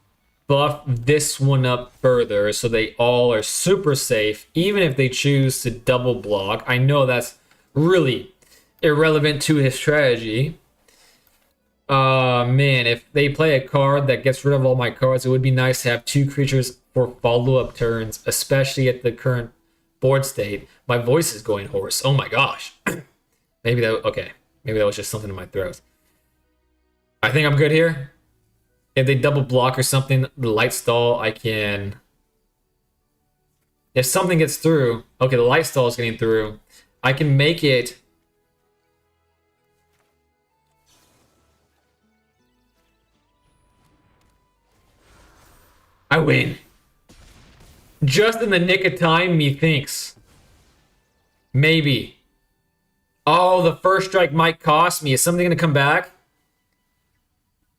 A: buff this one up further so they all are super safe, even if they choose to double block. I know that's really irrelevant to his strategy. Man, if they play a card that gets rid of all my cards, it would be nice to have 2 creatures for follow-up turns, especially at the current board state. My voice is going hoarse. Oh my gosh. Maybe that was just something in my throat. I think I'm good here. If they double block or something, the light stall, I can... If something gets through... Okay, the light stall is getting through. I can make it... I win. Just in the nick of time, methinks. Maybe. Oh, the first strike might cost me. Is something going to come back?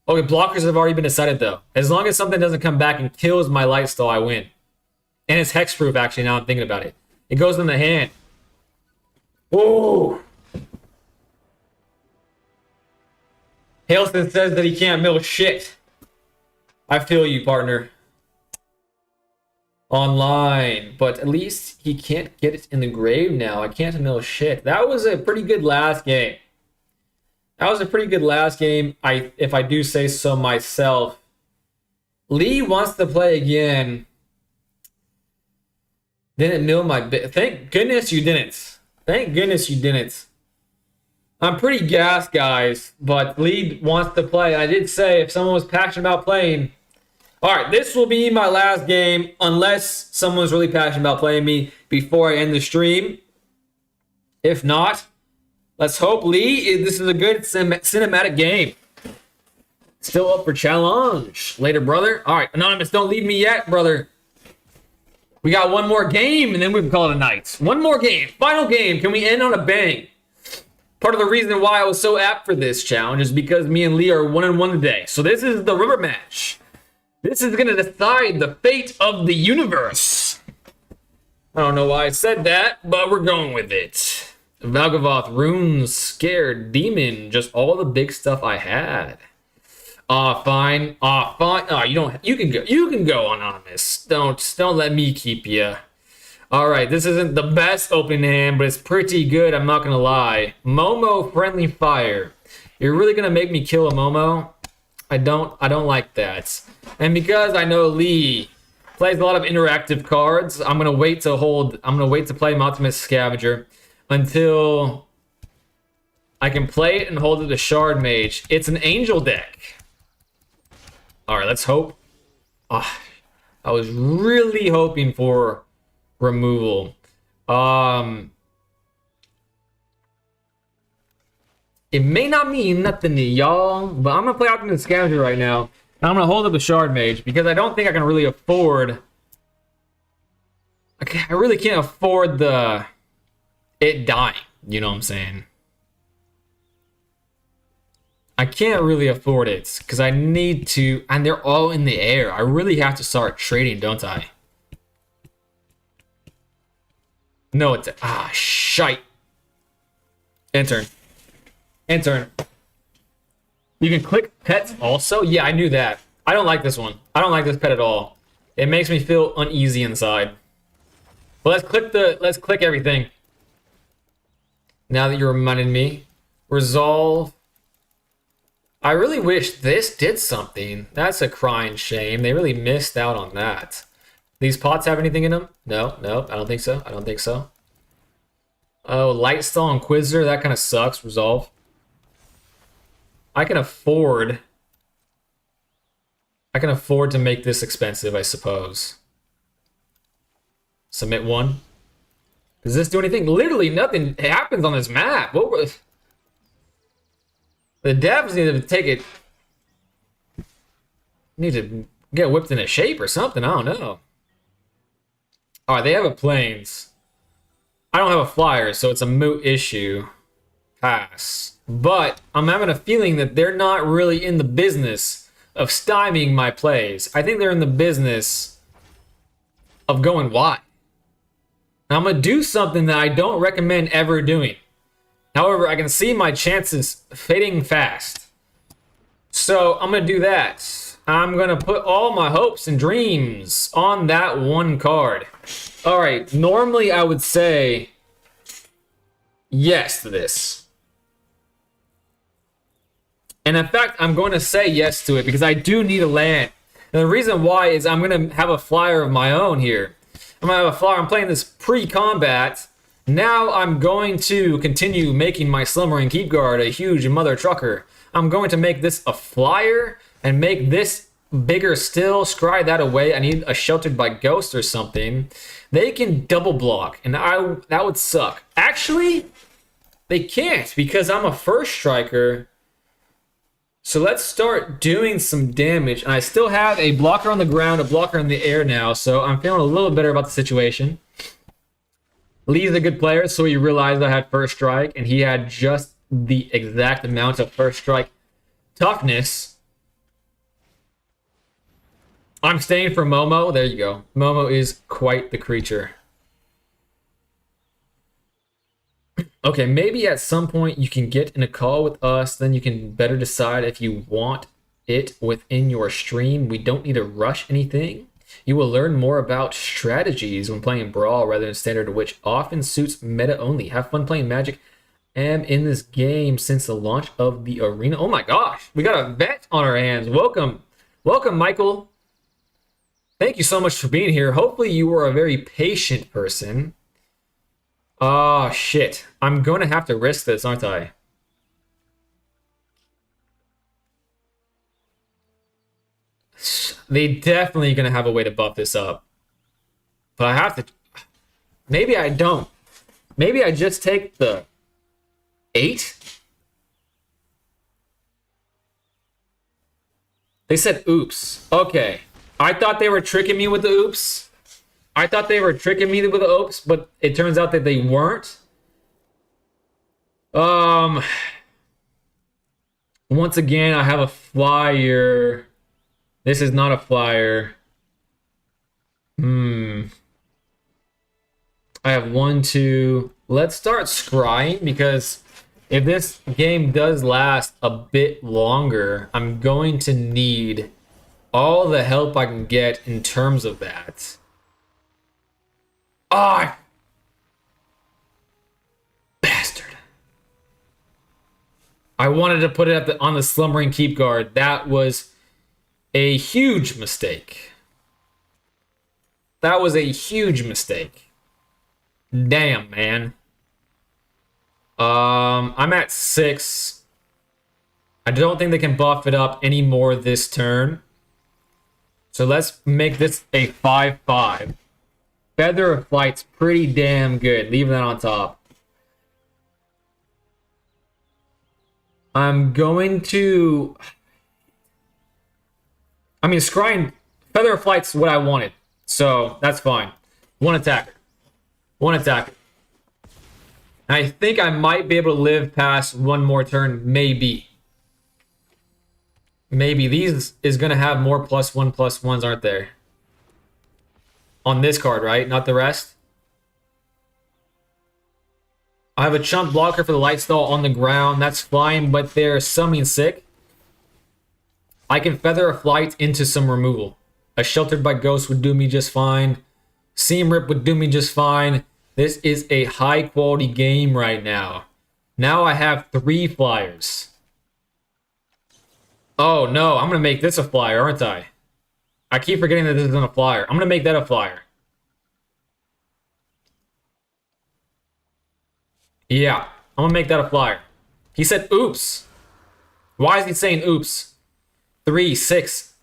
A: Okay, blockers have already been decided, though. As long as something doesn't come back and kills my light stall, I win. And it's hexproof, actually, now I'm thinking about it. It goes in the hand. Whoa! Hailston says that he can't mill shit. I feel you, partner. Online, but at least he can't get it in the grave now. I can't mill shit. That was a pretty good last game. If I do say so myself. Lee wants to play again. Didn't mill my bit. Thank goodness you didn't. I'm pretty gassed, guys, but Lee wants to play. I did say if someone was passionate about playing. All right, this will be my last game unless someone's really passionate about playing me before I end the stream. If not, let's hope, Lee, this is a good cinematic game. Still up for challenge. Later, brother. All right, Anonymous, don't leave me yet, brother. We got one more game, and then we can call it a night. One more game. Final game. Can we end on a bang? Part of the reason why I was so apt for this challenge is because me and Lee are 1-1 today. So this is the river match. This is going to decide the fate of the universe. I don't know why I said that, but we're going with it. Valgavoth, Runes, Scared, Demon, just all the big stuff I had. Fine. Fine. You can go, Anonymous. Don't let me keep you. All right, this isn't the best opening hand, but it's pretty good, I'm not going to lie. Momo, Friendly Fire. You're really going to make me kill a Momo? I don't like that. And because I know Lee plays a lot of interactive cards, I'm gonna wait to play Optimus Scavenger until I can play it and hold it to Shard Mage. It's an angel deck. Alright, let's hope. I was really hoping for removal. It may not mean nothing to y'all, but I'm going to play Optimus Scavenger right now. And I'm going to hold up the Shard Mage because I don't think I can really afford... I really can't afford it dying. You know what I'm saying? I can't really afford it because I need to... And they're all in the air. I really have to start trading, don't I? No, it's... shite. Enter. Enter. You can click pets also? Yeah, I knew that. I don't like this one. I don't like this pet at all. It makes me feel uneasy inside. But let's click everything. Now that you reminded me. Resolve. I really wish this did something. That's a crying shame. They really missed out on that. These pots have anything in them? No, I don't think so. Oh, Lightstall Inquisitor, that kind of sucks. Resolve. I can afford to make this expensive, I suppose. Submit one. Does this do anything? Literally nothing happens on this map. What was... The devs need to take it... Need to get whipped into shape or something. I don't know. Alright, they have a planes. I don't have a flyer, so it's a moot issue. Pass. But I'm having a feeling that they're not really in the business of stymieing my plays. I think they're in the business of going wide. I'm going to do something that I don't recommend ever doing. However, I can see my chances fading fast. So I'm going to do that. I'm going to put all my hopes and dreams on that one card. All right, normally I would say yes to this. And in fact, I'm going to say yes to it because I do need a land. And the reason why is I'm going to have a flyer of my own here. I'm going to have a flyer. I'm playing this pre-combat. Now I'm going to continue making my Slumbering Keep Guard a huge mother trucker. I'm going to make this a flyer and make this bigger still. Scry that away. I need a Sheltered by Ghost or something. They can double block, and that would suck. Actually, they can't because I'm a first striker. So let's start doing some damage. And I still have a blocker on the ground, a blocker in the air now. So I'm feeling a little better about the situation. Lee's a good player, so he realized I had first strike. And he had just the exact amount of first strike toughness. I'm staying for Momo. There you go. Momo is quite the creature. Okay, maybe at some point you can get in a call with us, then you can better decide if you want it within your stream. We don't need to rush anything. You will learn more about strategies when playing Brawl rather than Standard, which often suits meta only. Have fun playing Magic. Am in this game since the launch of the arena. Oh my gosh, we got a vet on our hands. Welcome. Welcome, Michael. Thank you so much for being here. Hopefully you are a very patient person. Oh, shit. I'm going to have to risk this, aren't I? They definitely going to have a way to buff this up. But I have to... Maybe I don't. Maybe I just take the 8? They said oops. Okay. I thought they were tricking me with the oops. I thought they were tricking me with the oops, but it turns out that they weren't. Once again, I have a flyer. This is not a flyer. I have 1, 2. Let's start scrying because if this game does last a bit longer, I'm going to need all the help I can get in terms of that. Ah, bastard. I wanted to put it on the Slumbering Keep Guard. That was a huge mistake. That was a huge mistake. Damn, man. I'm at 6. I don't think they can buff it up anymore this turn. So let's make this a 5/5. Feather of Flight's pretty damn good. Leaving that on top. I'm going to... I mean, scrying... Feather of Flight's what I wanted. So, that's fine. One attacker. One attacker. And I think I might be able to live past one more turn. Maybe. Maybe. These is going to have more +1/+1s, aren't there? On this card, right? Not the rest. I have a chump blocker for the Lightstall on the ground. That's fine, but they're summoning sick. I can Feather a Flight into some removal. A Sheltered by Ghost would do me just fine. Seam Rip would do me just fine. This is a high quality game right now. Now I have 3 flyers. Oh no, I'm going to make this a flyer, aren't I? I keep forgetting that this isn't a flyer. I'm going to make that a flyer. Yeah, I'm going to make that a flyer. He said oops. Why is he saying oops? 3, 6.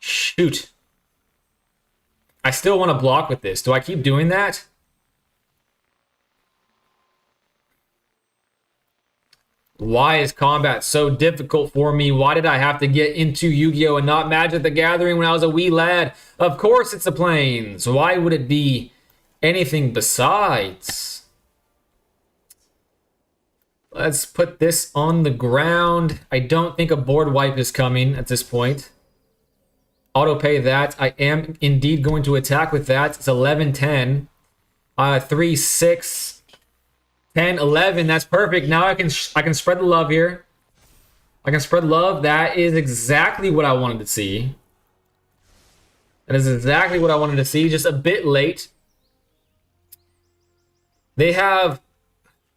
A: Shoot. I still want to block with this. Do I keep doing that? Why is combat so difficult for me? Why did I have to get into Yu-Gi-Oh! And not Magic the Gathering when I was a wee lad? Of course it's the Plains. Why would it be anything besides? Let's put this on the ground. I don't think a board wipe is coming at this point. Auto pay that. I am indeed going to attack with that. It's 11-10. 3, 6... 10, 11, that's perfect. Now I can spread the love here. I can spread love. That is exactly what I wanted to see. That is exactly what I wanted to see. Just a bit late. They have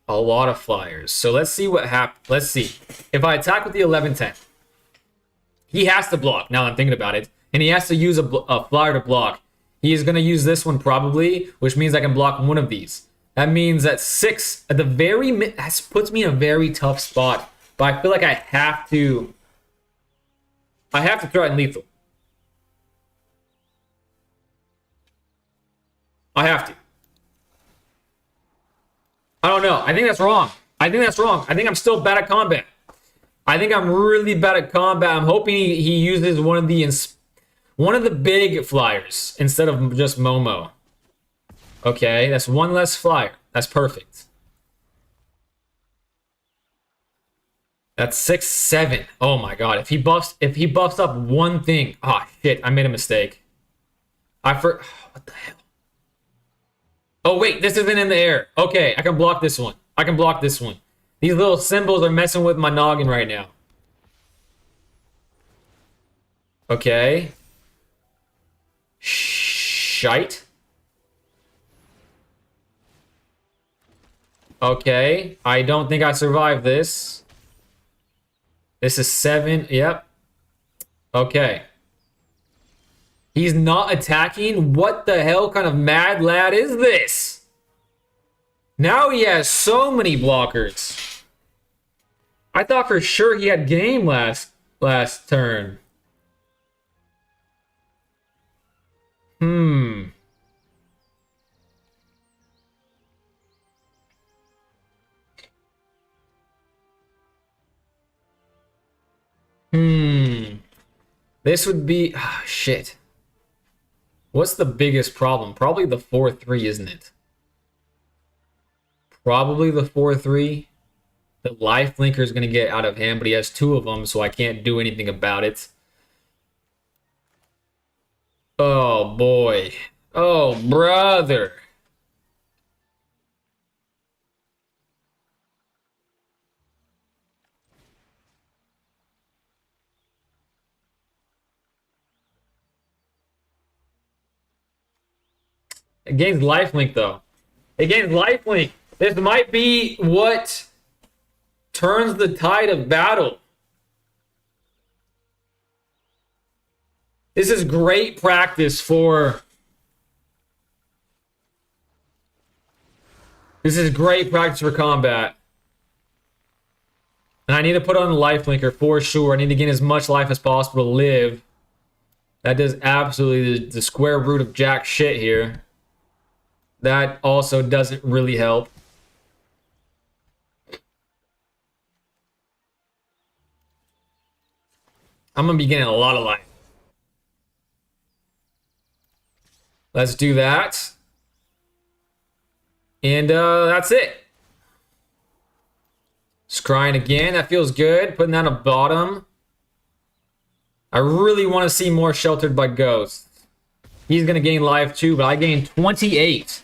A: a lot of flyers. So let's see what happens. Let's see. If I attack with the 11-10, he has to block. Now that I'm thinking about it. and he has to use a flyer to block. He is going to use this one probably, which means I can block one of these. That means that 6 at the very that puts me in a very tough spot. But I feel like I have to throw it in lethal. I have to. I don't know. I think that's wrong. I think I'm still bad at combat. I think I'm really bad at combat. I'm hoping he uses one of the big flyers instead of just Momo. Okay, that's one less flyer. That's perfect. That's 6, 7. Oh my god. If he buffs up one thing. Oh shit, I made a mistake. What the hell? Oh wait, this isn't in the air. Okay, I can block this one. These little symbols are messing with my noggin right now. Okay. Shite. Okay, I don't think I survived this. This is 7. Yep. Okay. He's not attacking? What the hell kind of mad lad is this? Now he has so many blockers. I thought for sure he had game last turn. This would be... Oh, shit. What's the biggest problem? Probably the 4-3, isn't it? Probably the 4-3. The life linker is going to get out of hand, but he has 2 of them, so I can't do anything about it. Oh, boy. Oh, brother. It gains lifelink, though. It gains lifelink. This might be what turns the tide of battle. This is great practice for... This is great practice for combat. And I need to put on the life linker for sure. I need to gain as much life as possible to live. That does absolutely the square root of jack shit here. That also doesn't really help. I'm going to be getting a lot of life. Let's do that. And that's it. Scrying again. That feels good. Putting that on bottom. I really want to see more Sheltered by Ghosts. He's going to gain life too, but I gained 28.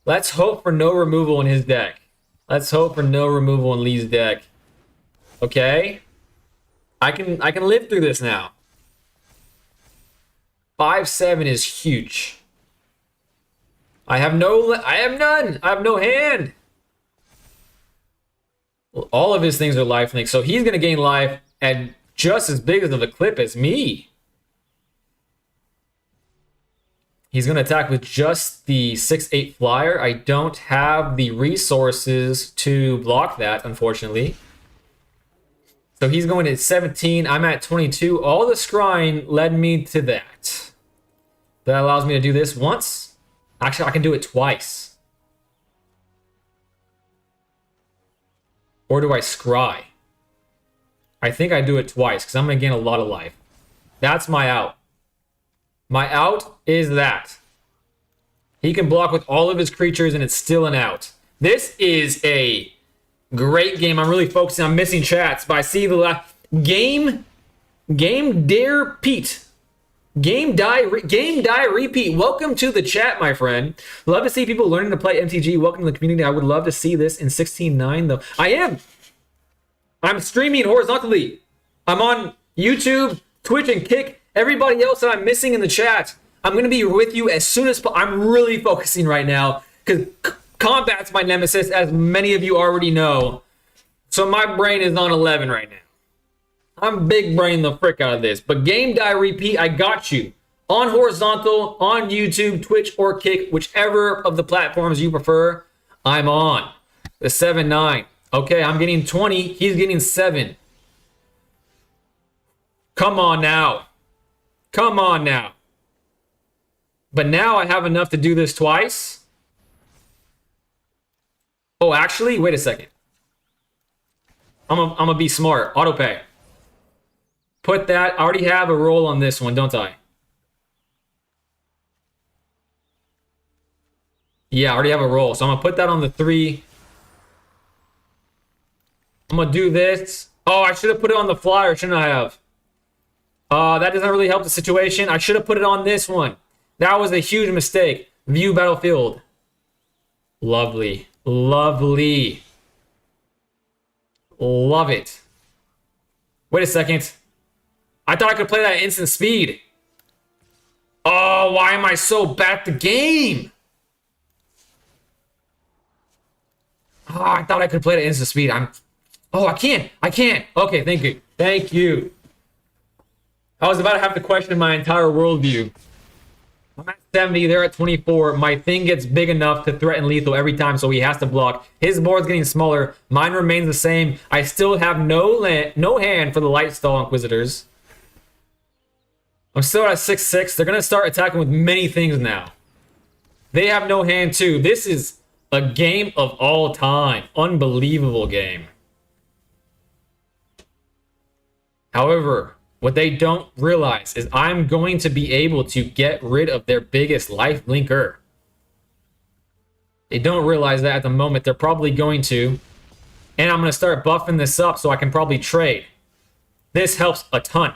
A: Let's hope for no removal in his deck. Let's hope for no removal in Lee's deck. Okay. I can live through this now. 5-7 is huge. I have none. I have no hand. Well, all of his things are lifelink, so he's gonna gain life at just as big of a clip as me. He's gonna attack with just the 6-8 flyer. I don't have the resources to block that, unfortunately. So he's going at 17. I'm at 22. All the scrying led me to that. That allows me to do this once. Actually, I can do it twice. Or do I scry? I think I do it twice because I'm going to gain a lot of life. That's my out. My out is that. He can block with all of his creatures and it's still an out. This is a great game. I'm really focusing on missing chats, but I see the last game dare Pete. Game die repeat. Welcome to the chat, my friend. Love to see people learning to play MTG. Welcome to the community. I would love to see this in 16:9 though. I am. I'm streaming horizontally. I'm on YouTube, Twitch, and Kick. Everybody else that I'm missing in the chat, I'm going to be with you as soon as I'm really focusing right now because combat's my nemesis, as many of you already know. So my brain is on 11 right now. I'm big brain the frick out of this. But game die repeat, I got you. On horizontal, on YouTube, Twitch, or Kick, whichever of the platforms you prefer, I'm on. The 7-9. Okay, I'm getting 20. He's getting 7. Come on now. Come on now. But now I have enough to do this twice. Oh, actually, wait a second. I'm gonna be smart. Auto pay. Put that. I already have a roll on this one, don't I? Yeah, I already have a roll. So I'm gonna put that on the 3. I'm gonna do this. Oh, I should have put it on the flyer, shouldn't I have? That doesn't really help the situation. I should have put it on this one. That was a huge mistake. View battlefield. Lovely. Lovely. Love it. Wait a second. I thought I could play that instant speed. Oh, why am I so bad at the game? Oh, I thought I could play that instant speed. Oh, I can't. I can't. Okay, thank you. Thank you. I was about to have to question my entire worldview. I'm at 70, they're at 24. My thing gets big enough to threaten lethal every time, so he has to block. His board's getting smaller. Mine remains the same. I still have no hand for the light stall Inquisitors. I'm still at 6-6. They're going to start attacking with many things now. They have no hand too. This is a game of all time. Unbelievable game. However, what they don't realize is I'm going to be able to get rid of their biggest life linker. They don't realize that at the moment. They're probably going to. And I'm going to start buffing this up so I can probably trade. This helps a ton.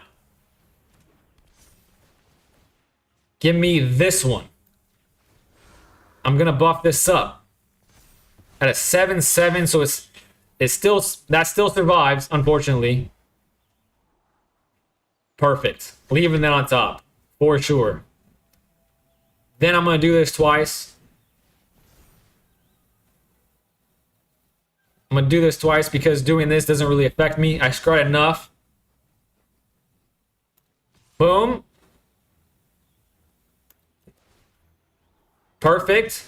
A: Give me this one. I'm going to buff this up. At a 7-7, so that still survives, unfortunately. Perfect. Leaving that on top. For sure. Then I'm going to do this twice. I'm going to do this twice because doing this doesn't really affect me. I screwed enough. Boom. Perfect.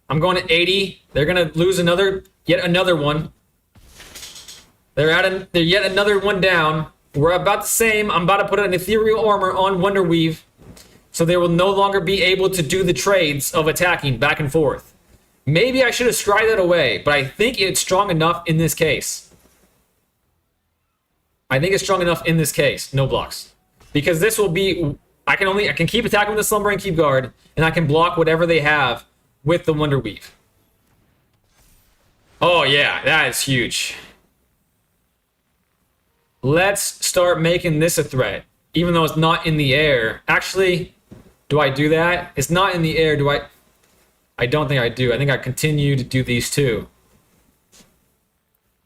A: I'm going to 80. They're going to lose yet another one. They're yet another one down. We're about the same. I'm about to put an ethereal armor on Wonderweave, so they will no longer be able to do the trades of attacking back and forth. Maybe I should have stried that away, but I think it's strong enough in this case. I think it's strong enough in this case. No blocks. Because this will be... I can keep attacking with the Slumber and Keep Guard, and I can block whatever they have with the Wonderweave. Oh yeah, that is huge. Let's start making this a threat, even though it's not in the air. Actually, do I do that? It's not in the air. Do I? I don't think I do. I think I continue to do these two.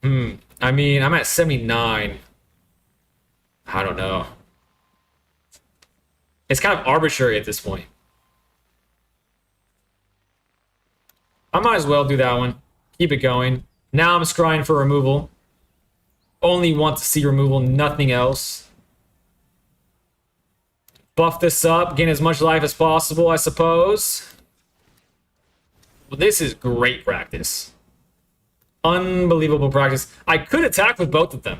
A: I mean, I'm at 79. I don't know. It's kind of arbitrary at this point. I might as well do that one. Keep it going. Now I'm scrying for removal. Only want to see removal, nothing else. Buff this up, gain as much life as possible, I suppose. Well, this is great practice. Unbelievable practice. I could attack with both of them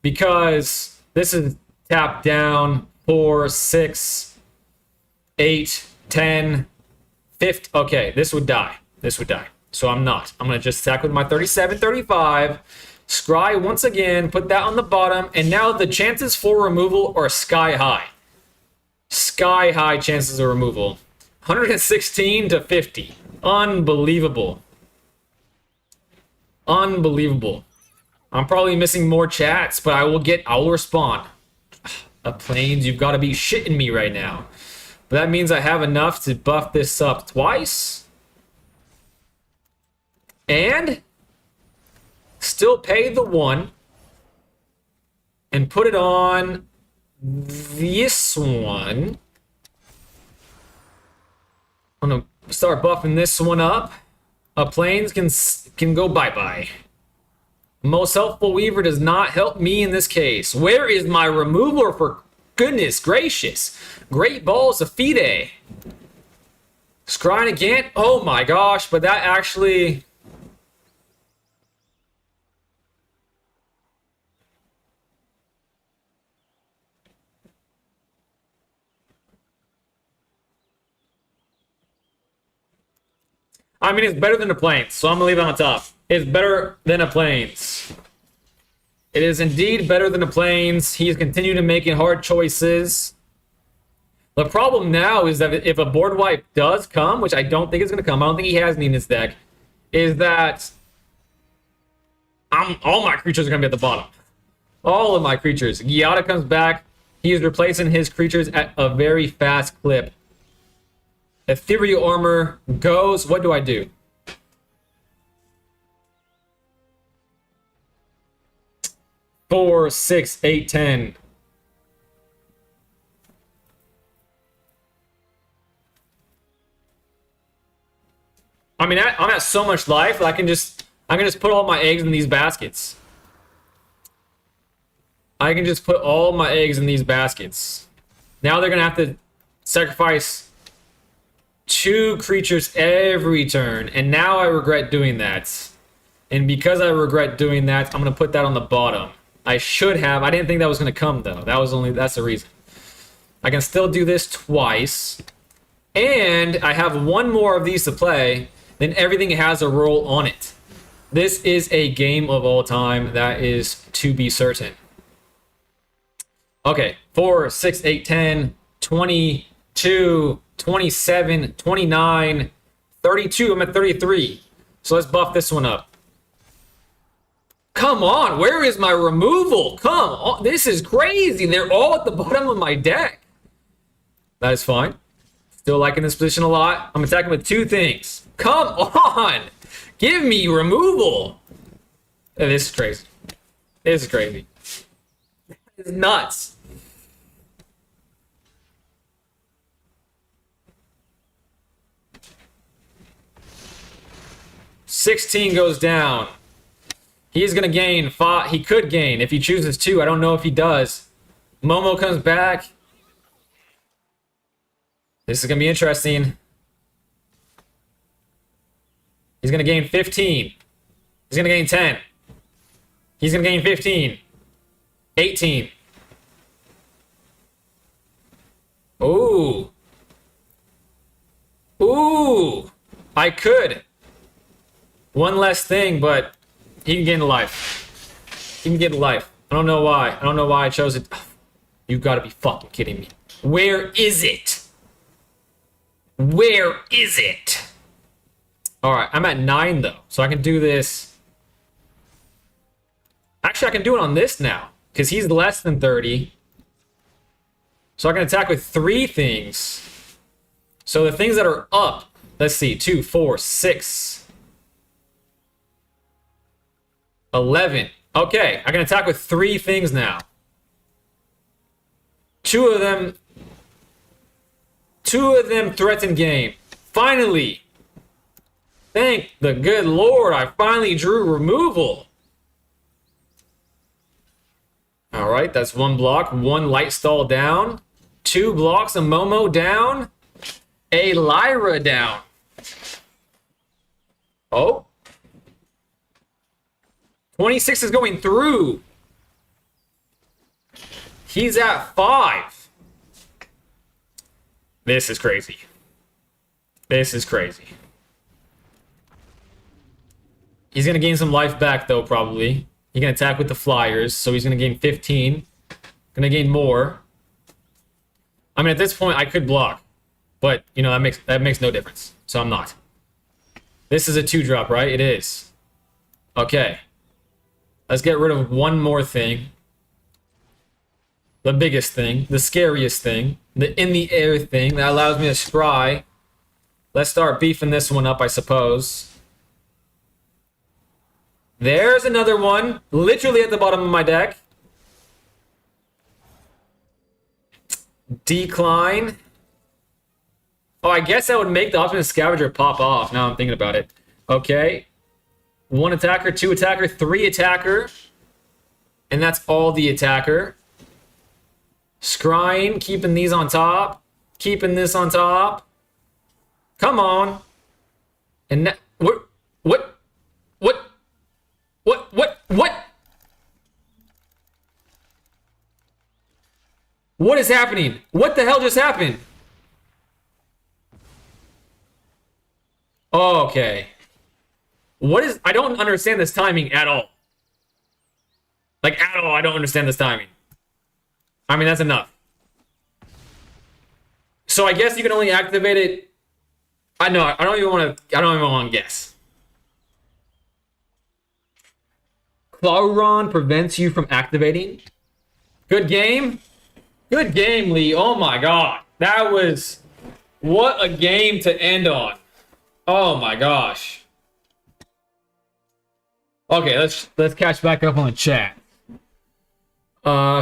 A: because this is tap down 4, 6, 8, 10, 50. Okay, this would die. This would die. So I'm not. I'm going to just attack with my 37, 35. Scry once again, put that on the bottom, and now the chances for removal are sky high. Sky high chances of removal. 116 to 50. Unbelievable. Unbelievable. I'm probably missing more chats, but I will respond. Planes, you've got to be shitting me right now. But that means I have enough to buff this up twice. And still pay the 1 and put it on this one. I'm gonna start buffing this one up. Planes can go bye-bye. Most helpful Weaver does not help me in this case. Where is my remover, for goodness gracious? Great balls of Fide. Scrying again? Oh my gosh, but that actually... I mean, it's better than the Plains, so I'm gonna leave it on top. It's better than a Plains. It is indeed better than the Plains. He has continued to making hard choices. The problem now is that if a board wipe does come, which I don't think is going to come, I don't think he has any in his deck, is that all my creatures are going to be at the bottom. All of my creatures. Giada comes back. He is replacing his creatures at a very fast clip. Ethereal Armor goes. What do I do? Four, 6, 8, 10. I mean, I'm at so much life that I can just put all my eggs in these baskets. I can just put all my eggs in these baskets. Now they're gonna have to sacrifice 2 creatures every turn, and now I regret doing that. And because I regret doing that, I'm gonna put that on the bottom. I should have. I didn't think that was gonna come though. That's the reason. I can still do this twice, and I have one more of these to play. Then everything has a roll on it. This is a game of all time. That is to be certain. Okay, 4, 6, 8, 10, 22, 27, 29, 32. I'm at 33. So let's buff this one up. Come on, where is my removal? Come on, this is crazy. They're all at the bottom of my deck. That is fine. Still liking this position a lot. I'm attacking with 2 things. Come on! Give me removal! This is crazy. This is crazy. It's nuts. $16 goes down. He is going to gain 5. He could gain if he chooses to. I don't know if he does. Momo comes back. This is going to be interesting. He's going to gain 15. He's going to gain 10. He's going to gain 15. 18. Ooh. Ooh. I could. One less thing, but he can gain a life. He can get a life. I don't know why. I don't know why I chose it. You gotta be fucking kidding me. Where is it? Where is it? Alright, I'm at 9 though, so I can do this. Actually, I can do it on this now, because he's less than 30. So I can attack with 3 things. So the things that are up, let's see, 2, 4, 6, 11. Okay, I can attack with 3 things now. 2 of them threaten game. Finally! Thank the good Lord, I finally drew removal. Alright, that's 1 block, 1 light stall down, 2 blocks, a Momo down, a Lyra down. Oh. 26 is going through. He's at 5. This is crazy. This is crazy. He's going to gain some life back, though, probably. He can attack with the flyers, so he's going to gain 15. Going to gain more. I mean, at this point, I could block. But, you know, that makes no difference. So I'm not. This is a 2-drop, right? It is. Okay. Let's get rid of one more thing. The biggest thing. The scariest thing. The in-the-air thing that allows me to scry. Let's start beefing this one up, I suppose. There's another one, literally at the bottom of my deck. Decline. Oh, I guess that would make the Optimus Scavenger pop off, now I'm thinking about it. Okay. 1 attacker, 2 attacker, 3 attacker. And that's all the attacker. Scrying, keeping these on top. Keeping this on top. Come on. And what? What is happening? What the hell just happened? Okay. I don't understand this timing at all. Like, at all, I don't understand this timing. I mean, that's enough. So I guess you can only activate it. I don't even want to guess. Clawron prevents you from activating. Good game. Good game, Lee. Oh my god. That was... What a game to end on. Oh my gosh. Okay, let's catch back up on the chat.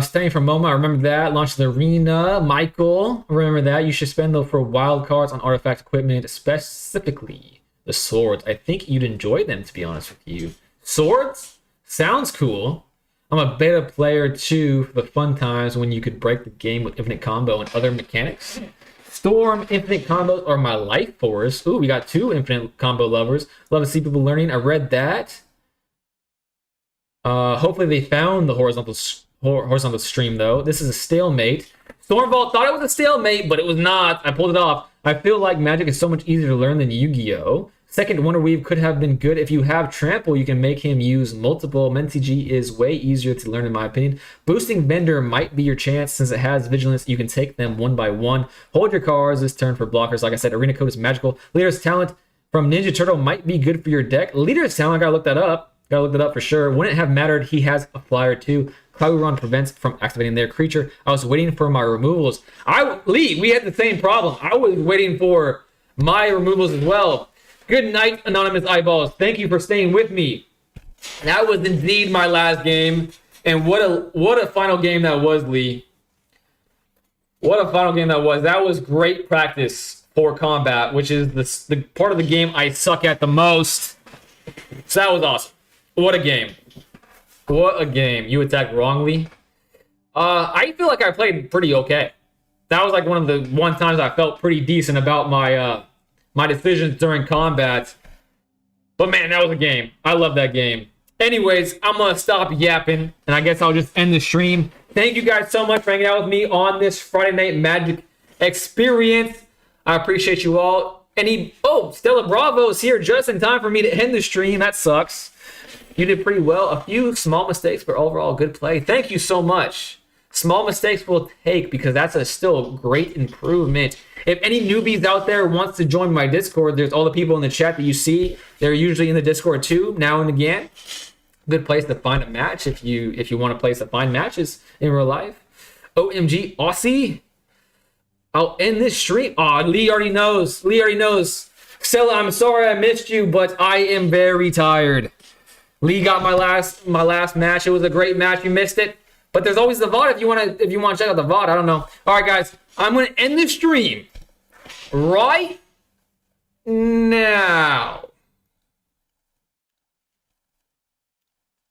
A: Staying for a moment, I remember that. Launch the arena. Michael, remember that. You should spend though for wild cards on artifact equipment, specifically the swords. I think you'd enjoy them, to be honest with you. Swords? Sounds cool. I'm a beta player too for the fun times when you could break the game with infinite combo and other mechanics. Storm, infinite combos are my life force. Ooh, we got 2 infinite combo lovers. Love to see people learning. I read that. Hopefully they found the horizontal stream though. This is a stalemate. Stormvault thought it was a stalemate, but it was not. I pulled it off. I feel like Magic is so much easier to learn than Yu-Gi-Oh! Second Wonder Weave could have been good. If you have Trample, you can make him use multiple. MTG is way easier to learn in my opinion. Boosting Vendor might be your chance since it has Vigilance. You can take them one by one. Hold your cards this turn for blockers. Like I said, Arena Code is magical. Leader's Talent from Ninja Turtle might be good for your deck. Leader's Talent, I gotta look that up. Gotta look that up for sure. Wouldn't have mattered. He has a flyer too. Cloudron prevents from activating their creature. I was waiting for my removals. Lee, we had the same problem. I was waiting for my removals as well. Good night, Anonymous Eyeballs. Thank you for staying with me. That was indeed my last game. And what a final game that was, Lee. What a final game that was. That was great practice for combat, which is the part of the game I suck at the most. So that was awesome. What a game. What a game. You attacked wrongly. I feel like I played pretty okay. That was like one of the times I felt pretty decent about my decisions during combat. But man, that was a game. I love that game. Anyways, I'm going to stop yapping, and I guess I'll just end the stream. Thank you guys so much for hanging out with me on this Friday Night Magic experience. I appreciate you all. Stella Bravo's here just in time for me to end the stream. That sucks. You did pretty well. A few small mistakes, but overall good play. Thank you so much. Small mistakes we'll take because that's still a great improvement. If any newbies out there wants to join my Discord, there's all the people in the chat that you see. They're usually in the Discord too, now and again. Good place to find a match if you want a place to find matches in real life. OMG, Aussie. I'll end this stream. Lee already knows. Stella, I'm sorry I missed you, but I am very tired. Lee got my last match. It was a great match. You missed it. But there's always the VOD if you want to check out the VOD. I don't know. All right, guys. I'm going to end the stream right now.